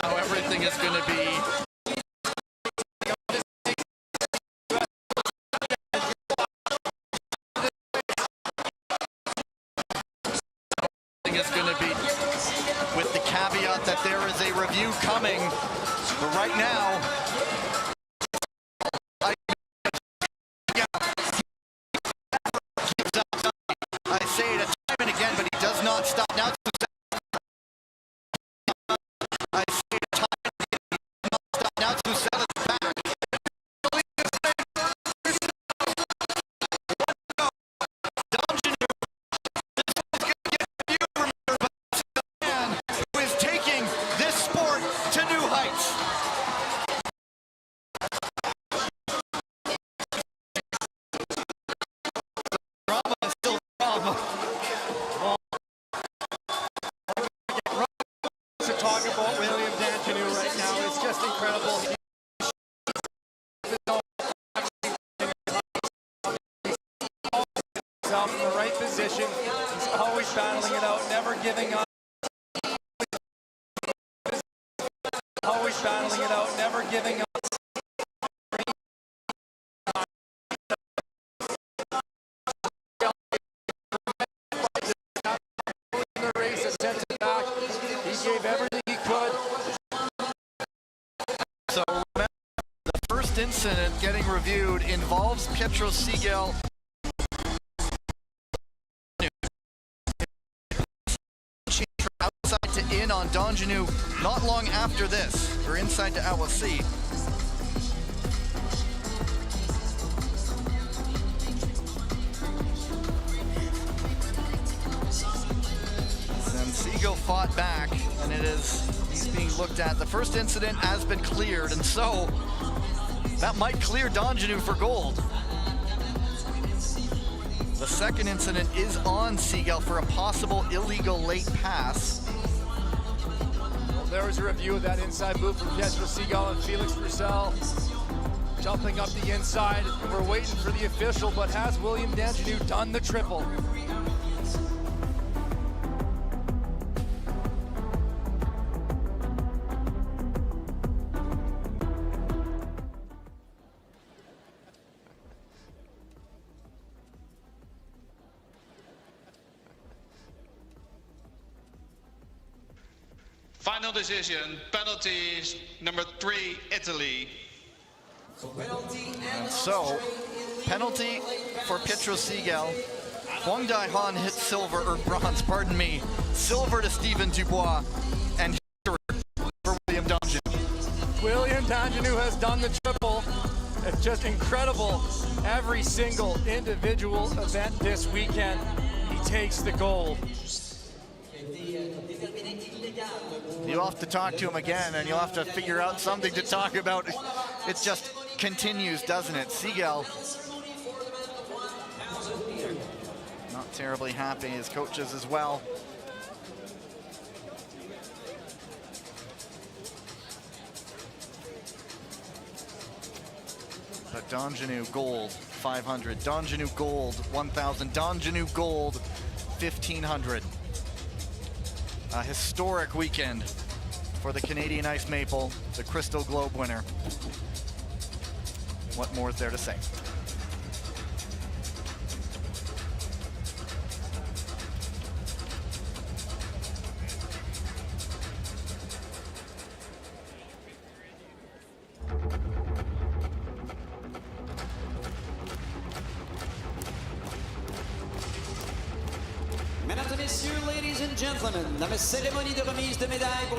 Now everything is going to be with the caveat that there is a review coming, but right now, I say it time and again, but he does not stop. Now I say it time and again, he does not stop. Now Susel is back. Who is taking this sport to new heights. Drama is still drama. To talk about William Danjanu right now is just incredible. Himself in the right position. He's always battling it out, never giving up. Always battling it out, never giving up. The race and sent it back. He gave everything he could. So remember, the first incident getting reviewed involves Pietro Segal. Outside to in on Donjanu not long after this, or inside to Awasi. And Segal fought back, and he's being looked at. The first incident has been cleared, and so that might clear Donjanu for gold. The second incident is on Segal for a possible illegal late pass. Well, there was a review of that inside move from Pietro Segal and Felix Roussel. Jumping up the inside, and we're waiting for the official, but has William Danjanu done the triple? Final decision, penalties, number 3, Italy. And so, penalty for Pietro Segal. Huang Daihan hit silver, or bronze, pardon me. Silver to Steven Dubois, and for William Donjanu. William Danjanu has done the triple. It's just incredible. Every single individual event this weekend, he takes the gold. You'll have to talk to him again, and you'll have to figure out something to talk about. It just continues, doesn't it? Segal, not terribly happy, his coaches as well. But Donjanu gold, 500. Donjanu gold, 1,000. Donjanu gold, 1,500. A historic weekend for the Canadian Ice Maple, the Crystal Globe winner. What more is there to say? Mesdames et messieurs, ladies and gentlemen, dans la cérémonie de remise de médailles pour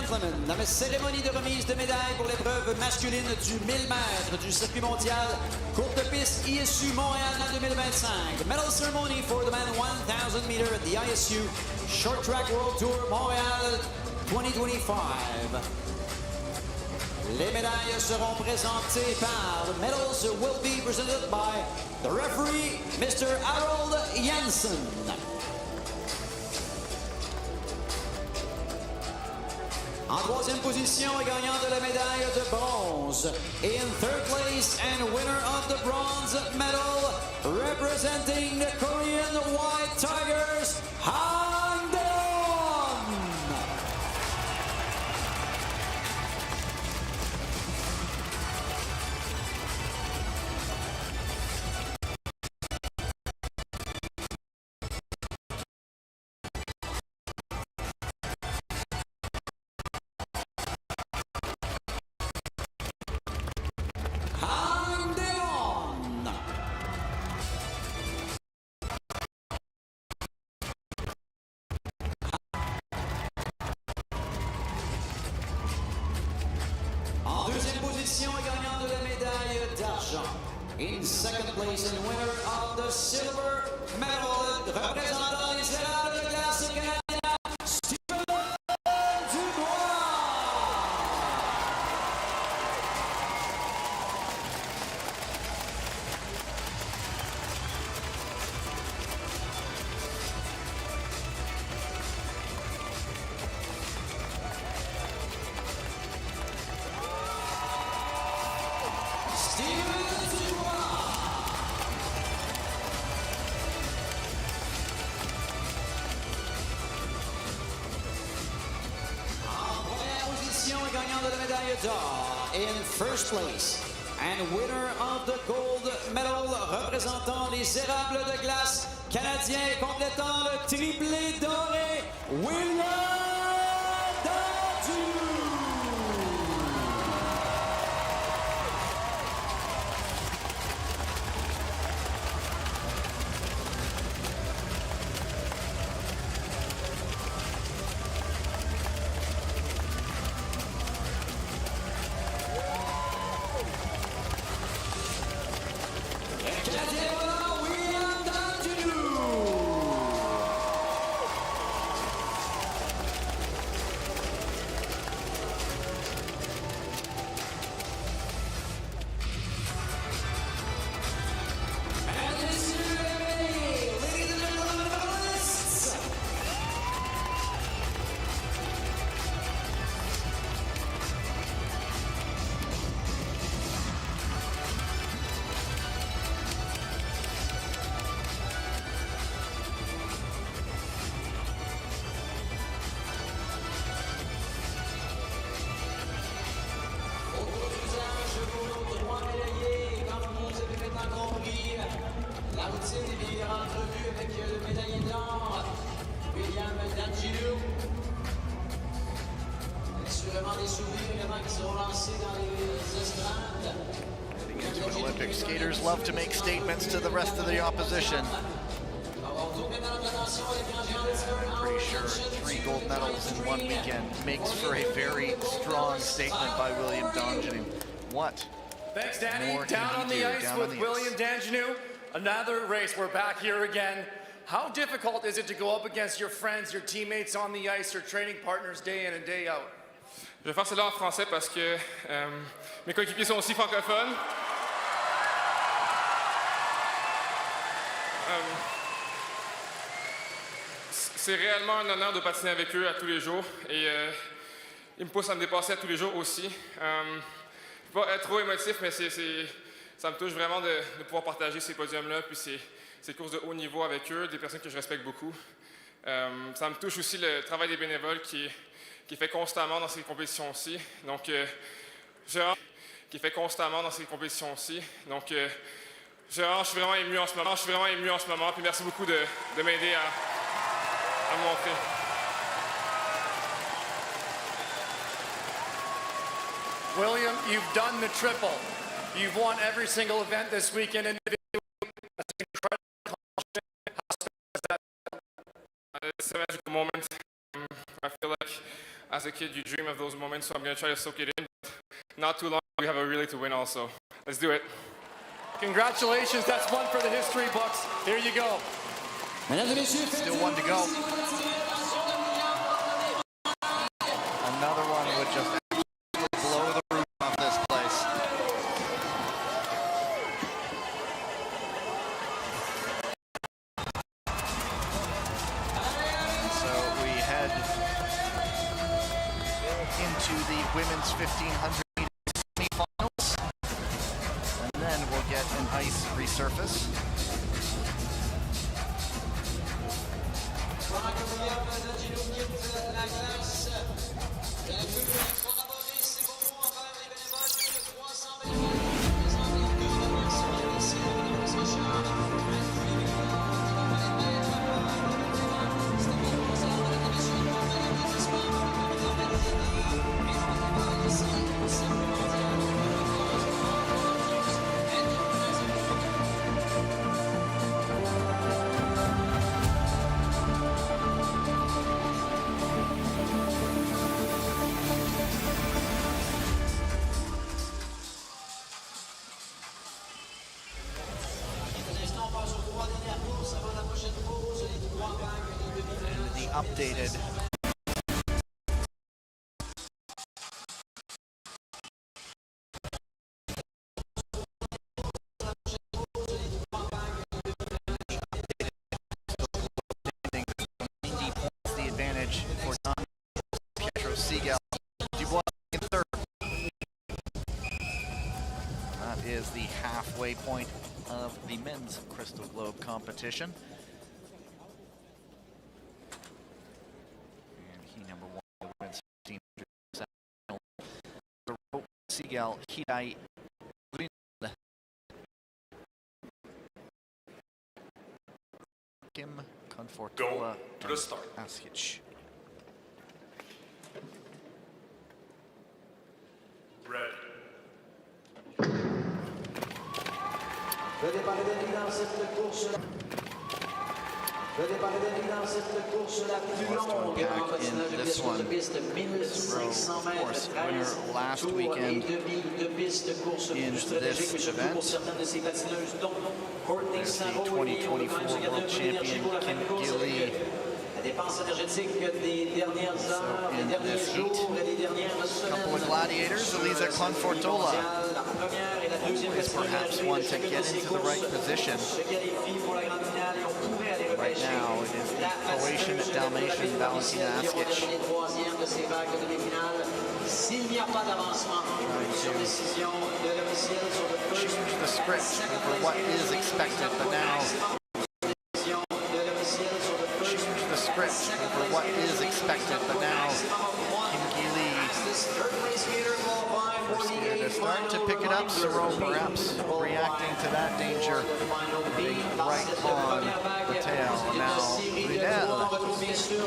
gentlemen, la cérémonie de remise de médailles pour l'épreuve masculine du 1000 mètres du circuit mondial courte piste ISU Montréal en 2025. Medal ceremony for the men 1000 meter at the ISU Short Track World Tour Montréal 2025. Les médailles seront présentées par, the medals will be presented by the referee, Mr. Harold Janssen. En troisième position, gagnant de la médaille de bronze. In third place and winner of the bronze medal, representing the Korean White Tigers, Han Deon. En deuxième position, gagnant de la médaille d'argent. In second place and winner of the silver medal, représentant les érables de glace canadien, Steven Dubois. En première position, gagnant de la médaille d'or. In first place and winner of the gold medal, représentant les érables de glace canadiens, complétant le triplé doré, William Dantu. Canadien volant, William Dantu. Mesdames et messieurs, ladies and gentlemen, medalists. Au cours du usage pour nos trois médaillés, comme vous avez maintenant compris, la routine est bien entrevue avec le médaillé d'or, William Dantu. Assurément des souvenirs également qui seront lancés dans les estrades. Heading into an Olympic, skaters love to make statements to the rest of the opposition. Pretty sure 3 gold medals in one weekend makes for a very strong statement by William Danjanu. What? Thanks, Danny. More Down can on he the do? ice Down with on the William ice. Danjanu. Another race. We're back here again. How difficult is it to go up against your friends, your teammates on the ice, your training partners day in and day out? Je vais faire cela en français parce que mes coéquipiers sont aussi francophones. C'est réellement un honneur de patiner avec eux à tous les jours et ils me poussent à me dépasser à tous les jours aussi. Je ne peux pas être trop émotif, mais ça me touche vraiment de pouvoir partager ces podiums-là puis ces courses de haut niveau avec eux, des personnes que je respecte beaucoup. Ça me touche aussi le travail des bénévoles qui est fait constamment dans ces compétitions-ci. Donc, qui fait constamment dans ces compétitions-ci. Donc, je suis vraiment ému en ce moment. Puis merci beaucoup de m'aider à me montrer. William, you've done the triple. You've won every single event this weekend individually. That's an incredible accomplishment. How special is that? It's a magical moment. I feel like as a kid, you dream of those moments, so I'm going to try to soak it in. Not too long, we have a relay to win also. Let's do it. Congratulations, that's one for the history books. Here you go. Still one to go. Another one would just blow the roof off this place. And so we head into the women's 1500 meter semifinals, and then we'll get an ice resurface. Updated the advantage for Don Pietro Seagal. Dubois in third. That is the halfway point of the men's Crystal Globe competition. Seagal, Hidai, Kim, Confortola, to the start. Askic. Ready. In this one, Thoreau, of course, winner last weekend in this event. There's the 2024 World Champion, Kim Gilly. So in this heat, a couple of gladiators, Elisa Confortola is perhaps one to get into the right position. Right now, it is the Croatian Dalmatian Valentina Askic. Change the script for what is expected, but now for what is expected, but now Kim Gilly first year to start to pick it up. Thoreau perhaps reacting to that danger, being right on the tail. Now Brunel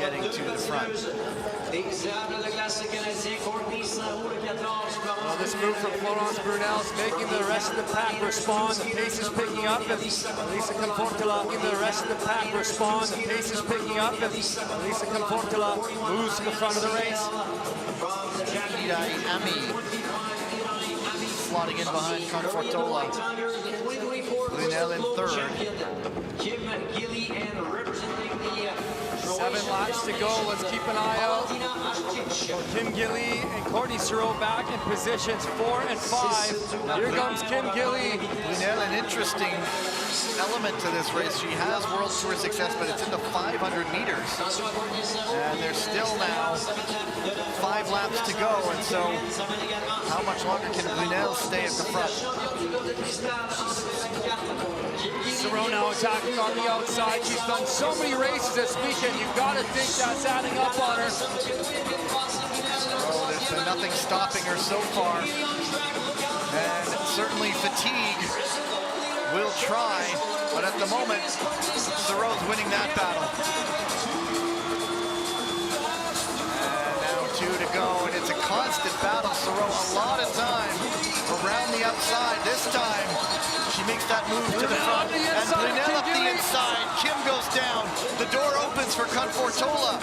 getting to the front. Well, this move from Florence Brunel is making the rest of the pack respond. The pace is picking up, and Elisa Confortola making the rest of the pack respond. The pace is picking up, and Elisa Confortola moves to the front of the race. Hidai Ami slotting in behind Confortola. Brunel in third. Kim Gilly and representing the 7 laps to go. Let's keep an eye out for Kim Gilly and Courtney Thoreau back in positions 4 and 5. Here comes Kim Gilly. Brunel, an interesting element to this race. She has World Tour success, but it's in the 500 meters. And there's still now 5 laps to go, and so how much longer can Brunel stay at the front? Thoreau now attacking on the outside. She's done so many races this weekend. You've got to think that's adding up on her. Oh, there's been nothing stopping her so far. And certainly fatigue will try, but at the moment, Thoreau's winning that battle. And now 2 to go, and it's a constant battle. Thoreau a lot of time around the outside. This time, she makes that move to the front, and Brunel up the inside. Kim goes down. The door opens for Confortola.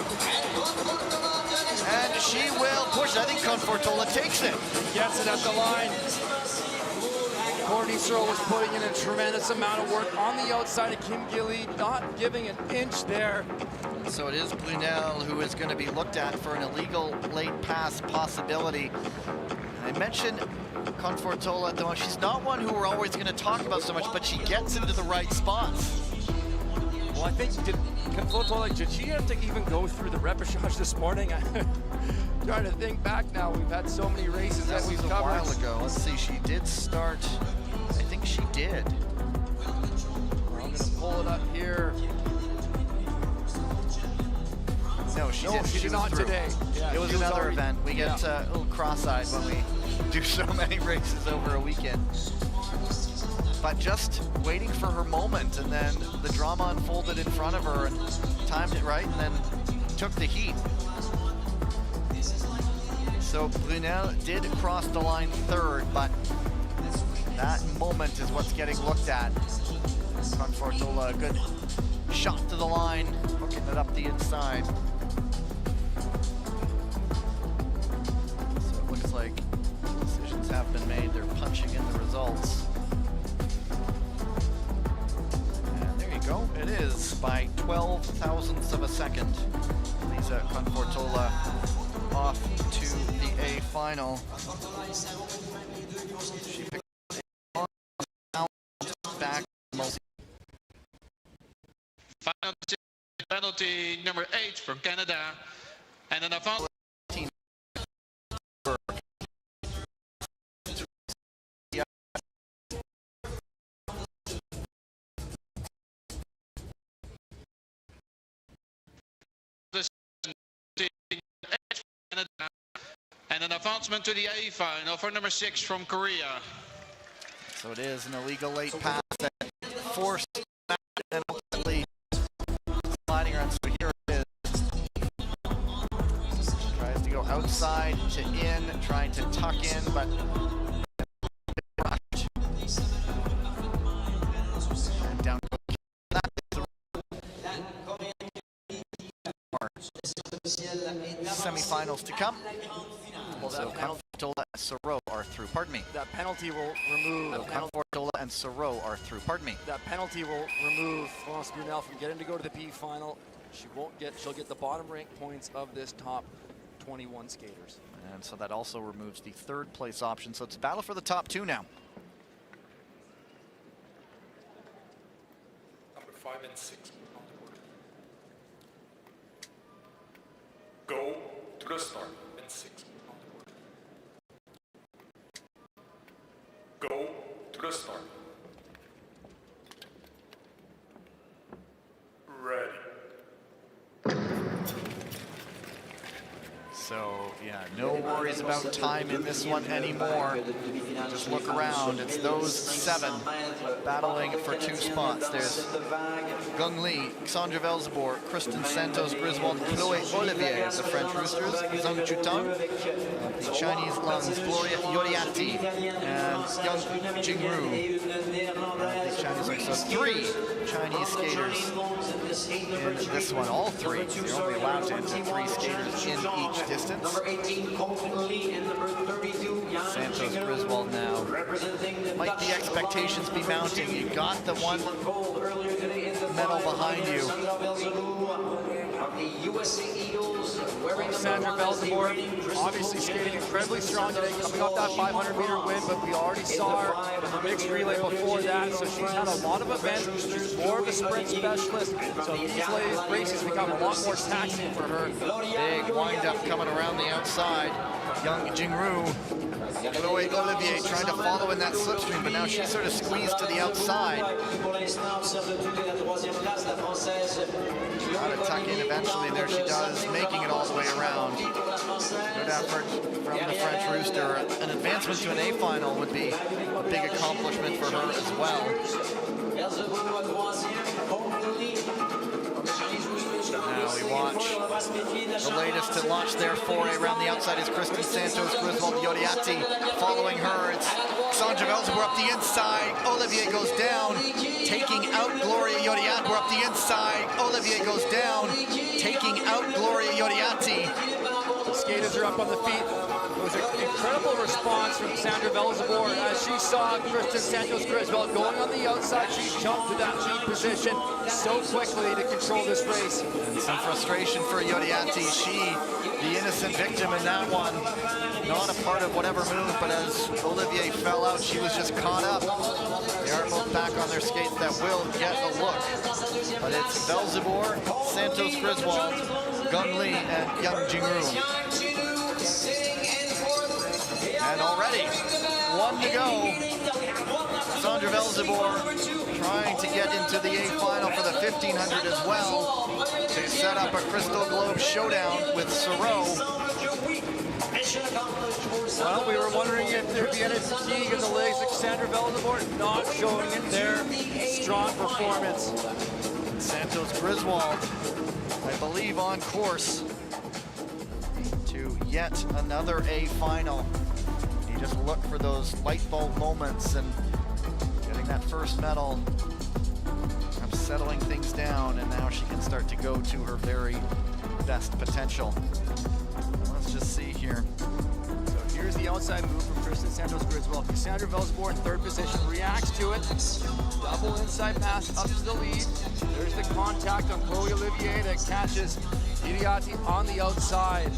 And she will push. I think Confortola takes it. Gets it at the line. Courtney Searle was putting in a tremendous amount of work on the outside of Kim Gilly, not giving an inch there. So it is Brunel who is going to be looked at for an illegal late pass possibility. I mentioned Confortola, though she's not one who we're always going to talk about so much, but she gets into the right spots. Well, I think, Confortola, did she have to even go through the repechage this morning? Trying to think back now, we've had so many races that we've covered. A while ago. Let's see, she did start, I think she did. I'm going to pull it up here. No, she didn't. She did not through. Today. Yeah, it was another event. We get a little cross-eyed when we do so many races over a weekend. But just waiting for her moment, and then the drama unfolded in front of her and timed it right, and then took the heat. So Brunel did cross the line third, but that moment is what's getting looked at. Confortola, a good shot to the line, hooking it up the inside. So it looks like decisions have been made. They're punching in the results. And there you go. It is by 12 thousandths of a second. Lisa Confortola off to the A final. She picked back. Final penalty number 8 from Canada. And an advance. And an advancement to the A final for number 6 from Korea. So it is an illegal late pass that forced and ultimately sliding around. So here it is. She tries to go outside to in, trying to tuck in, but rushed. And down semifinals to come. So Confortola and Soro are through. Pardon me. That penalty will remove. Confortola and Soro are through. Pardon me. That penalty will remove Florence Brunel from getting to go to the B final. She'll get the bottom ranked points of this top 21 skaters. And so that also removes the third place option. So it's a battle for the top 2 now. Number 5 and 6 on the board. Go to the start. And 6 on the board. Go to the start. Ready. So, yeah, no worries about time in this one anymore. Just look around. It's those 7 battling for 2 spots. There's Gung Lee, Sandra Velzeboer, Kristen Santos, Griswold, Chloe Olivier of the French Roosters, Zhang Chutang, the Chinese lungs, Gloria Yoriati, and Young Jingru, the Chinese lungs. So 3 Chinese skaters in this one. All 3. You're only allowed to enter 3 skaters in each distance. Santos Griswold now. Might the expectations be mounting? You got the 1 medal behind you. Sandra Velzeboer, obviously skating incredibly strong today, coming off that 500-meter win, but we already saw her in the mixed relay before that, so she's had a lot of events. She's more of a sprint specialist, so these races become a lot more taxing for her. Big wind-up coming around the outside. Young Jingru, Chloe Olivier trying to follow in that slipstream, but now she's sort of squeezed to the outside. Got to tuck in eventually, and there she does, making it all the way around. Good effort from the French Rooster. An advancement to an A final would be a big accomplishment for her as well. Now we watch the latest to launch their foray around the outside is Kristen Santos, Griswold Yoriati. Following her, it's Sandra Velzeboer up the inside. Olivier goes down, taking out Gloria Yoriati. We're up the inside. Olivier goes down, taking out Gloria Yoriati. skaters are up on the feet. It was an incredible response from Sandra Velzebor. As she saw Kristen Santos-Griswold going on the outside, she jumped to that lead position so quickly to control this race. And some frustration for Yodiati. She, the innocent victim in that one, not a part of whatever move, but as Olivier fell out, she was just caught up. They are both back on their skates that will get a look. But it's Velzebor, Santos-Griswold, Gung Lee, and Young Jingru. And already, one to go. Sandra Velzebor trying to get into the A final for the 1500 as well to set up a Crystal Globe showdown with Soro. Well, we were wondering if there'd be any fatigue in the legs. Like Sandra Velzebor not showing in their strong performance. Santos-Griswold, I believe, on course to yet another A final. You just look for those light bulb moments, and getting that first medal, settling things down, and now she can start to go to her very best potential. Let's just see here. So here's the outside move from Kristen Santos-Griswold. Cassandra Velzebor in third position, reacts to it. Double inside pass up to the lead. There's the contact on Chloe Olivier that catches Yodiati on the outside.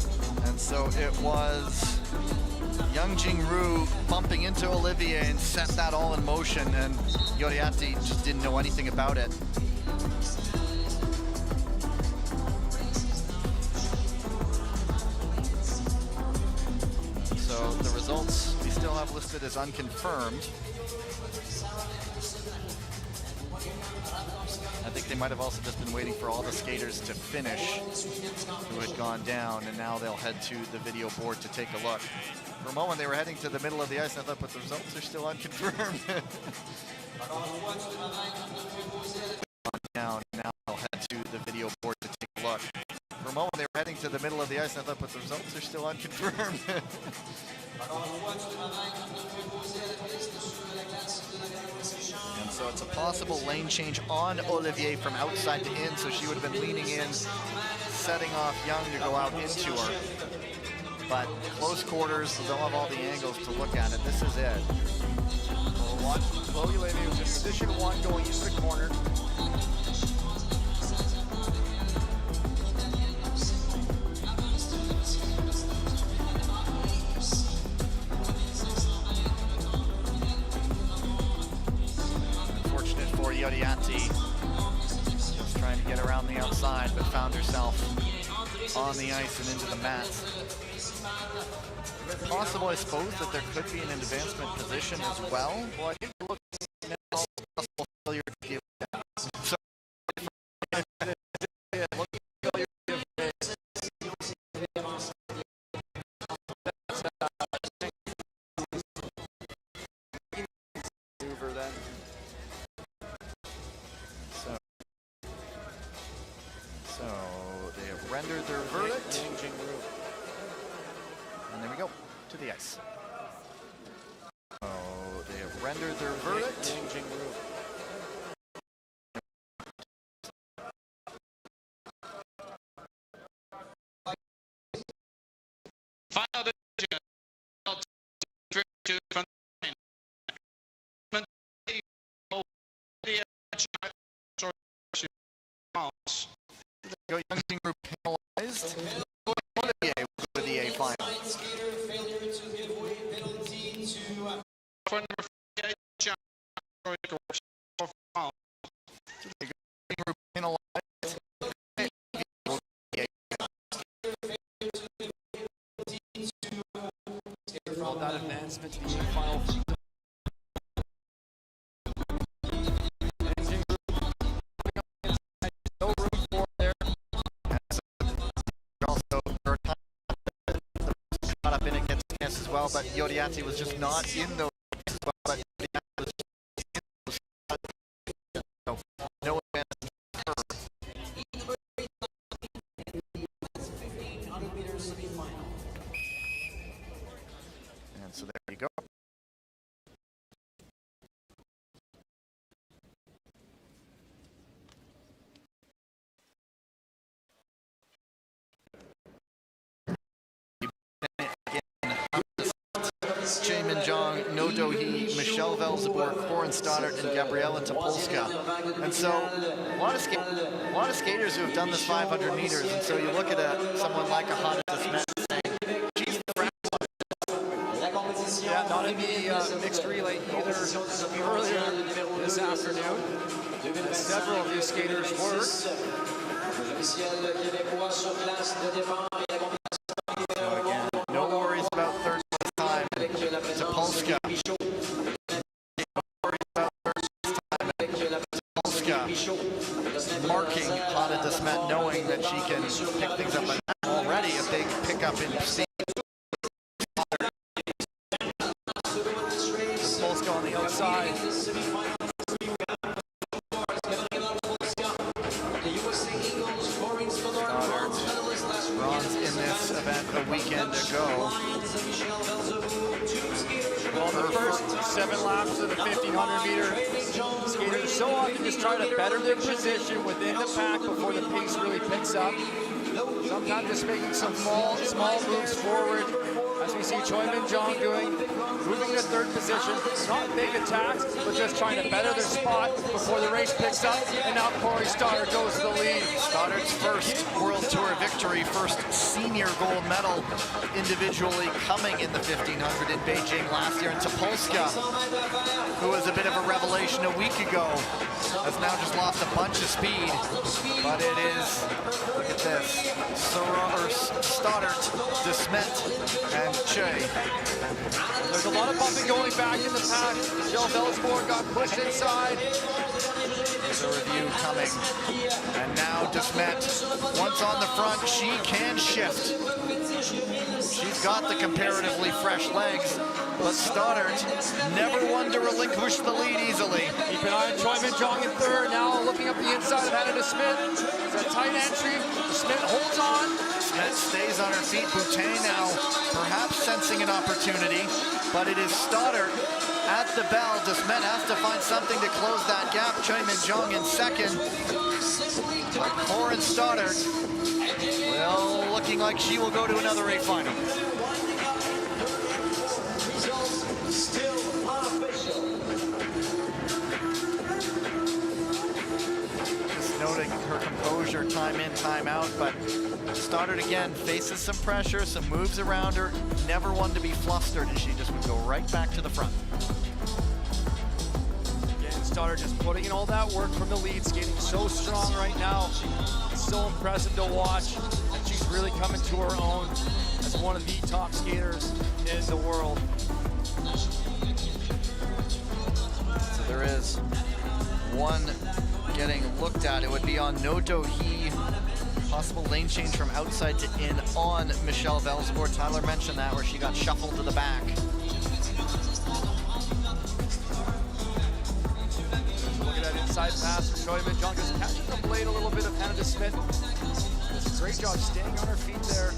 And so it was Young Jingru bumping into Olivier and set that all in motion, and Yodiati just didn't know anything about it. So the results we still have listed as unconfirmed. I think they might have also just been waiting for all the skaters to finish who had gone down, and now they'll head to the video board to take a look. For a moment, they were heading to the middle of the ice, and I thought, but the results are still unconfirmed. Down, now they'll head to the video board to take a look. For a moment, they were heading to the middle of the ice, and I thought, but the results are still unconfirmed. And so it's a possible lane change on Olivier from outside to in, so she would have been leaning in, setting off Young to go out into her. But close quarters, they'll have all the angles to look at it. This is it. We'll watch Chloe Olivier was in position one going into the corner. Unfortunate for Yodiati. Just trying to get around the outside, but found herself on the ice and into the mats. It's possible, I suppose, that there could be an advancement position as well. Well, I think it looks now possible failure to give that. So, So they have rendered their verdict. And there we go, to the ice. So they have rendered their verdict. Final decision. Go Young Jingru penalized. Olivier will go to the A final. For number 48, China. Jingru penalized. All that advancement to the A final. As well, but Yodiati was just not in those as well, but Yodiati was just in those, so no advantage for her. And so there you go. Chae Min-jong, No Do-hee, Michelle Velzeboer, Corin Stoddart, and Gabriela Topolska. And so a lot of skaters who have done this 500 meters, and so you look at someone like a Hana Desmet saying, she's the fresh one. Yeah, not in the mixed relay either earlier this afternoon. And several of these skaters were. So again, no worries about third place time. Topolska. No worries about third place time. Topolska marking Hana Desmet, knowing that she can pick things up. Already a big pickup in speed. Topolska on the outside. Bronze in this event a weekend ago. Well, the first 7 laps of the 1500 meter, skaters so often just try to better their position within the pack before the pace really picks up. Sometimes just making some small moves forward, as we see Chae Min-jong doing, moving to third position. Not big attacks, but just trying to better their spot before the race picks up. And now Corin Stoddart goes to the lead. Stoddart's first World Tour victory, first senior gold medal individually coming in the 1500 in Beijing last year. And Topolska, who was a bit of a revelation a week ago, has now just lost a bunch of speed. But it is, look at this, Stoddart, Desmet, and Chae. There's a lot of bumping going back in the pack. Michelle Velzeboer got pushed inside. There's a review coming. And now Desmet, once on the front, she can shift. She's got the comparatively fresh legs, but Stoddart never one to relinquish the lead easily. Keep an eye on Chae Min-jong in third. Now looking up the inside of Hana Desmet. It's a tight entry. Desmet holds on. Desmet stays on her feet. Boutin now perhaps sensing an opportunity, but it is Stoddart at the bell. Desmet has to find something to close that gap. Chae Min-jong in second. But Corin Stoddart, well, looking like she will go to another A final. Just noting her composure time in, time out, but Stoddart again faces some pressure, some moves around her, never one to be flustered, and she just would go right back to the front. Again, Stoddart just putting in all that work from the lead, skating so strong right now. It's so impressive to watch, and she's really coming to her own as one of the top skaters in the world. So there is one getting looked at. It would be on No Do-hee. Possible lane change from outside to in on Michelle Velzeboer. Tyler mentioned that, where she got shuffled to the back. Look at that inside pass from Chae Min-jong, just catching the blade a little bit of Hana Desmet. Does a great job staying on her feet there.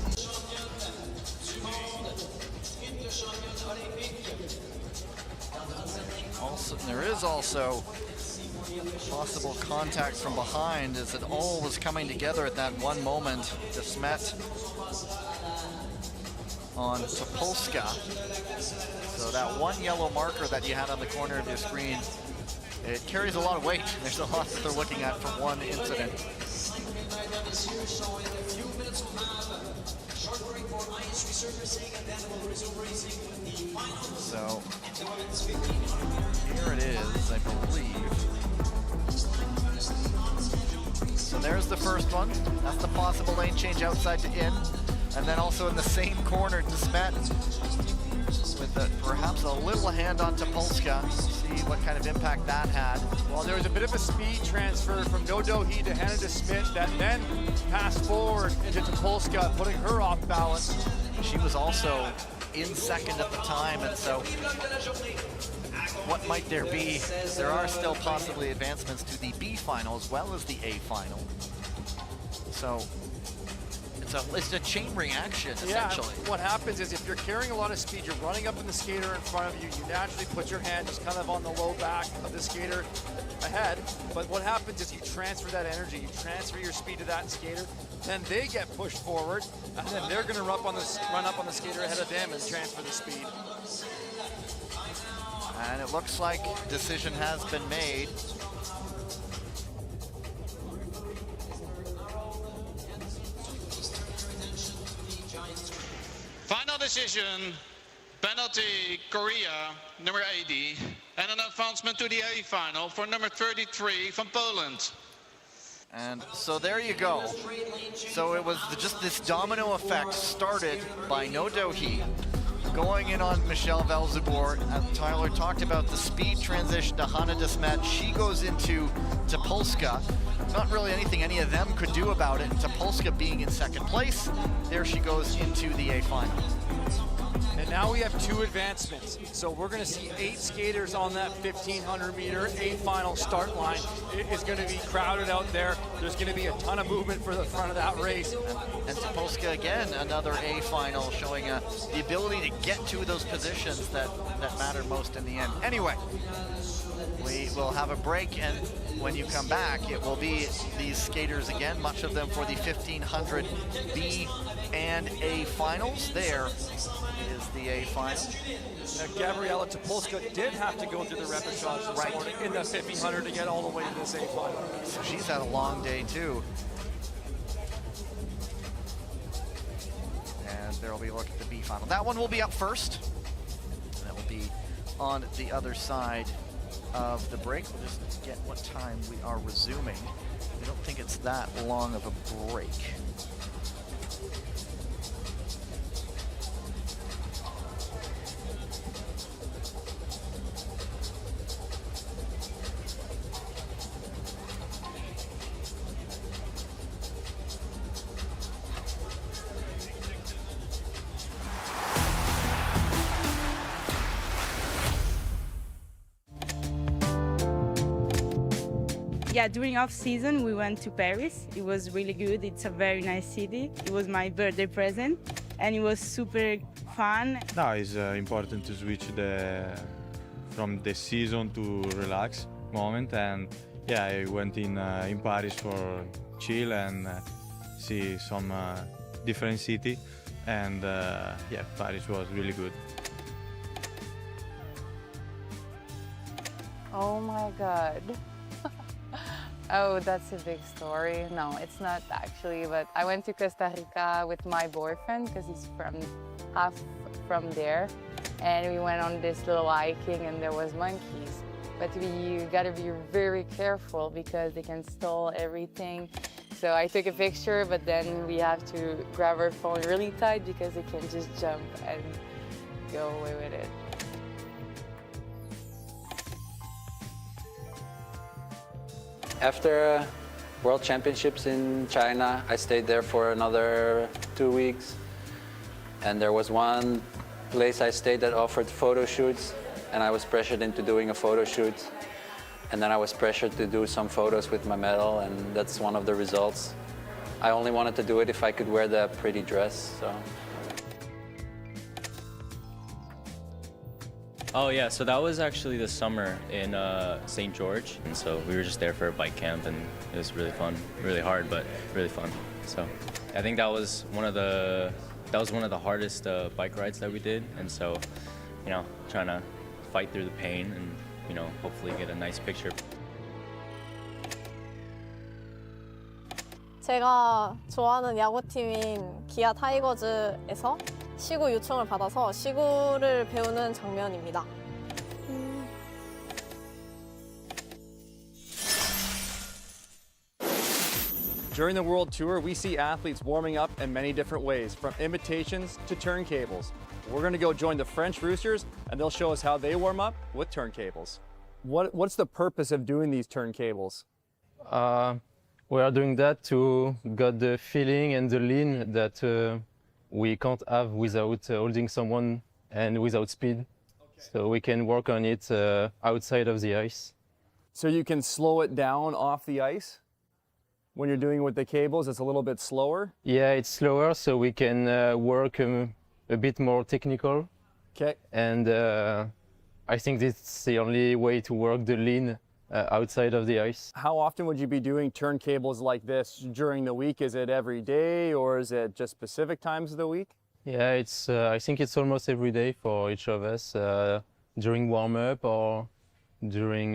Also, there is also possible contact from behind, as it all was coming together at that one moment. Desmet on Topolska. So that one yellow marker that you had on the corner of your screen, it carries a lot of weight. There's a lot that they're looking at for one incident. So here it is, I believe. So there's the first one. That's the possible lane change outside to in. And then also in the same corner, Desmet with perhaps a little hand on Topolska. See what kind of impact that had. Well, there was a bit of a speed transfer from No Do-hee to Hana Desmet that then passed forward into Topolska, putting her off balance. She was also in second at the time, and so what might there be? There are still possibly advancements to the B final as well as the A final. So it's a chain reaction, essentially. Yeah, what happens is if you're carrying a lot of speed, you're running up in the skater in front of you, you naturally put your hand just kind of on the low back of the skater ahead. But what happens is you transfer that energy, you transfer your speed to that skater, then they get pushed forward, and then they're going to run up on the skater ahead of them and transfer the speed. And it looks like decision has been made. Final decision, penalty Korea, number 80, and an advancement to the A final for number 33 from Poland. And so there you go. So it was just this domino effect started by No Do-hee going in on Michelle Velzeboer. Tyler talked about the speed transition to Hannah De Smet. She goes into Topolska. Not really anything any of them could do about it. And Topolska being in second place, there she goes into the A final. And now we have 2 advancements. So we're going to see 8 skaters on that 1,500 meter A final start line. It is going to be crowded out there. There's going to be a ton of movement for the front of that race. And Topolska again, another A final, showing the ability to get to those positions that matter most in the end. Anyway, we will have a break, and when you come back, it will be these skaters again, much of them for the 1,500 B and A finals. There is the A final. Now, Gabriela Topolska did have to go through the repechage this morning in the 1,500 to get all the way to this A final. So she's had a long day too. And there will be a look at the B final. That one will be up first. And that will be on the other side of the break. We'll just get what time we are resuming. I don't think it's that long of a break. Yeah, during off season we went to Paris. It was really good. It's a very nice city. It was my birthday present and it was super fun. No, it's important to switch from the season to relax moment, and yeah, I went in Paris for chill and see some different city, and yeah, Paris was really good. Oh my God. Oh, that's a big story. No, it's not actually, but I went to Costa Rica with my boyfriend because he's half from there. And we went on this little hiking and there was monkeys. But you gotta be very careful because they can steal everything. So I took a picture, but then we have to grab our phone really tight because they can just jump and go away with it. After World Championships in China, I stayed there for another 2 weeks. And there was one place I stayed that offered photo shoots, and I was pressured into doing a photo shoot. And then I was pressured to do some photos with my medal, and that's one of the results. I only wanted to do it if I could wear the pretty dress, so. Oh yeah, so that was actually this summer in St. George, and so we were just there for a bike camp, and it was really fun, really hard, but really fun. So I think that was one of the hardest bike rides that we did, and so trying to fight through the pain and hopefully get a nice picture. 제가 좋아하는 야구팀인 기아 타이거즈에서 시구 요청을 받아서 시구를 배우는 장면입니다. During the World Tour, we see athletes warming up in many different ways, from imitations to turntables. We're going to go join the French Roosters, and they'll show us how they warm up with turntables. What's the purpose of doing these turntables? We are doing that to get the feeling and the lean that we can't have without holding someone and without speed. Okay. So we can work on it outside of the ice. So you can slow it down off the ice? When you're doing it with the cables, it's a little bit slower? Yeah, it's slower, so we can work a bit more technical. Okay. And I think this is the only way to work the lean outside of the ice. How often would you be doing turntables like this during the week? Is it every day or is it just specific times of the week? Yeah, it's. I think it's almost every day for each of us. During warm-up or during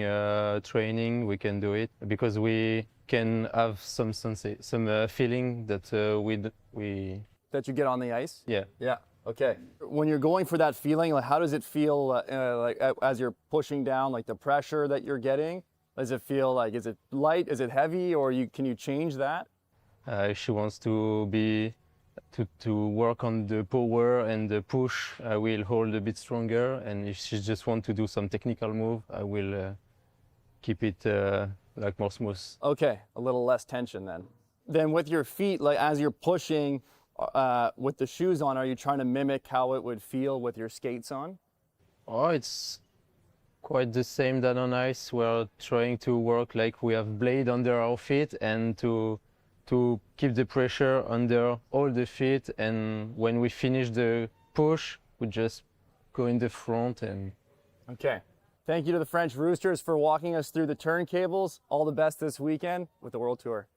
training, we can do it because we can have some feeling that we. That you get on the ice? Yeah. Yeah. Okay. When you're going for that feeling, like how does it feel like as you're pushing down, like the pressure that you're getting? Does it feel like, is it light, is it heavy, or can you change that? If she wants to work on the power and the push, I will hold a bit stronger. And if she just wants to do some technical move, I will keep it like more smooth. Okay, a little less tension then. Then with your feet, like as you're pushing with the shoes on, are you trying to mimic how it would feel with your skates on? Oh, it's quite the same than on ice. We're trying to work like we have blade under our feet and to keep the pressure under all the feet. And when we finish the push, we just go in the front and... Okay. Thank you to the French Roosters for walking us through the turntables. All the best this weekend with the World Tour.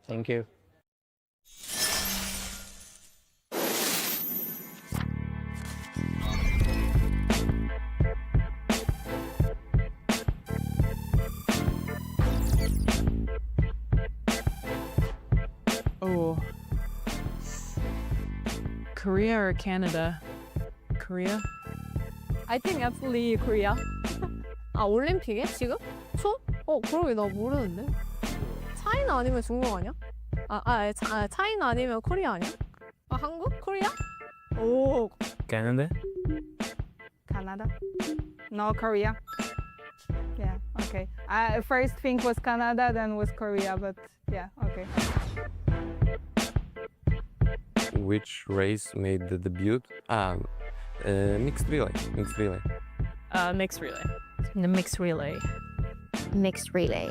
Thank you. Oh. Korea or Canada? Korea? I think absolutely Korea. 아, 올림픽에? 지금? 초? 그러게 나 모르는데. 차이나 아니면 중국 아니야? 차이나 아니면 코리아 아니야? 한국? 코리아? 오. Canada? Canada? No, Korea. Yeah, okay. I first think was Canada, then was Korea, but yeah, okay. Which race made the debut? Mixed relay. Mixed relay. The mixed relay. Mixed relay.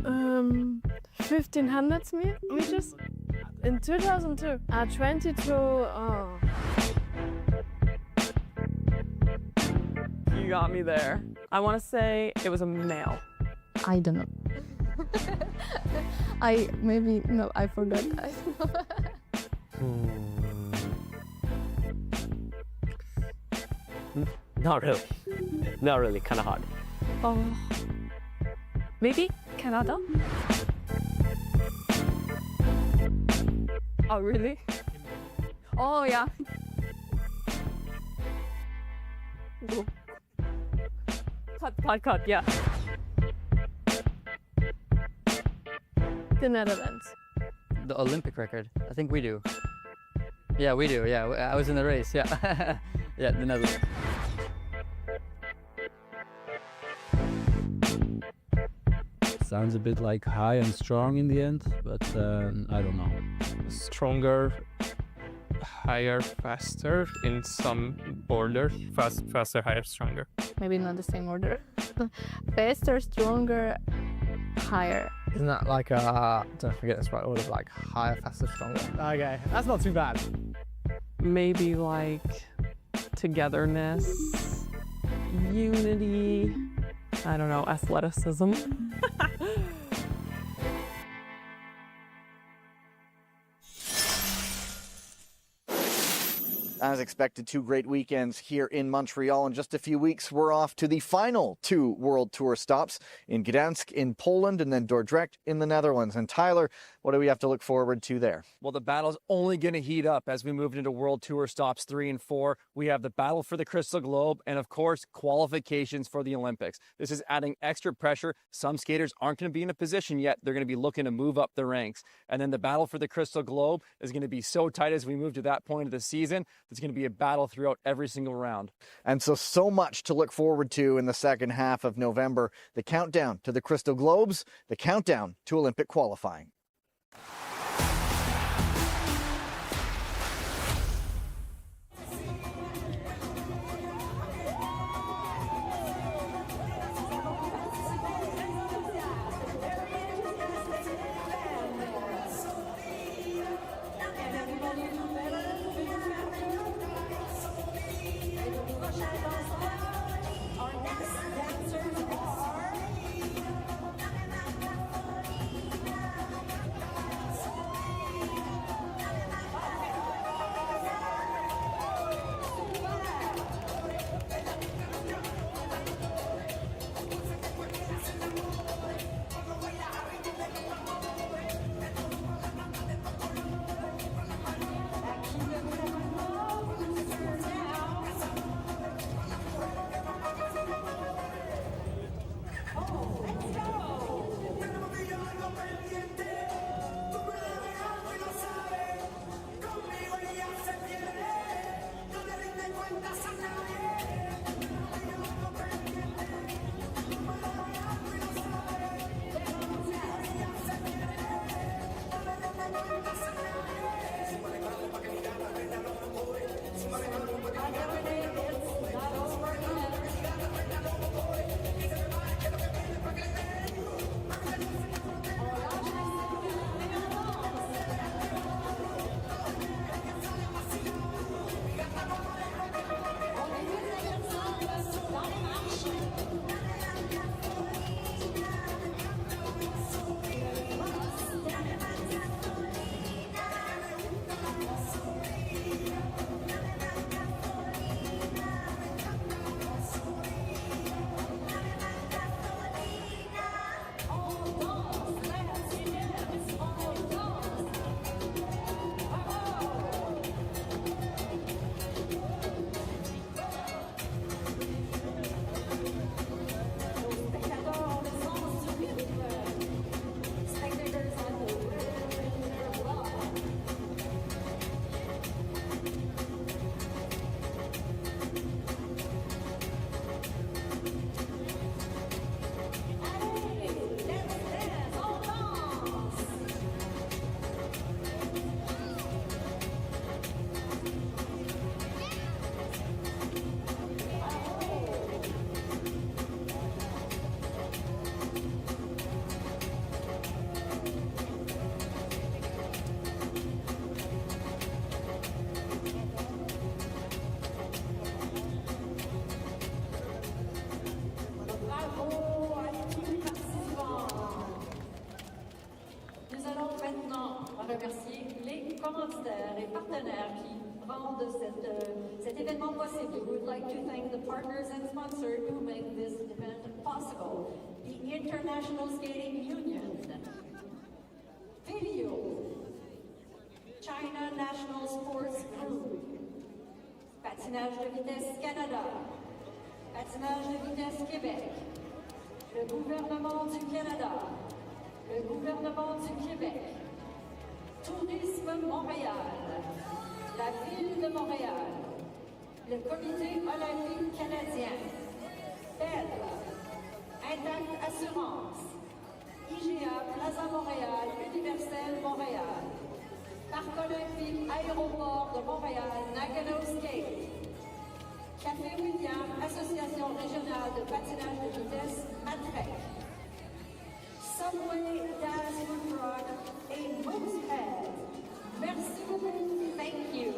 1500 meters? In 2002. 22. You got me there. I want to say it was a male. I don't know. I forgot. Not really, kind of hard. Maybe Canada? Oh, really? Oh, yeah. Cut, yeah. The Netherlands. The Olympic record. I think we do. Yeah, we do. Yeah, I was in the race. Yeah. Yeah, the Netherlands. Sounds a bit like high and strong in the end, but I don't know. Stronger, higher, faster in some order. Faster, higher, stronger. Maybe not the same order. Faster, stronger, higher. Isn't that like don't forget this right order, like higher, faster, stronger? Okay, that's not too bad. Maybe like togetherness, unity, I don't know, athleticism. As expected, two great weekends here in Montreal. In just a few weeks, we're off to the final two World Tour stops in Gdansk in Poland and then Dordrecht in the Netherlands. And Tyler, what do we have to look forward to there? Well, the battle's only going to heat up as we move into World Tour stops 3 and 4. We have the battle for the Crystal Globe and, of course, qualifications for the Olympics. This is adding extra pressure. Some skaters aren't going to be in a position yet. They're going to be looking to move up the ranks. And then the battle for the Crystal Globe is going to be so tight as we move to that point of the season. It's going to be a battle throughout every single round. And so much to look forward to in the second half of November. The countdown to the Crystal Globes, the countdown to Olympic qualifying. partenaires qui rendent cet événement possible. We would like to thank the partners and sponsors who make this event possible. The International Skating Union, Video, China National Sports Group, Patinage de vitesse Canada, Patinage de vitesse Québec, le gouvernement du Canada, le gouvernement du Québec, Tourisme Montréal, la Ville de Montréal, le Comité olympique canadien, BEL, Intact Assurance, IGA Plaza Montréal, Universel Montréal, Parc olympique Aéroport de Montréal, Nagano Skate, Café William, Association régionale de patinage de vitesse, Matrec, Subway, Daz Food Truck et Moosehead. Merci beaucoup. Thank you.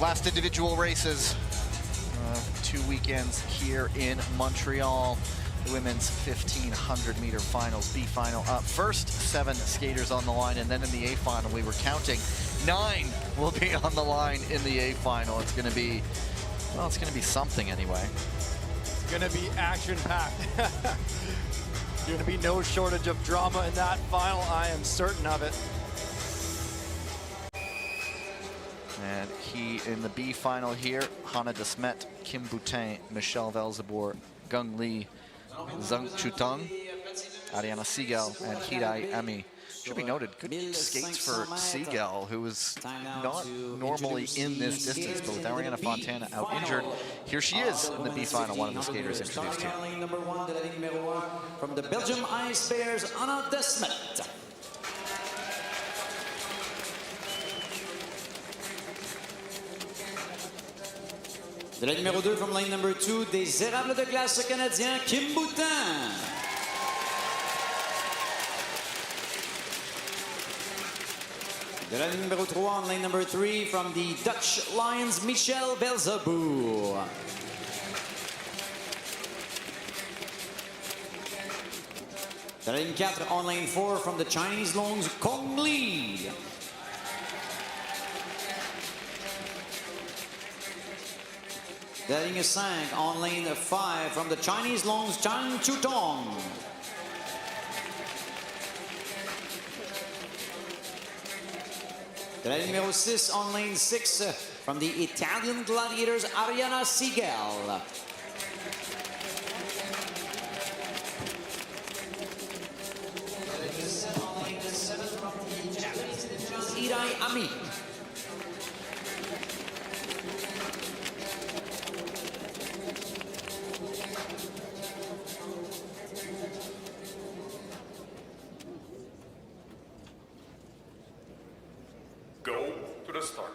Last individual races, 2 weekends here in Montreal. The women's 1500 meter finals, B final up. First 7 skaters on the line, and then in the A final, we were counting 9 will be on the line in the A final. It's gonna be, well, it's gonna be something anyway. It's gonna be action-packed. There's gonna be no shortage of drama in that final, I am certain of it. And he in the B final here, Hannah De Smet, Kim Boutin, Michelle Velzeboer, Gung Lee, Zhang Chutong, Ariana Siegel, and Hirai Ami. Should be noted, good skates for Siegel, who is not normally in this distance, but with Ariana Fontana out injured, here she is in the B final, one of the skaters introduced here. Number 1 de la ligne numéro 1 from the Belgium Ice Bears, Hannah De Smet. De la numéro 2 from lane number 2, des Érables de glace canadiens, Kim Boutin. De la ligne numéro 3 on lane number 3 from the Dutch Lions, Michelle Velzeboer. De la ligne 4 on lane 4 from the Chinese Longs, Kong Lee. De la ligne 5 on lane 5 from the Chinese Longs, Zhang Chutong. De la ligne numéro 6 on lane 6 from the Italian Gladiators, Ariana Siegel. On lane 7 from the Japanese Ninjas, Hirai Ami. Go to the start.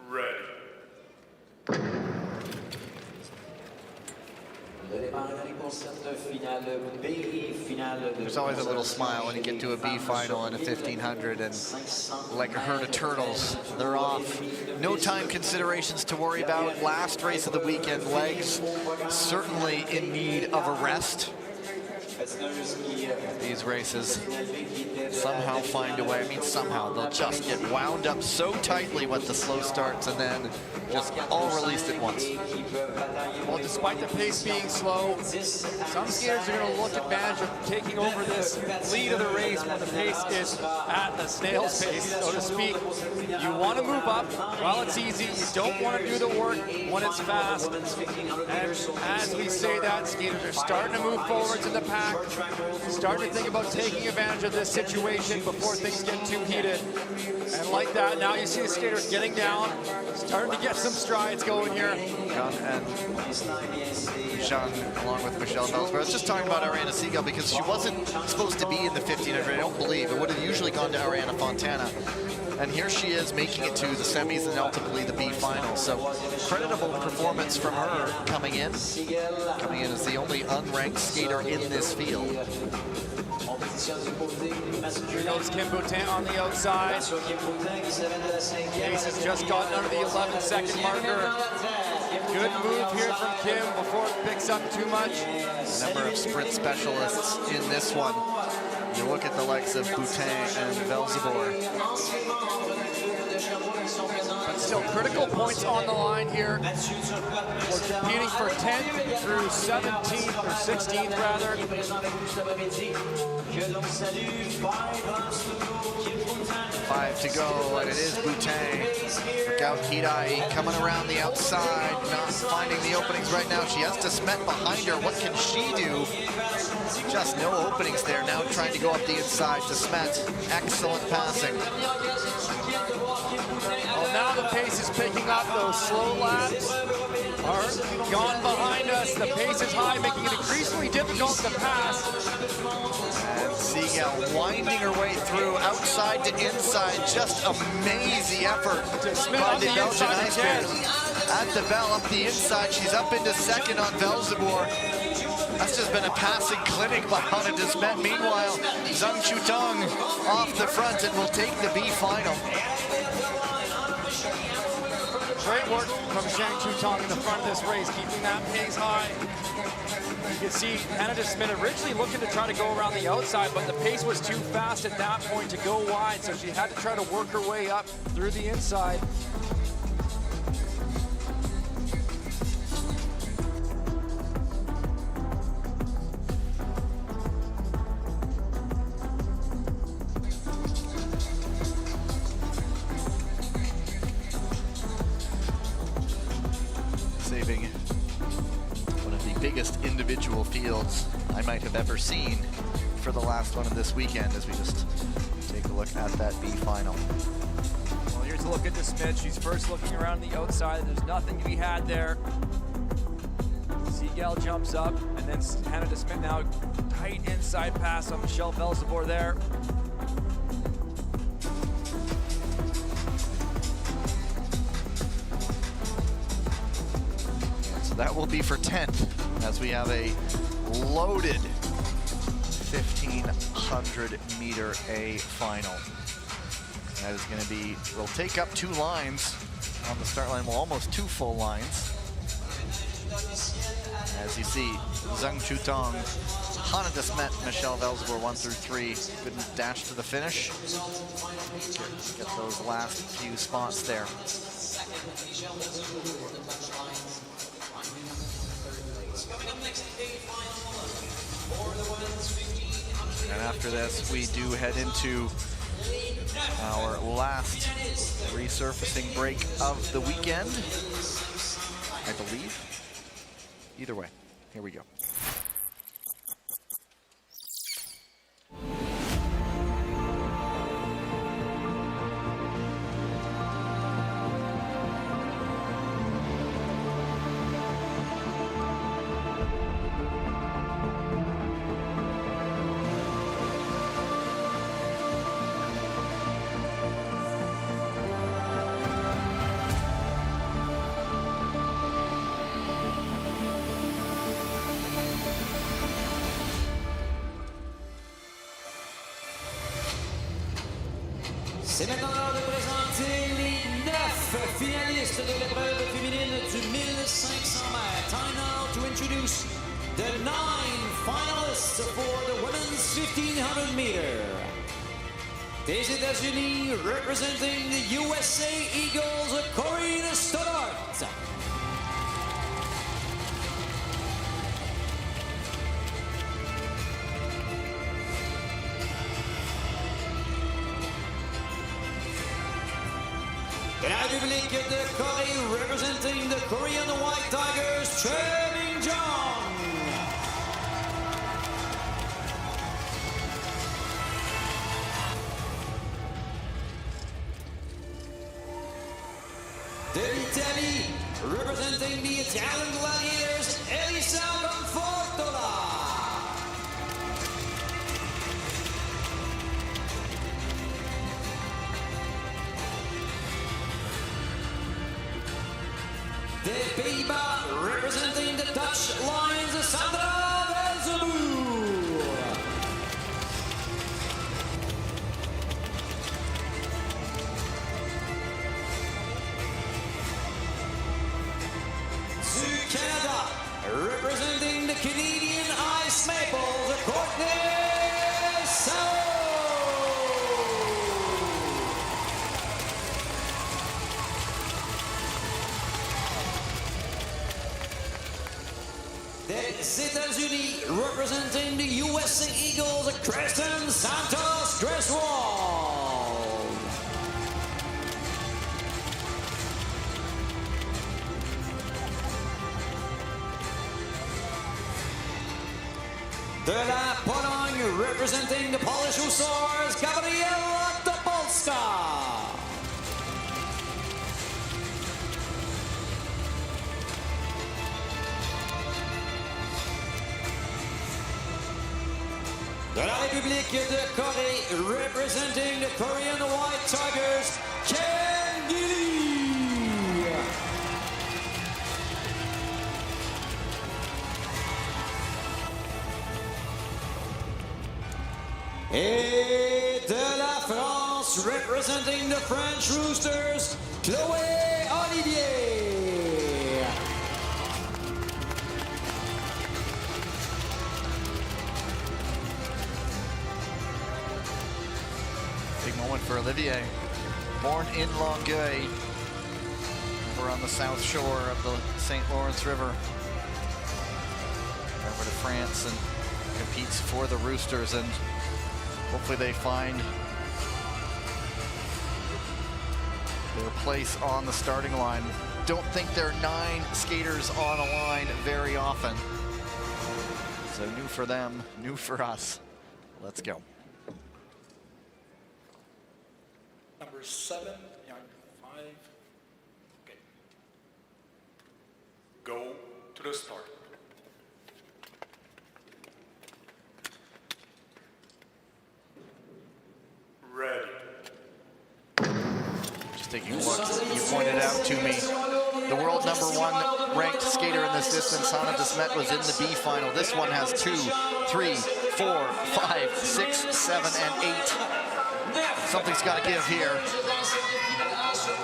Ready. There's always a little smile when you get to a B final in a 1500, and like a herd of turtles, they're off. No time considerations to worry about. Last race of the weekend, legs certainly in need of a rest. These races somehow find a way. I mean, somehow they'll just get wound up so tightly with the slow starts and then just all released at once. Well, despite the pace being slow, some skaters are going to look advantage of taking over this lead of the race when the pace is at a snail's pace, so to speak. You want to move up while it's easy. You don't want to do the work when it's fast. And as we say that, skaters are starting to move forwards in the pack, starting to think about taking advantage of this situation before things get too heated. And like that, now you see the skaters getting down, starting to get some strides going here. Jean, along with Michelle Velsberg. I was just talking about Ariana Seagal because she wasn't supposed to be in the 1500, I don't believe. It would have usually gone to Ariana Fontana. And here she is making it to the semis and ultimately the B final. So creditable performance from her coming in. Coming in as the only unranked skater in this field. Here goes Kim Boutin on the outside. Pace has just gotten under the 11-second marker. Good move here from Kim before it picks up too much. A number of sprint specialists in this one. You look at the likes of Boutin and Velzebor. But still critical points on the line here. We're competing for 10th through 17th or 16th rather. 5 to go, and it is Boutin. Look out, Hidai coming around the outside, not finding the openings right now. She has Desmet behind her. What can she do? Just no openings there. Now trying to go up the inside. Desmet, excellent passing. Well, now the pace is picking up. Those slow laps are gone behind us. The pace is high, making it increasingly difficult to pass. And Seagal winding her way through outside to inside. Just amazing effort by the Belgian Ice Bears. At the bell, up the inside. She's up into second on Velzebor. That's just been a passing clinic by Hana Desmet. Meanwhile, Zhang Chutong off the front and will take the B final. Great work from Zhang Chutong in the front of this race, keeping that pace high. You can see Hana Desmet originally looking to try to go around the outside, but the pace was too fast at that point to go wide, so she had to try to work her way up through the inside. Saving one of the biggest individual fields I might have ever seen for the last one of this weekend as we just take a look at that B final. Well, here's a look at Desmet. She's first looking around the outside. There's nothing to be had there. Seagal jumps up, and then Hana Desmet now tight inside pass on Michelle Velzebor there. That will be for 10th as we have a loaded 1500 meter A final. That is going to be, we'll take up 2 lines on the start line, well, almost 2 full lines. As you see, Zhang Chutong, Hana Desmet, Michelle Velzebor 1 through 3. Couldn't dash to the finish. Get those last few spots there. And after this, we do head into our last resurfacing break of the weekend, I believe. Either way, here we go. C'est maintenant l'heure de présenter les 9 finalistes de l'épreuve féminine du 1500 mètres. Time now to introduce the 9 finalists for the women's 1500 meter. Des États-Unis, representing the USA Eagles, Corinne Stoddart. De la République de Corée, representing the Korean White Tigers, Choi-Min-jong. De l'Italie, representing the Italian Gladiators, Elisa Confortola. Des Pays-Bas, representing the Dutch Lions, Sandra Belzeboer. Du Canada, representing the Canadian Ice Maples, Courtney Sao. Des États-Unis, representing the USA Eagles, Kristen Santos Griswold. De la Pologne, representing the Polish Hussars, Gabriela Topolska. De la République de Corée, representing the Korean White Tigers, Ken Gilly. Et de la France, representing the French Roosters, Chloé Olivier. Big moment for Olivier. Born in Longueuil, over on the south shore of the St. Lawrence River. Over to France and competes for the Roosters, and hopefully they find their place on the starting line. Don't think there are 9 skaters on a line very often. So new for them, new for us. Let's go. Number 7, young 5. Okay. Go to the start. Ready. Just taking a look, you pointed out to me, the world #1 ranked skater in this distance, Hannah Desmet, was in the B final. This one has 2, 3, 4, 5, 6, 7, and 8. Something's got to give here.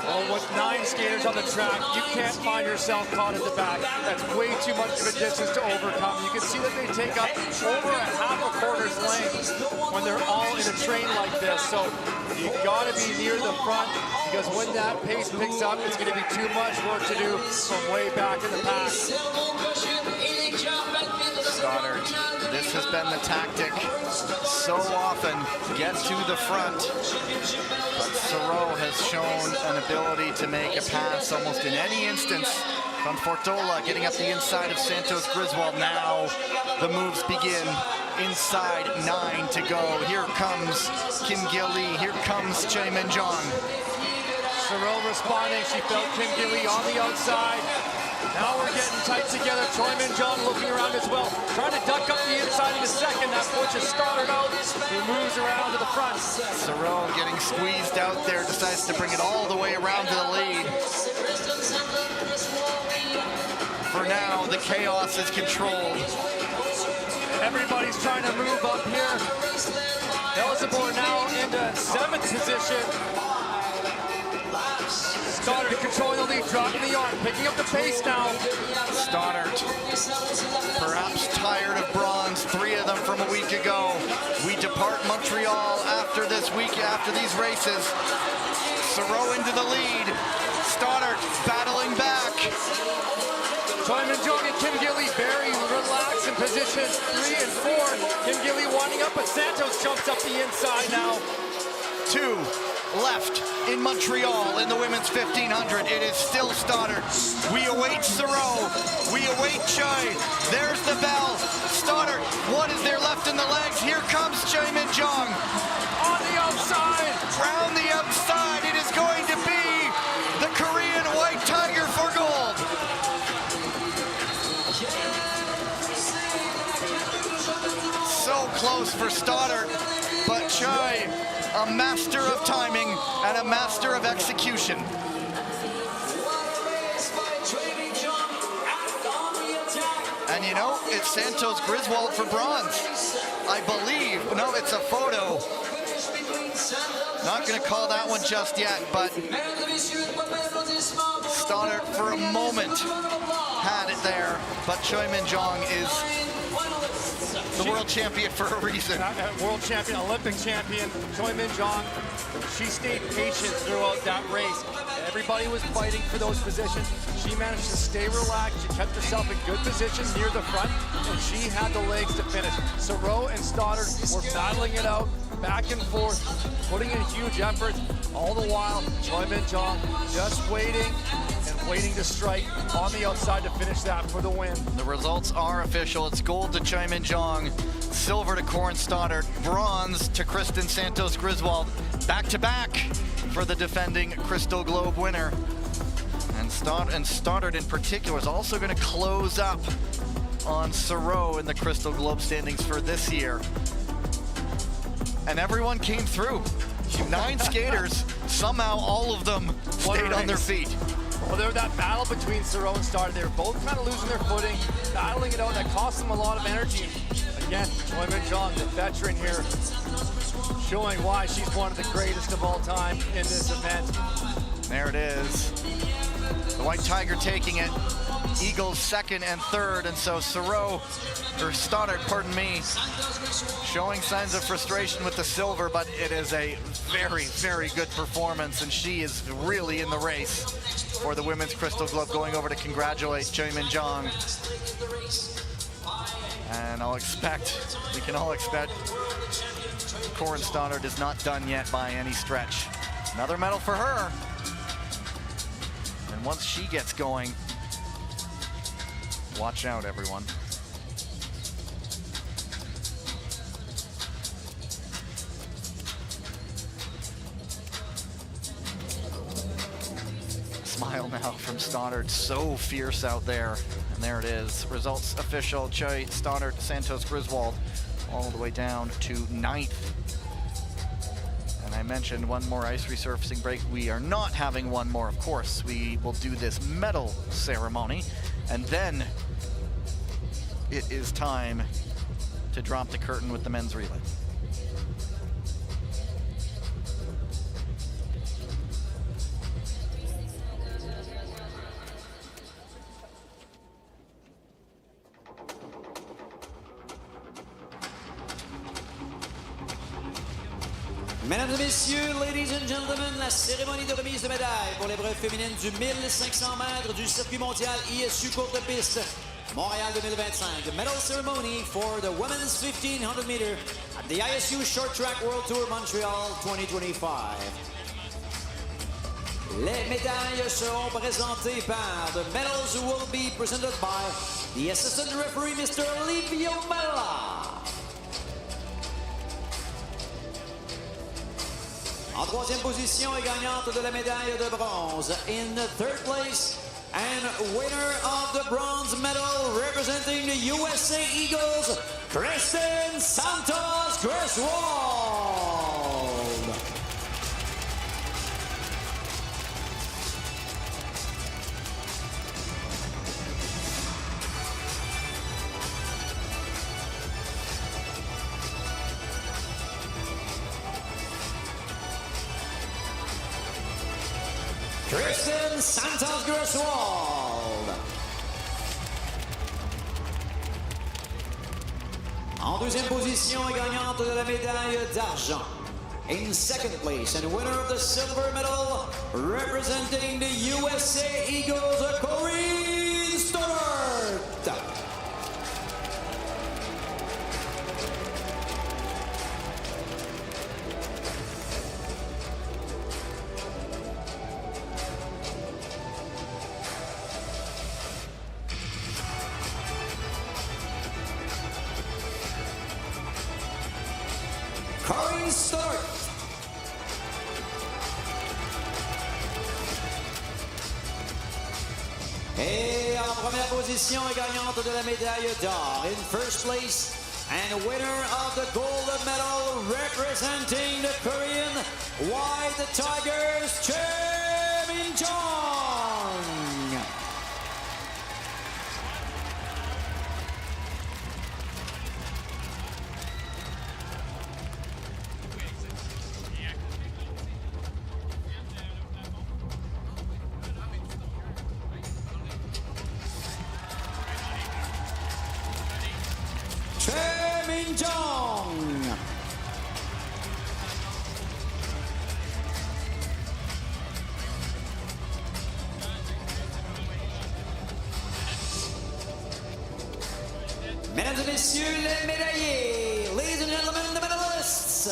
Well, with 9 skaters on the track, you can't find yourself caught at the back. That's way too much of a distance to overcome. You can see that they take up over a half a quarter's length when they're all in a train like this. So you got to be near the front, because when that pace picks up, it's going to be too much work to do from way back in the pack. Goddard, this has been the tactic so often, get to the front, but Sereau has shown an ability to make a pass almost in any instance. From Fortola getting up the inside of Santos Griswold. Now the moves begin. Inside, 9 to go. Here comes Kim Gilly, here comes Choi-Min-jong. Sereau responding, she felt Kim Gilly on the outside. Now we're getting tight together. Choi-Min-jong looking around as well, trying to duck up the inside in a second. That push is started out. He moves around to the front. Sereau getting squeezed out there, decides to bring it all the way around to the lead. For now, the chaos is controlled. Everybody's trying to move up here. Eligible now into 7th position. Stoddard controlling the lead, dropping the arm, picking up the pace now. Stoddard, perhaps tired of bronze, 3 of them from a week ago. We depart Montreal after this week, after these races. Thoreau into the lead. Stoddard battling back. Choi-Min Jung and Kim Gilly very relaxed in positions 3 and 4. Kim Gilly winding up, but Santos jumps up the inside now. 2 left in Montreal in the women's 1500. It is still Stoddard. We await Thoreau. We await Choi. There's the bell. Stoddard, what is there left in the legs? Here comes Choi-Min Jung. On the outside. Round the outside. It is going to be the Korean White Tiger for gold. So close for Stoddard, but Choi, a master of timing and a master of execution. And you know, it's Santos Griswold for bronze. I believe, no, it's a photo. Not gonna call that one just yet, but Stoddard for a moment had it there, but Choi-Min Jung is the world champion for a reason. World champion, Olympic champion, Choi-Min Jung. She stayed patient throughout that race. Everybody was fighting for those positions. She managed to stay relaxed. She kept herself in good position near the front, and she had the legs to finish. Thoreau and Stoddard were battling it out, back and forth, putting in huge efforts. All the while, Choi-Min Jung just waiting and waiting to strike on the outside to finish that for the win. The results are official. It's gold to Choi-Min Jung, silver to Corin Stoddard, bronze to Kristen Santos Griswold. Back-to-back for the defending Crystal Globe winner. And Stoddard in particular is also going to close up on Thoreau in the Crystal Globe standings for this year. And everyone came through. 9 skaters, somehow all of them stayed on their feet. Well, there was that battle between Thoreau and Stoddard. They were both kind of losing their footing, battling it out. That cost them a lot of energy. Again, Choi-Min Jung, the veteran here, showing why she's one of the greatest of all time in this event. There it is. The White Tiger taking it. Eagles 2nd and 3rd, and so Stoddard, pardon me, showing signs of frustration with the silver, but it is a very, very good performance, and she is really in the race for the Women's Crystal Globe, going over to congratulate Choi-Min Jung. And we can all expect Corin Stoddard is not done yet by any stretch. Another medal for her. And once she gets going, watch out, everyone. Smile now from Stoddard, so fierce out there. And there it is. Results official. Choi, Stoddard, Santos Griswold, all the way down to 9th. And I mentioned one more ice resurfacing break. We are not having one more, of course. We will do this medal ceremony, and then it is time to drop the curtain with the men's relay. Mesdames et messieurs, ladies and gentlemen, la cérémonie de remise de médailles pour l'épreuve féminine du 1500 mètres du circuit mondial ISU courte piste Montréal 2025. The medal ceremony for the women's 1500 meter at the ISU Short Track World Tour Montreal 2025. Les médailles seront présentées par the medals will be presented by the assistant referee, Mr. Livio Mella. En troisième position et gagnante de la médaille de bronze. In third place and winner of the bronze medal representing the USA Eagles, Kristen Santos Griswold. Kristen Santos-Griswold. En deuxième position et gagnante de la médaille d'argent. In second place and winner of the silver medal, representing the USA Eagles, Corinne Stewart. Corinne Stewart. Et en première position et gagnante de la médaille d'or, in first place and winner of the gold medal representing the Korean White Tigers, Choi Min-jong. Choi Min-jong. Mesdames et messieurs les médaillés, ladies and gentlemen, the medalists.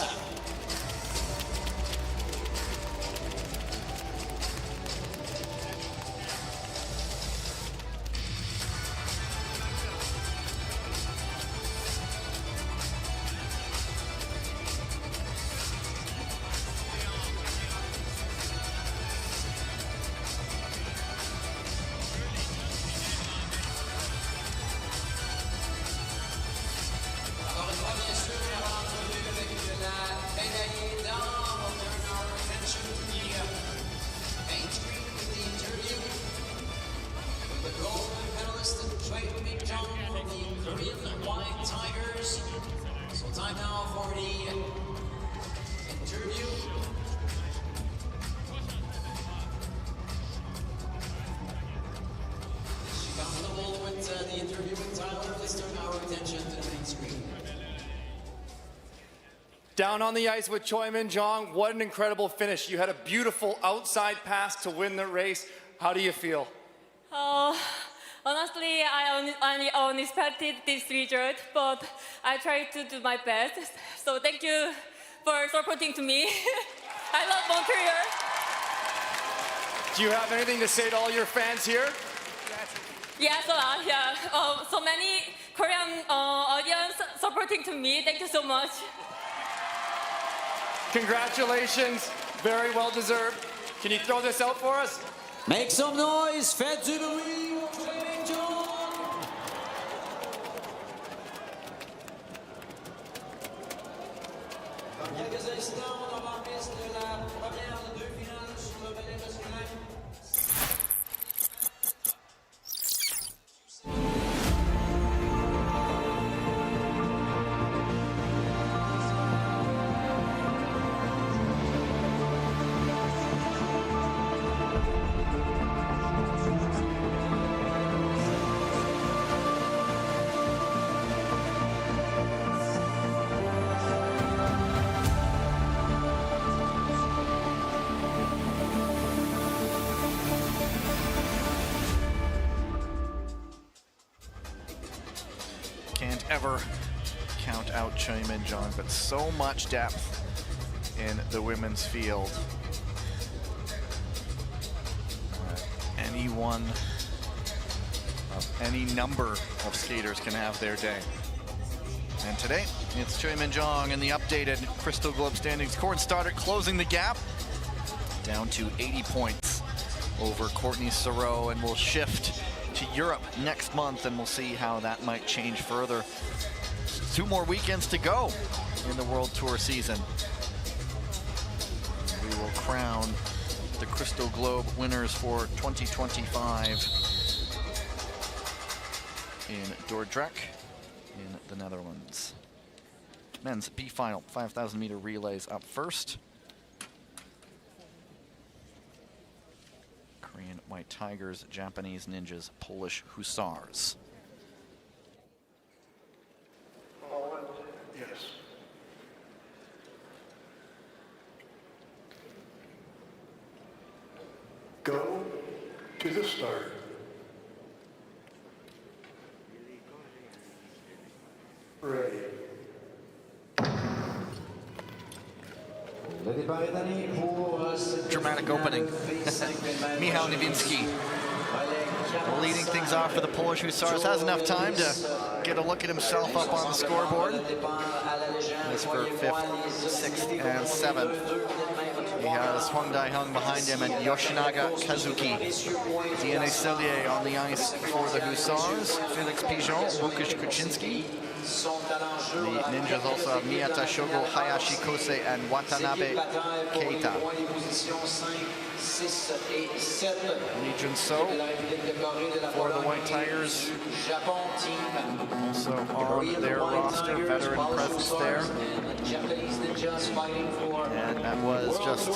Down on the ice with Choi Min-jong. What an incredible finish. You had a beautiful outside pass to win the race. How do you feel? Honestly, I only expected this result, but I tried to do my best. So thank you for supporting to me. I love Montreal. Do you have anything to say to all your fans here? Yes, a lot, yeah. So many Korean audience supporting to me. Thank you so much. Congratulations. Very well deserved. Can you throw this out for us? Make some noise, faites du bruit, Choi Min-jong. Dans quelques instants, on va en piste de la première de deux finales sur le ballet masculin. Can't ever count out Choi Min-jong, but so much depth in the women's field. Anyone of any number of skaters can have their day. And today, it's Choi Min-jong in the updated Crystal Globe standings. Corinne Stoddart closing the gap down to 80 points over Courtney Sareau, and will shift to Europe next month, and we'll see how that might change further. 2 more weekends to go in the World Tour season. We will crown the Crystal Globe winners for 2025 in Dordrecht in the Netherlands. Men's B final, 5,000 meter relays up first. White Tigers, Japanese Ninjas, Polish Hussars. Yes. Go to the start. Ready. Dramatic opening. Michał Nowinski leading things off for the Polish Hussars. Has enough time to get a look at himself up on the scoreboard. That's for 5th, 6th, and 7th. He has Hwang Dae-hung behind him and Yoshinaga Kazuki. DNA Cellier on the ice for the Hussars. Felix Pigeon, Łukasz Kuczynski. The Ninjas also have Miyata Shogo, Hayashi Kosei, and Watanabe Keita. Lee Jun-so for the White Tigers. Also on their roster, veteran presence there. And that was just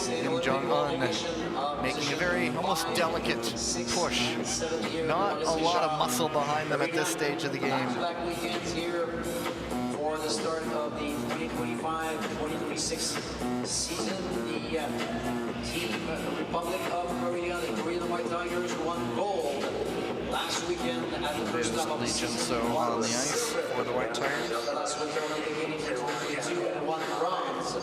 Kim Jong-un making a very almost delicate push. Not a lot of muscle behind them at this stage of the game. Here for the start of the 2025-2026 season. The Team Republic of Korea, the Korean White Tigers, won gold last weekend at the first stop of the season. So on the ice for the White Tigers. And won bronze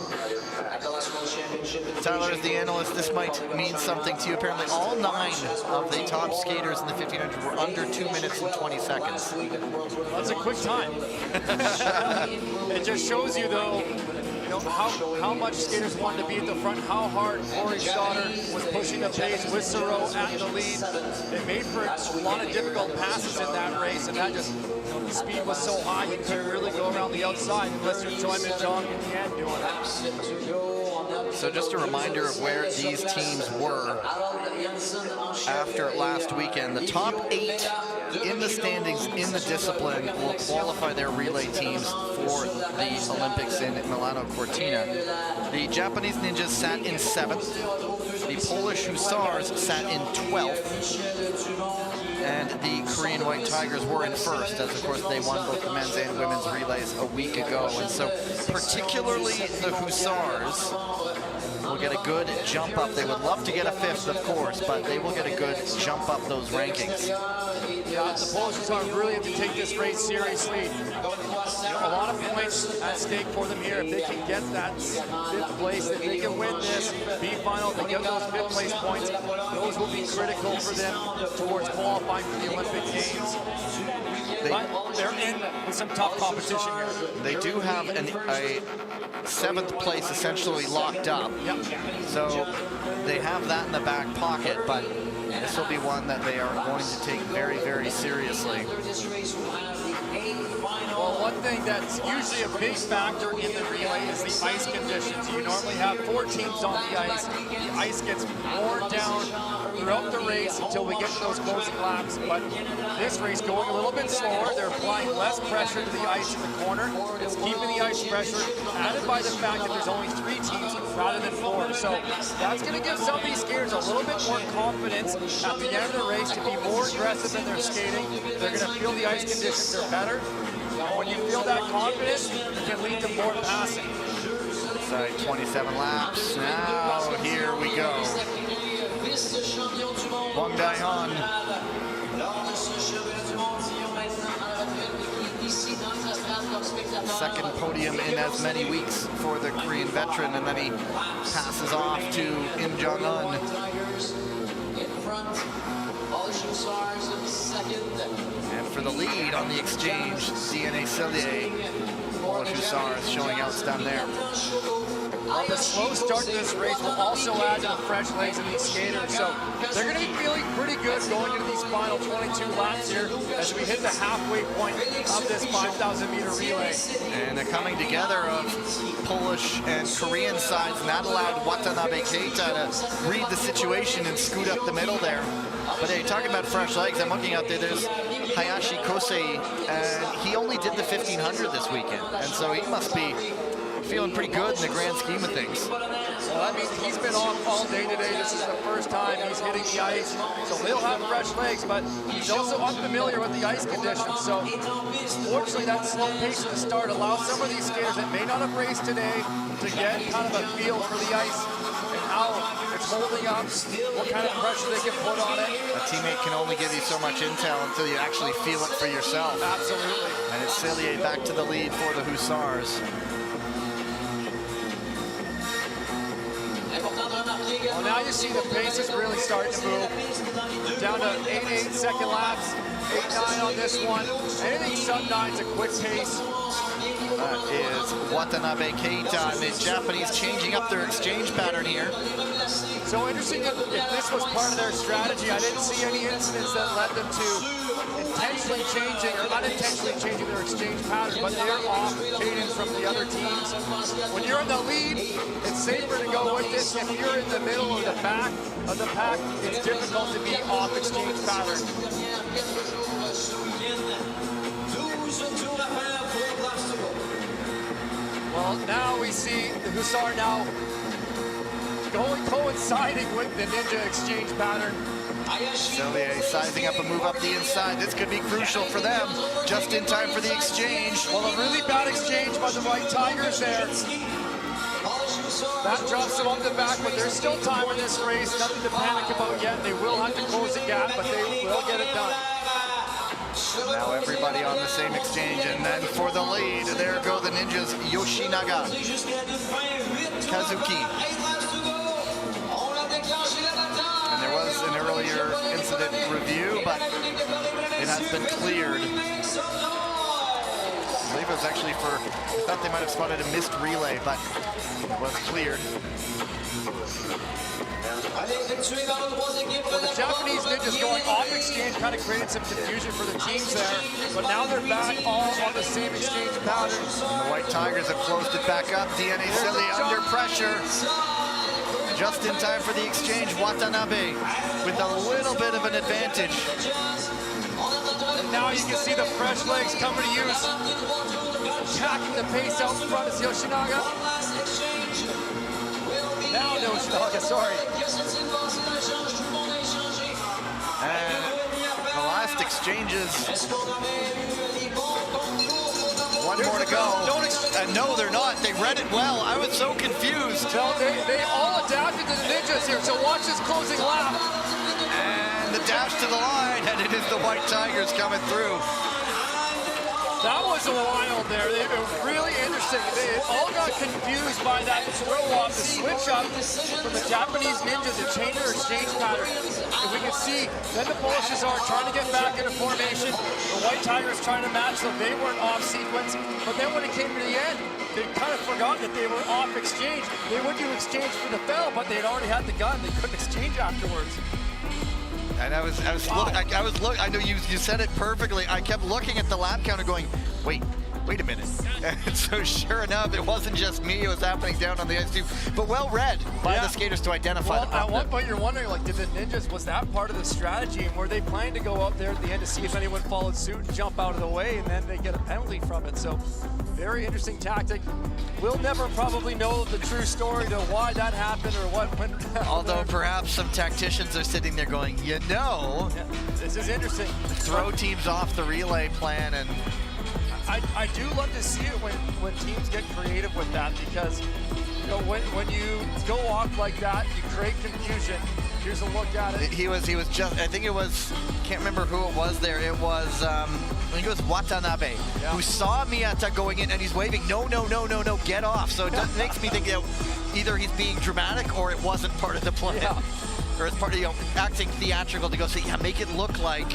at the last World Championship. Tyler, as the analyst, this might mean something to you. Apparently all 9 of the top skaters in the 1500 were under 2 minutes and 20 seconds. That's a quick time. It just shows you, though, how much skaters wanted to be at the front, how hard Corey Stoddard was pushing the pace with Soro at the lead. It made for a lot of difficult passes in that race, and that just, the speed was so high you couldn't really go around the outside unless you're Choi Min-jong in the end doing it. So just a reminder of where these teams were after last weekend. The top 8 in the standings in the discipline will qualify their relay teams for the Olympics in Milano Cortina. The Japanese Ninjas sat in 7th. The Polish Hussars sat in 12th. And the Korean White Tigers were in 1st, as of course they won both the men's and women's relays a week ago. And so particularly the Hussars will get a good jump up. They would love to get a 5th, of course, but they will get a good jump up those rankings. Yeah, the Polish are really have to take this race seriously. A lot of points at stake for them here. If they can get that 5th place, if they can win this B-final, they get those 5th place points, those will be critical for them towards qualifying for the Olympic Games. But they're in with some tough competition here. They do have a 7th place essentially locked up. Yep. So they have that in the back pocket, but this will be one that they are going to take very, very seriously. Well, one thing that's usually a big factor in the relay is the ice conditions. You normally have 4 teams on the ice. The ice gets worn down throughout the race until we get to those closing laps. But this race going a little bit slower. They're applying less pressure to the ice in the corner. It's keeping the ice pressure, added by the fact that there's only 3 teams rather than 4. So that's going to give some of these skiers a little bit more confidence at the end of the race to be more aggressive in their skating. They're going to feel the ice conditions are better. When you feel that confidence, it can lead to more passing. Inside 27 laps. Now here we go. Hwang Dae-hung. Second podium in as many weeks for the Korean veteran, and then he passes off to Im Jong-un. And for the lead on the exchange, DNA Cellier. Polish Hussars showing outstanding there. Well, the slow start to this race will also add to the fresh legs of these skaters. So they're going to be feeling pretty good going into these final 22 laps here as we hit the halfway point of this 5,000-meter relay. And the coming together of Polish and Korean sides, and that allowed Watanabe Keita to read the situation and scoot up the middle there. But hey, talking about fresh legs, I'm looking out there, there's Hayashi Kosei, and he only did the 1500 this weekend. And so he must be feeling pretty good in the grand scheme of things. Well, that means he's been off all day today. This is the first time he's hitting the ice, so he'll have fresh legs, but he's also unfamiliar with the ice conditions. So fortunately, that slow pace at the start allows some of these skaters that may not have raced today to get kind of a feel for the ice and how it's holding up, what kind of pressure they can put on it. A teammate can only give you so much intel until you actually feel it for yourself. Absolutely. And it's Cellier back to the lead for the Hussars. Well, now you see the pace is really starting to move. Down to 8.8 second laps, 8.9 on this one. Anything sub-9 is a quick pace. That is Watanabe Keita, and the Japanese changing up their exchange pattern here. So interesting if this was part of their strategy. I didn't see any incidents that led them to intentionally changing or unintentionally changing their exchange pattern, but they're off cadence from the other teams. When you're in the lead, it's safer to go with this. If you're in the middle or the back of the pack, it's difficult to be off exchange pattern. Well, now we see the Hussar now coinciding with the Ninja exchange pattern. Cellier sizing up a move up the inside. This could be crucial for them, just in time for the exchange. Well, a really bad exchange by the White Tigers there. That drops them on the back, but there's still time in this race. Nothing to panic about yet. They will have to close the gap, but they will get it done. Now everybody on the same exchange, and then for the lead, there go the Ninjas, Yoshinaga, Kazuki. And there was an earlier incident review, but it has been cleared. I believe it was actually for, I thought they might have spotted a missed relay, but it was cleared. Well, the Japanese Ninjas going off exchange kind of created some confusion for the teams there, but now they're back all on the same exchange pattern. And the White Tigers have closed it back up. DNA Cellier under pressure. Just in time for the exchange, Watanabe with a little bit of an advantage. And now you can see the fresh legs coming to use. Attacking the pace out in front is Yoshinaga. Now Yoshinaga, sorry. And the last exchanges. One more to go. No, they're not. They read it well. I was so confused. No, they all adapted to the Ninjas here, so watch this closing lap. And the dash to the line, and it is the White Tigers coming through. That was wild there. It was really interesting. They all got confused by that throw-off, the switch-up from the Japanese Ninjas to change their exchange pattern. And we can see then the Polishes are trying to get back into formation. The White Tigers trying to match them. They weren't off sequence. But then when it came to the end, they kind of forgot that they were off exchange. They would do exchange for the bell, but they'd already had the gun. They couldn't exchange afterwards. And I know you said it perfectly. I kept looking at the lap counter going, wait a minute. And so sure enough, it wasn't just me, it was happening down on the ice too. But well read by the skaters to identify the at one point you're wondering, like, did the Ninjas, was that part of the strategy? And were they planning to go out there at the end to see if anyone followed suit and jump out of the way, and then they get a penalty from it? So very interesting tactic. We'll never probably know the true story to why that happened or what went down. Although perhaps some tacticians are sitting there going, this is interesting. Throw teams off the relay plan. And I do love to see it when teams get creative with that, because when you go off like that, you create confusion. Here's a look at it. He was just, I think it was, can't remember who it was there. It was, I think it was Watanabe, who saw Miyata going in and he's waving, no, get off. So it makes me think that either he's being dramatic or it wasn't part of the plan. Or it's part of, acting theatrical to go say, make it look like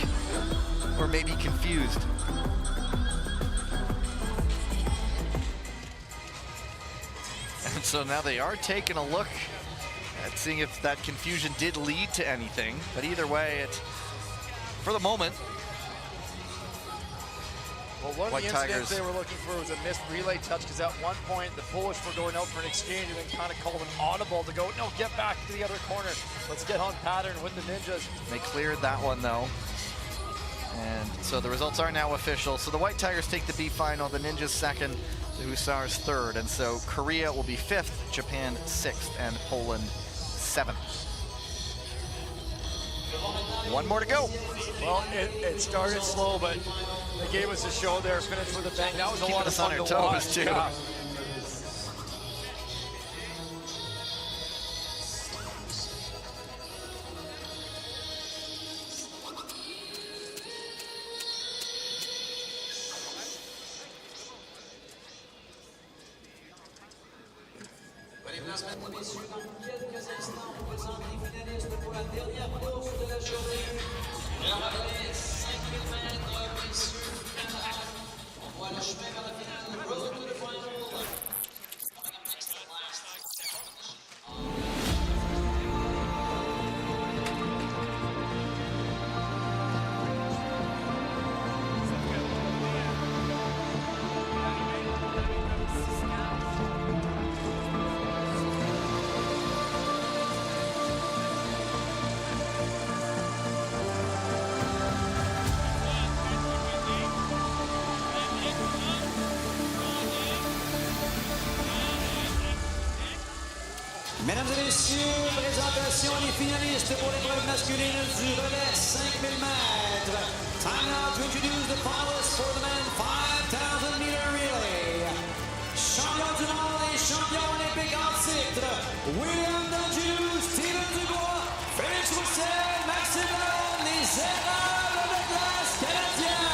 we're maybe confused. And so now they are taking a look at seeing if that confusion did lead to anything. But either way, for the moment, well, one of the incidents they were looking for was a missed relay touch, because at one point the Polish were going out for an exchange and then kind of called an audible to go, no, get back to the other corner. Let's get on pattern with the Ninjas. They cleared that one though. And so the results are now official. So the White Tigers take the B final, the Ninjas second, The Hussars third, and so Korea will be fifth, Japan sixth, and Poland seventh. One more to go. Well, it started slow, but they gave us a show there, finished with a bang. That was a lot of fun to watch. Too. Yeah. Mesdames et messieurs, dans quelques instants, on présente les finalistes pour la dernière course de la journée. Le relais 5000 mètres, messieurs du Canada. On voit le chemin vers la finale. Road to the final. Mesdames et messieurs, présentation des finalistes pour l'épreuve masculine du relais 5000 mètres. Time now to introduce the finalists for the men 5,000 meter relay. Champion du monde et champion olympique en titre, William Danjou, Steven Dubois, Félix Roussel, Maxime Laune, les érables de glace canadiens.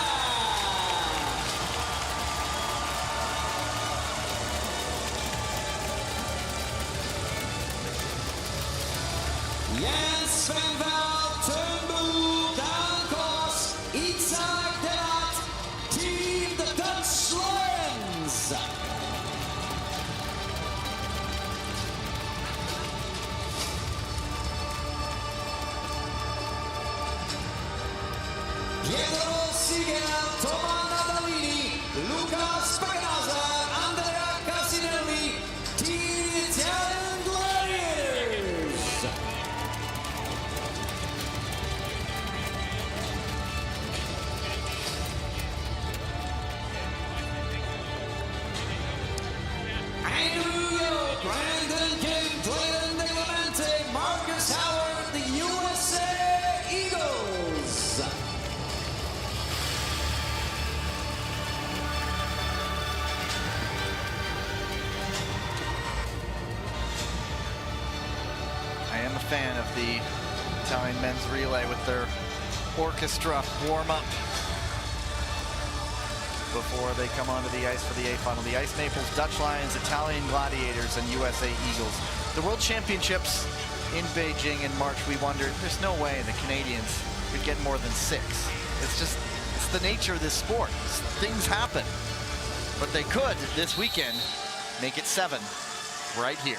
Jens Van Val, Turnbull, Dankos, Itzhak Delat, Team the Dutch Lions. Pietro Sigel, Thomas Nadalini, Luca Spagnaza, Andrea Cassinelli, Team Italian Gladiators. Andrew Gill, Brandon King, Clayton DeClemente, Marcus Howard, the USA Eagles. I am a fan of the Italian men's relay with their orchestra warm-up before they come onto the ice for the A final. The Ice Maples, Dutch Lions, Italian Gladiators, and USA Eagles. The World Championships in Beijing in March, we wondered, there's no way the Canadians could get more than 6. It's the nature of this sport. Things happen. But they could, this weekend, make it 7 right here.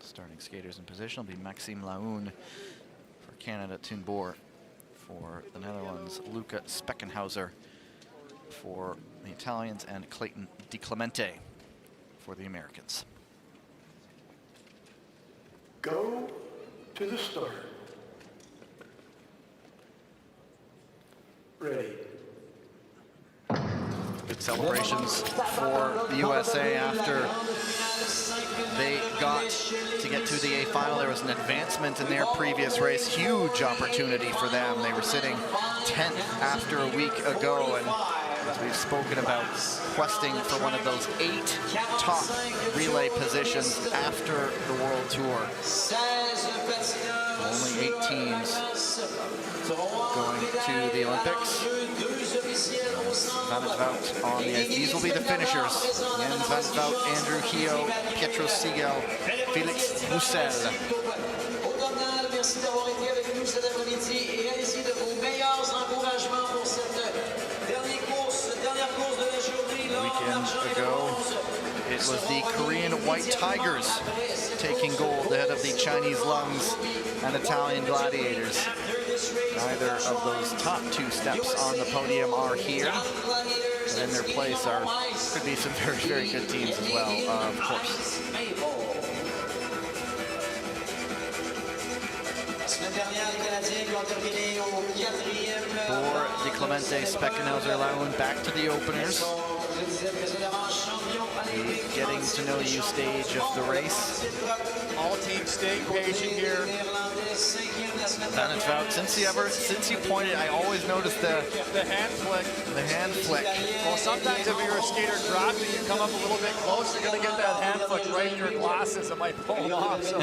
Starting skaters in position will be Maxime Laune for Canada, Thunborg for the Netherlands, Luca Speckenhauser for the Italians, and Clayton DeClemente for the Americans. Go to the start. Ready. Good celebrations for the USA after they got to get to the A final. There was an advancement in their previous race. Huge opportunity for them. They were sitting 10th after a week ago, and as we've spoken about, questing for one of those 8 top relay positions after the World Tour. Only 8 teams going to the Olympics. Van der Vout on the ice. These will be the finishers. Jens Van der Vout, Andrew Hio, Pietro Sigel, Félix Roussel. Merci d'avoir été avec nous cet après-midi et allez-y de vos meilleurs encouragements pour cette dernière course de la journée. A weekend ago, it was the Korean White Tigers taking gold ahead of the Chinese Lungs and Italian Gladiators. Neither of those top 2 steps on the podium are here, but in their place could be some very, very good teams as well, of course. For Di Clemente, Speckenhauser, Laun back to the openers. The getting to know you stage of the race. All teams staying patient here. Van het Wout, since you pointed, I always noticed the hand flick. The hand flick. Well, sometimes if you're a skater drafting, you come up a little bit close, you're going to get that hand flick right in your glasses. It might pull off. So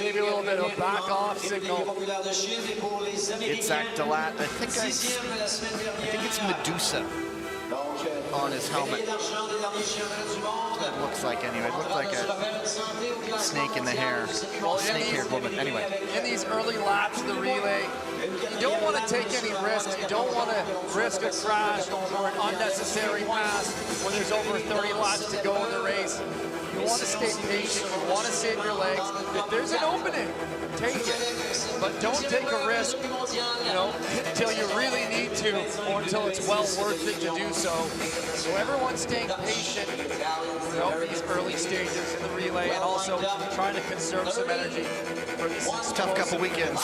maybe a little bit of a back off signal. It's Zach Delat. I think it's Medusa on his helmet. That looks like anyway. It looked like a snake in the hair. Snake-haired woman. Anyway. In these early laps of the relay, you don't want to take any risks. You don't want to risk a crash or an unnecessary pass when there's over 30 laps to go in the race. You want to stay patient. You want to save your legs. If there's an opening, take it. But don't take a risk, until you really need to, or until it's well worth it to do so. So everyone's staying patient throughout these early stages in the relay, and also trying to conserve some energy for this tough couple weekends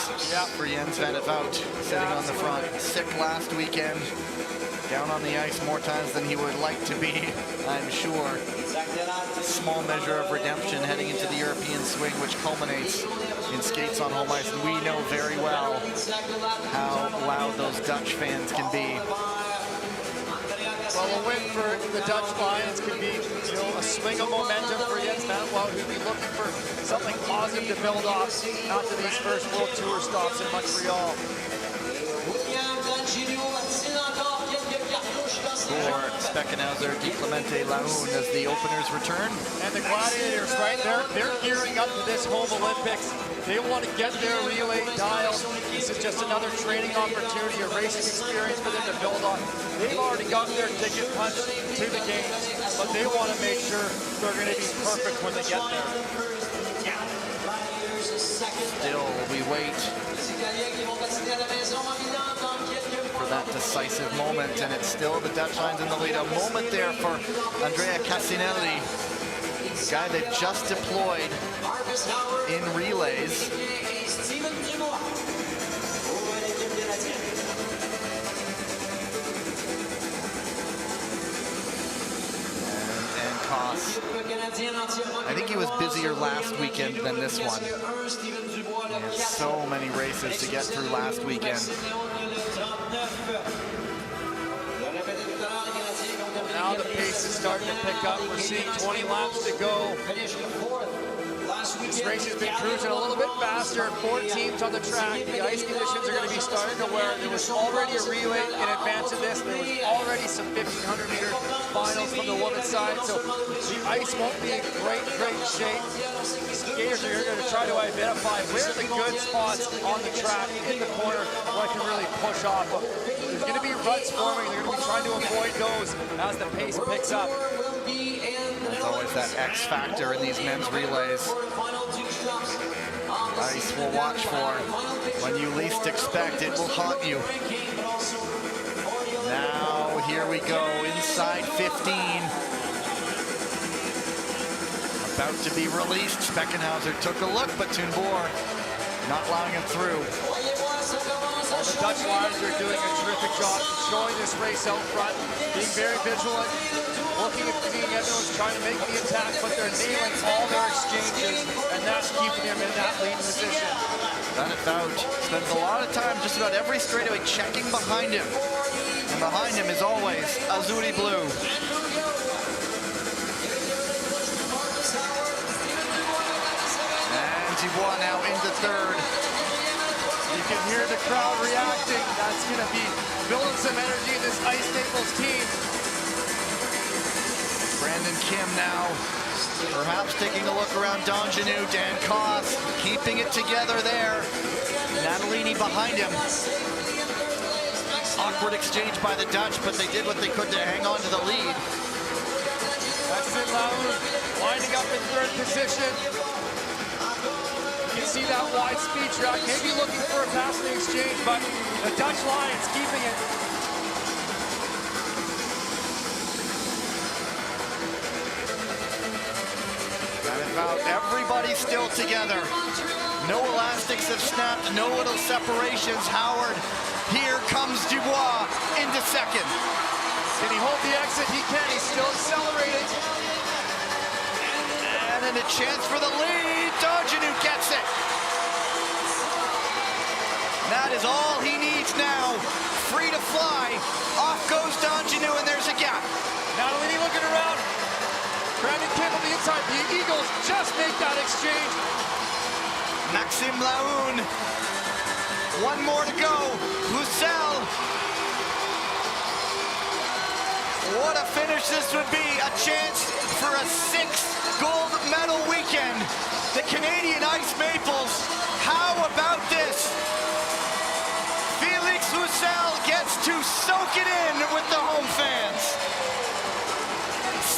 for Jens Van het Wout, sitting on the front. Sick last weekend, down on the ice more times than he would like to be, I'm sure. Small measure of redemption heading into the European swing, which culminates in skates on home ice. And we know very well how loud those Dutch fans can be. Well, a win for the Dutch Lions could be, a swing of momentum for Jens Van het Wout, who'd be looking for something positive to build off after these first World Tour stops in Montreal. For Speckenhauser, Di Clemente, Laun as the openers return. And the Gladiators, right, they're gearing up to this home Olympics. They want to get their relay dialed. This is just another training opportunity, a racing experience for them to build on. They've already got their ticket punched to the games, but they want to make sure they're going to be perfect when they get there. Still, we wait for that decisive moment, and it's still the Dutch Lions in the lead. A moment there for Andrea Cassinelli, the guy that just deployed in relays. And Koss. I think he was busier last weekend than this one. He had so many races to get through last weekend. Now the pace is starting to pick up. We're seeing 20 laps to go. This race has been cruising a little bit faster. 4 teams on the track. The ice conditions are going to be starting to wear. There was already a relay in advance of this. There was already some 1,500-meter finals from the women's side. So the ice won't be in great shape. Skaters are going to try to identify where are the good spots on the track in the corner where I can really push off of. There's going to be ruts forming. They're going to be trying to avoid those as the pace picks up. There's always that X factor in these men's relays. Ice will watch for when you least expect it will haunt you. Now here we go, inside 15. About to be released. Speckenhauser took a look, but Toonboer not allowing him through. Well, the Dutch Lions are doing a terrific job controlling this race out front, being very vigilant, looking at seeing everyone's trying to make the attack, but they're nailing all their exchanges, and that's keeping them in that lead position. Van het Wout spends a lot of time just about every straightaway checking behind him. And behind him is always Azuri Blue. And Dubois now into third. You can hear the crowd reacting. That's going to be building some energy in this Ice Naples team. Brandon Kim now perhaps taking a look around Donjanu. Dan Koss keeping it together there. Natalini behind him. Awkward exchange by the Dutch, but they did what they could to hang on to the lead. That's it, Laun winding up in third position. You can see that wide speed track, maybe looking for a passing exchange, but the Dutch Lions keeping it. Van het Wout, everybody still together. No elastics have snapped, no little separations. Howard, here comes Dubois into second. Can he hold the exit? He can, he's still accelerating. And then a chance for the lead. Dongenu gets it. That is all he needs now. Free to fly. Off goes Dongenu, and there's a gap. Natalie looking around. Brandon Kim on the inside. The Eagles just make that exchange. Maxime Laoun. One more to go. Roussel. What a finish this would be. A chance for a 6th gold medal weekend. The Canadian Ice Maples. How about this? Felix Roussel gets to soak it in with the home fans.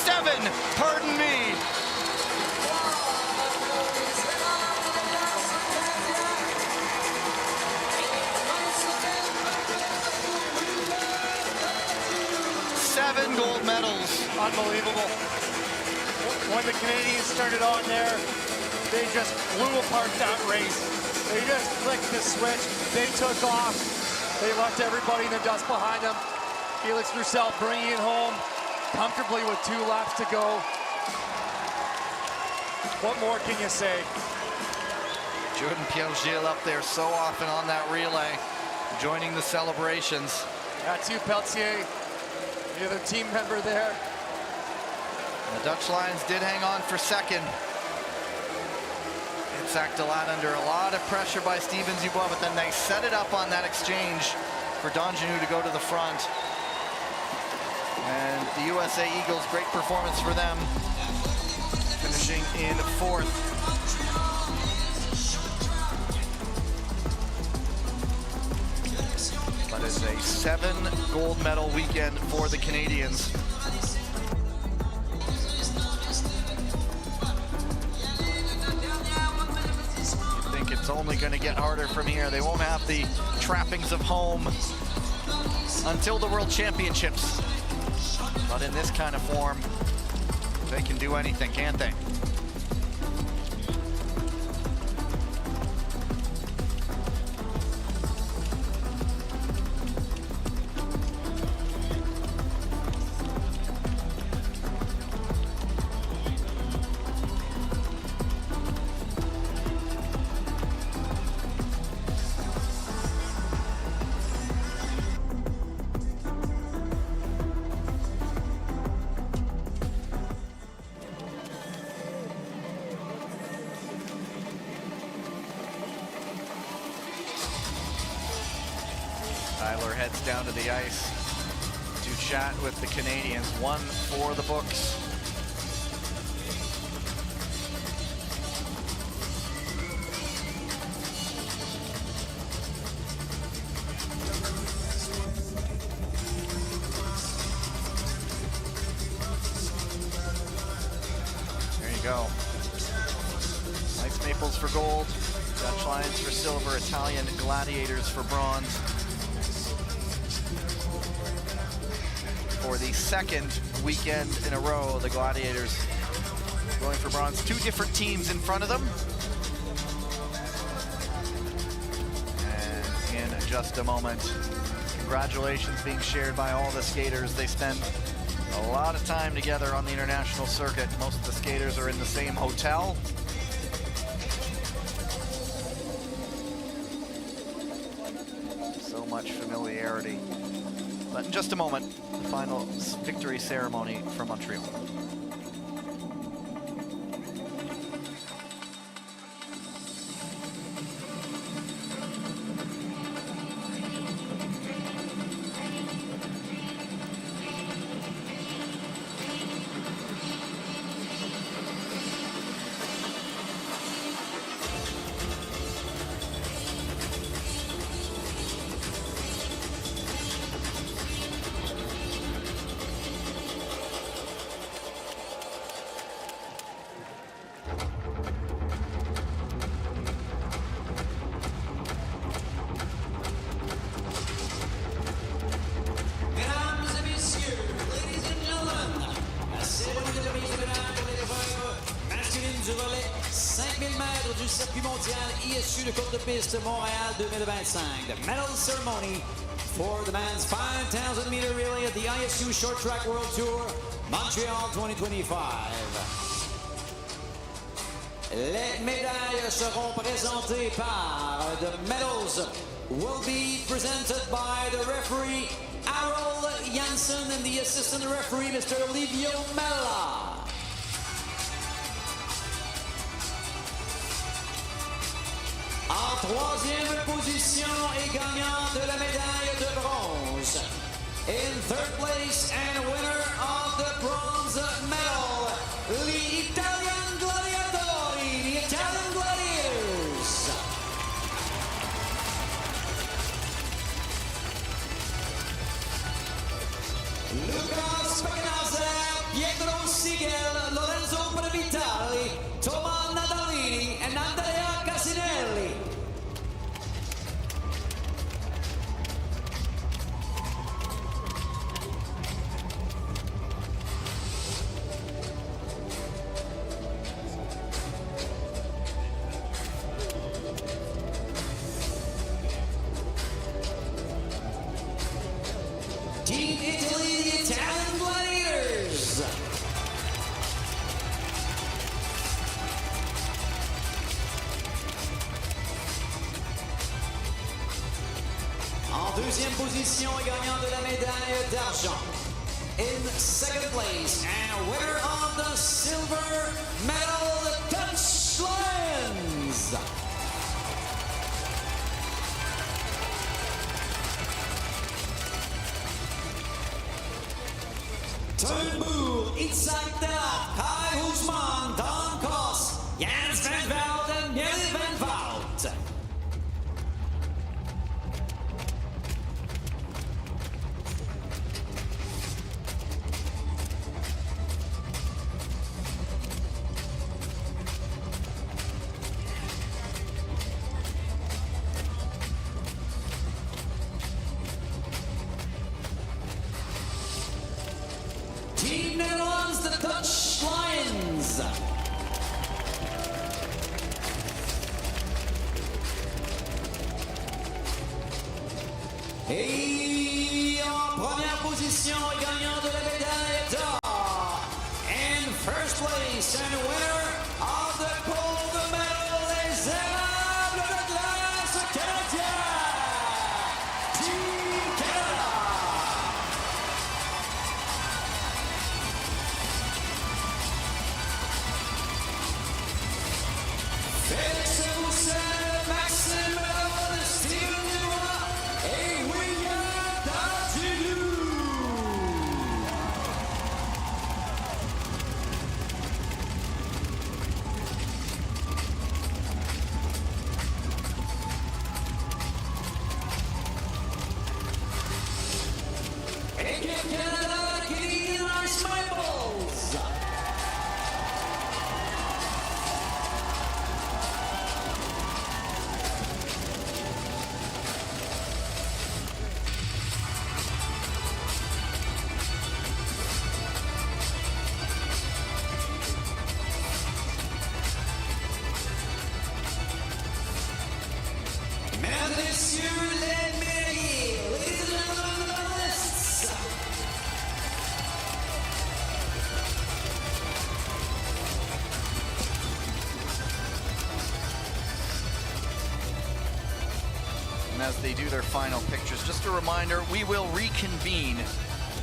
7, pardon me. Gold medals. Unbelievable. When the Canadians started on there, they just blew apart that race. They just flicked the switch. They took off. They left everybody in the dust behind them. Felix Roussel bringing it home comfortably with 2 laps to go. What more can you say? Jordan Pierre-Gilles up there so often on that relay, joining the celebrations. Mathieu Pelletier, the other team member there. The Dutch Lions did hang on for second. Itzhak Dalat under a lot of pressure by Steven Dubois, but then they set it up on that exchange for Dongenu to go to the front. And the USA Eagles, great performance for them, finishing in 4th. But it's a 7 gold medal weekend for the Canadians. You think it's only going to get harder from here. They won't have the trappings of home until the World Championships. But in this kind of form, they can do anything, can't they? Tyler heads down to the ice to chat with the Canadians. 1 for the books. There you go. Ice Maples for gold, Dutch Lions for silver, Italian Gladiators for bronze. For the 2nd weekend in a row, the Gladiators going for bronze. 2 different teams in front of them. And in just a moment, congratulations being shared by all the skaters. They spend a lot of time together on the international circuit. Most of the skaters are in the same hotel. So much familiarity. But in just a moment, the final victory ceremony from Montreal. mondial ISU de course de piste Montréal 2025. The medal ceremony for the men's 5,000 meter relay at the ISU Short Track World Tour Montreal 2025. Les médailles seront présentées par the medals will be presented by the referee Harold Janssen and the assistant referee Mr. Livio Mella. En troisième position et gagnant de la médaille de bronze. In third place and winner of the bronze medal, the Italian Gladiatori, the Italian Gladiators. Luca Spagnaza, Pietro Sigel, Lorenzo Previtali, Toma Nadalini, and Andrea Casinelli. Team Italy, the Italian Gladiators. En deuxième position et gagnant de la médaille d'argent. In second place and winner of the silver medal, the Dutch Lions. Turnbull, Itzhak Delap, Kai Hoesman, Don Kos, Jens van Veld and Nelly van Vout. Team Netherlands, the Dutch Lions. Et en première position, gagnant de la médaille d'or. In first place and winner of the gold medal, les Arabes de glace canadiens. Team Canada. Félix Roussel, Maxime Melon, Steven Dubois et William Dartidou. Équipe Canada, Canadian Ice Maple. Mesdames et messieurs, les médaillés, ladies and gentlemen, the medalists. And as they do their final pictures, just a reminder, we will reconvene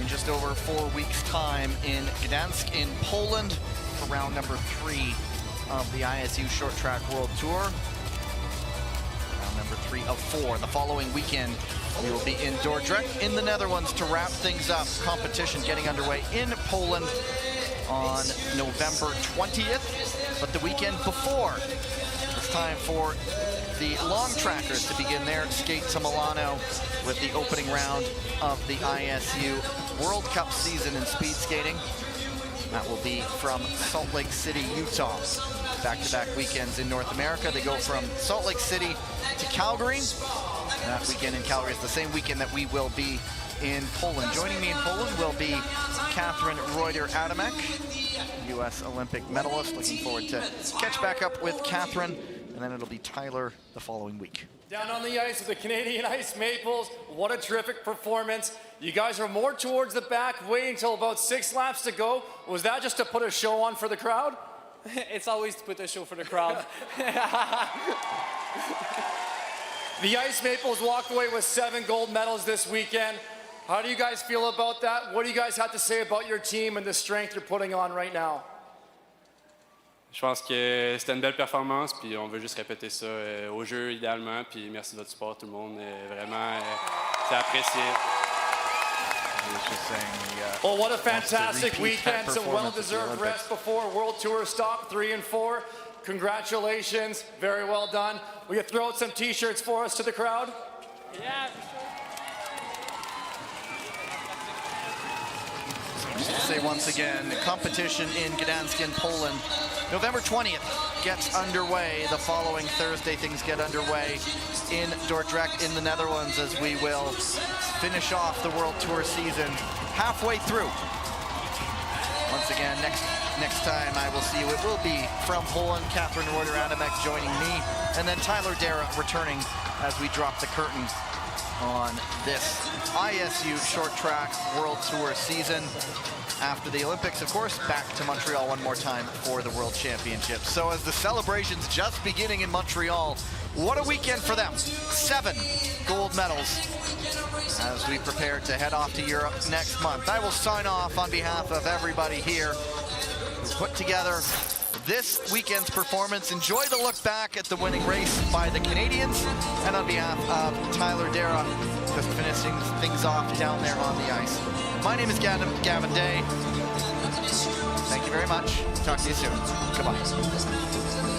in just over 4 weeks' time in Gdansk in Poland for round number 3 of the ISU Short Track World Tour. Round number 3 of 4. The following weekend, we will be in Dordrecht in the Netherlands to wrap things up. Competition getting underway in Poland on November 20th. But the weekend before, it's time for the long trackers to begin their skate to Milano with the opening round of the ISU World Cup season in speed skating. That will be from Salt Lake City, Utah. Back-to-back weekends in North America. They go from Salt Lake City to Calgary. And that weekend in Calgary is the same weekend that we will be in Poland. Joining me in Poland will be Catherine Reuter-Adamek, U.S. Olympic medalist. Looking forward to catch back up with Catherine and then it'll be Tyler the following week. Down on the ice with the Canadian Ice Maples. What a terrific performance. You guys are more towards the back, waiting until about 6 laps to go. Was that just to put a show on for the crowd? It's always to put a show for the crowd. The Ice Maples walked away with 7 gold medals this weekend. How do you guys feel about that? What do you guys have to say about your team and the strength you're putting on right now? Je pense que c'était une belle performance, puis on veut juste répéter ça au jeu idéalement, puis merci de votre support tout le monde, vraiment, c'est apprécié. Well, what a fantastic weekend, some well-deserved rest before World Tour stop 3 and 4. Congratulations, very well done. Will you throw out some t-shirts for us to the crowd? Yeah. Just to say once again, the competition in Gdansk in Poland, November 20th gets underway. The following Thursday, things get underway in Dordrecht in the Netherlands as we will finish off the World Tour season halfway through. Once again, next time I will see you, it will be from Poland, Catherine Reuter-Adamek joining me, and then Tyler Dara returning as we drop the curtain on this ISU short track World Tour season. After the Olympics, of course, back to Montreal one more time for the World Championships. So as the celebrations just beginning in Montreal, what a weekend for them. 7 gold medals as we prepare to head off to Europe next month. I will sign off on behalf of everybody here who put together this weekend's performance. Enjoy the look back at the winning race by the Canadians, and on behalf of Tyler Dara, just finishing things off down there on the ice. My name is Gavin Day. Thank you very much. Talk to you soon. Goodbye.